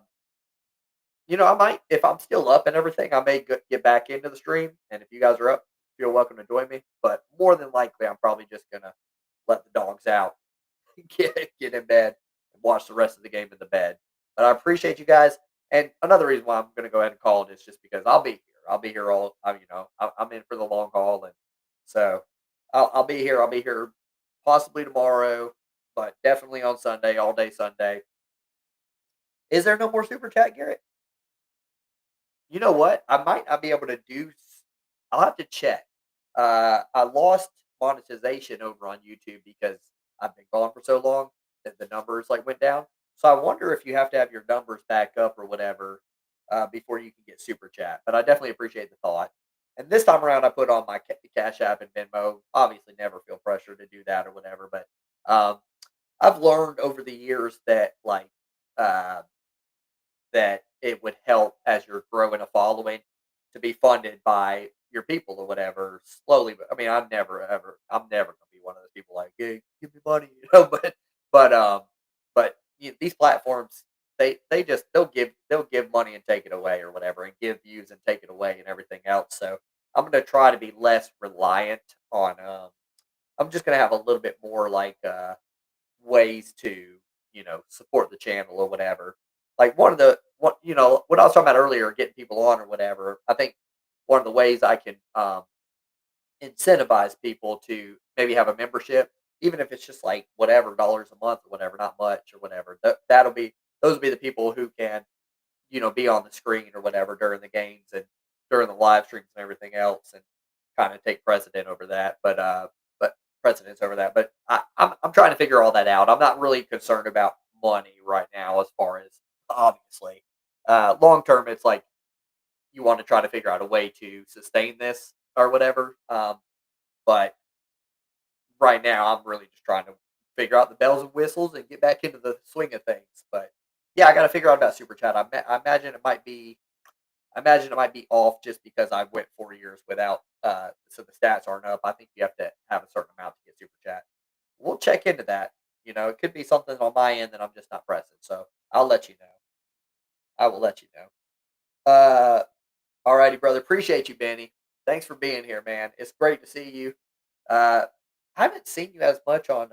I might if I'm still up and everything, I may get back into the stream. And if you guys are up, feel welcome to join me. But more than likely, I'm probably just gonna let the dogs out, get in bed, and watch the rest of the game in the bed. But I appreciate you guys. And another reason why I'm going to go ahead and call it is just because I'll be here. I'll be here I'm in for the long haul, and so I'll be here. I'll be here possibly tomorrow, but definitely on Sunday, all day Sunday. Is there no more super chat, Garrett? You know what? I might not be able to do. I'll have to check. I lost monetization over on YouTube because I've been gone for so long that the numbers like went down. So I wonder if you have to have your numbers back up or whatever before you can get super chat. But I definitely appreciate the thought. And this time around, I put on my Cash App and Venmo. Obviously, never feel pressure to do that or whatever. But I've learned over the years that uh, that it would help as you're growing a following to be funded by your people or whatever slowly. But I mean, I'm never gonna be one of those people like, hey, give me money, but these platforms, they'll give money and take it away or whatever, and give views and take it away and everything else. So I'm gonna try to be less reliant on. I'm just gonna have a little bit more ways to support the channel or whatever. Like what I was talking about earlier, getting people on or whatever. I think one of the ways I can incentivize people to maybe have a membership, even if it's just like whatever dollars a month or whatever, not much or whatever. Those will be the people who can be on the screen or whatever during the games and during the live streams and everything else, and kind of take precedence over that. But I'm trying to figure all that out. I'm not really concerned about money right now, as far as obviously long term. It's like you want to try to figure out a way to sustain this or whatever. But right now, I'm really just trying to figure out the bells and whistles and get back into the swing of things. But yeah, I got to figure out about super chat. I imagine it might be. I imagine it might be off just because I went 4 years without, so the stats aren't up. I think you have to have a certain amount to get super chat. We'll check into that. It could be something on my end that I'm just not pressing. So I'll let you know. I will let you know. Alrighty, brother. Appreciate you, Benny. Thanks for being here, man. It's great to see you. I haven't seen you as much on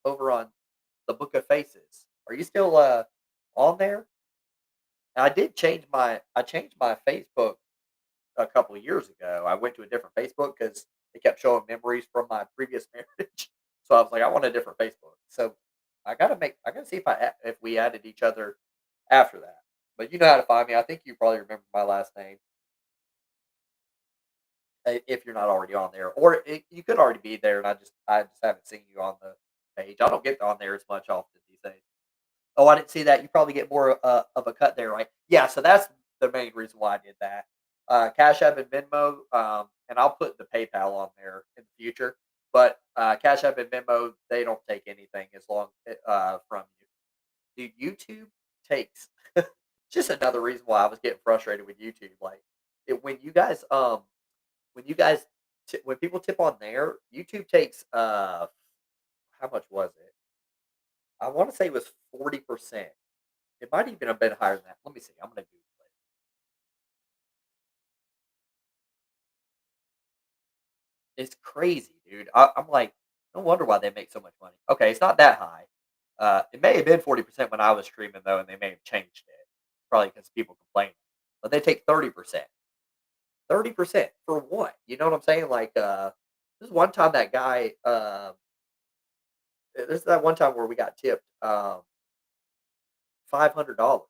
over on the Book of Faces. Are you still on there? I changed my Facebook a couple of years ago. I went to a different Facebook because they kept showing memories from my previous marriage. So I was like, I want a different Facebook. So I gotta see if we added each other after that. But you know how to find me. I think you probably remember my last name if you're not already on there, or you could already be there, and I just haven't seen you on the page. I don't get on there as much often these days. Oh, I didn't see that. You probably get more of a cut there, right? Yeah, so that's the main reason why I did that. Cash App and Venmo, and I'll put the PayPal on there in the future. But Cash App and Venmo, they don't take anything as long from you. Dude, YouTube takes just another reason why I was getting frustrated with YouTube. Like when you guys when people tip on there, YouTube takes how much was it? I want to say it was 40%. It might even have been higher than that. Let me see. I'm gonna Google it. It's crazy, dude. I'm like, no wonder why they make so much money. Okay, it's not that high. It may have been 40% when I was streaming though, and they may have changed it. Probably because people complain. But they take 30%. 30% for what? You know what I'm saying? Like, this one time that guy. This is that one time where we got tipped. $500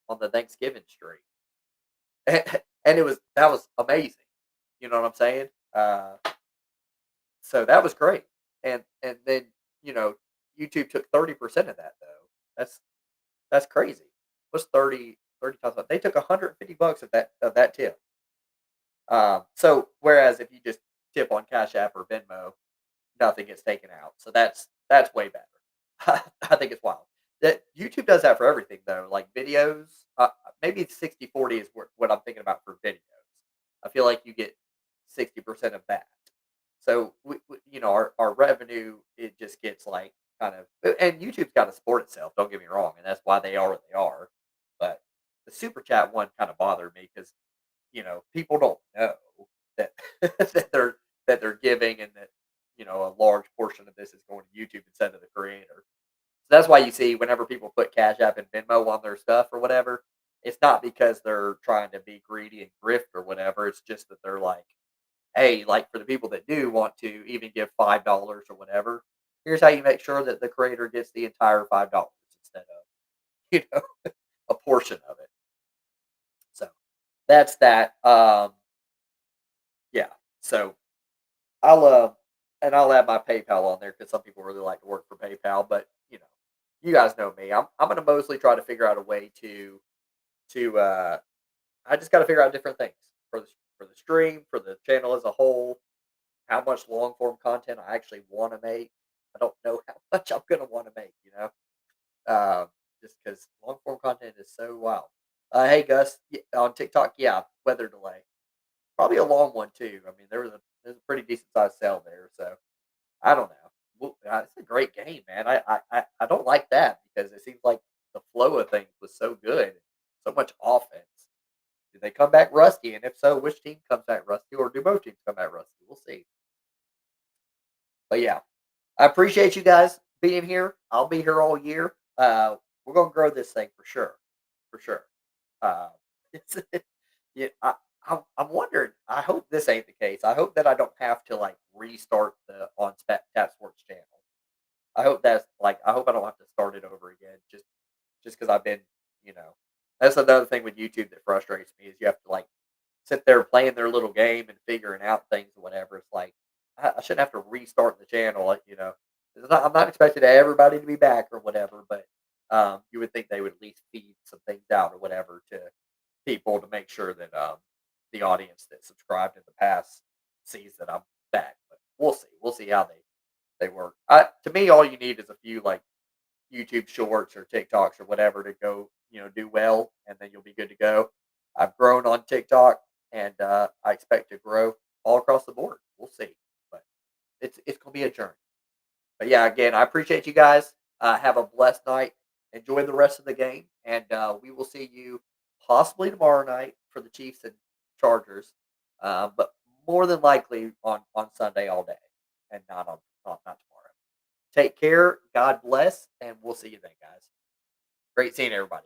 on the Thanksgiving stream, and that was amazing. You know what I'm saying? So that was great. And then YouTube took 30% of that though. That's crazy. What's 30 times? They took $150 of that tip. So whereas if you just tip on Cash App or Venmo, nothing gets taken out. So that's way better. I think it's wild. That YouTube does that for everything though, like videos. Maybe 60-40 is what I'm thinking about for videos. I feel like you get 60% of that. So our revenue, it just gets like kind of, and YouTube's got to support itself. Don't get me wrong, and that's why they are what they are. But the super chat one kind of bothered me because people don't know that that they're giving, and that a large portion of this is going to YouTube instead of the creator. So that's why you see whenever people put Cash App and Venmo on their stuff or whatever, it's not because they're trying to be greedy and grift or whatever. It's just that they're like, hey, like for the people that do want to even give $5 or whatever, here's how you make sure that the creator gets the entire $5 instead of a portion of it. So that's that. Yeah. So I'll add my PayPal on there because some people really like to work for PayPal, but you guys know me. I'm gonna mostly try to figure out a way to I just got to figure out different things for the stream, for the channel as a whole, how much long form content I actually want to make. I don't know how much I'm gonna want to make, just because long form content is so wild. Hey Gus, on TikTok, yeah, weather delay, probably a long one too. I mean, there's a pretty decent sized sale there, so I don't know. Well, it's a great game, man. I don't like that because it seems like the flow of things was so good, so much offense. Do they come back rusty? And if so, which team comes back rusty, or do both teams come back rusty? We'll see. But yeah, I appreciate you guys being here. I'll be here all year. We're gonna grow this thing for sure, for sure. It's, yeah, I'm wondering. I hope this ain't the case. I hope that I don't have to like restart the Tap Sports channel. I hope that's like. I hope I don't have to start it over again. Just because I've been, that's another thing with YouTube that frustrates me is you have to like sit there playing their little game and figuring out things or whatever. It's like I shouldn't have to restart the channel. I'm not expecting everybody to be back or whatever, but you would think they would at least feed some things out or whatever to people to make sure that the audience that subscribed in the past sees that I'm back. But we'll see. We'll see how they work. To me, all you need is a few like YouTube shorts or TikToks or whatever to go, do well, and then you'll be good to go. I've grown on TikTok, and I expect to grow all across the board. We'll see, but it's gonna be a journey. But yeah, again, I appreciate you guys. Have a blessed night. Enjoy the rest of the game, and we will see you possibly tomorrow night for the Chiefs and Chargers, but more than likely on Sunday all day, and not tomorrow. Take care. God bless, and we'll see you then, guys. Great seeing everybody.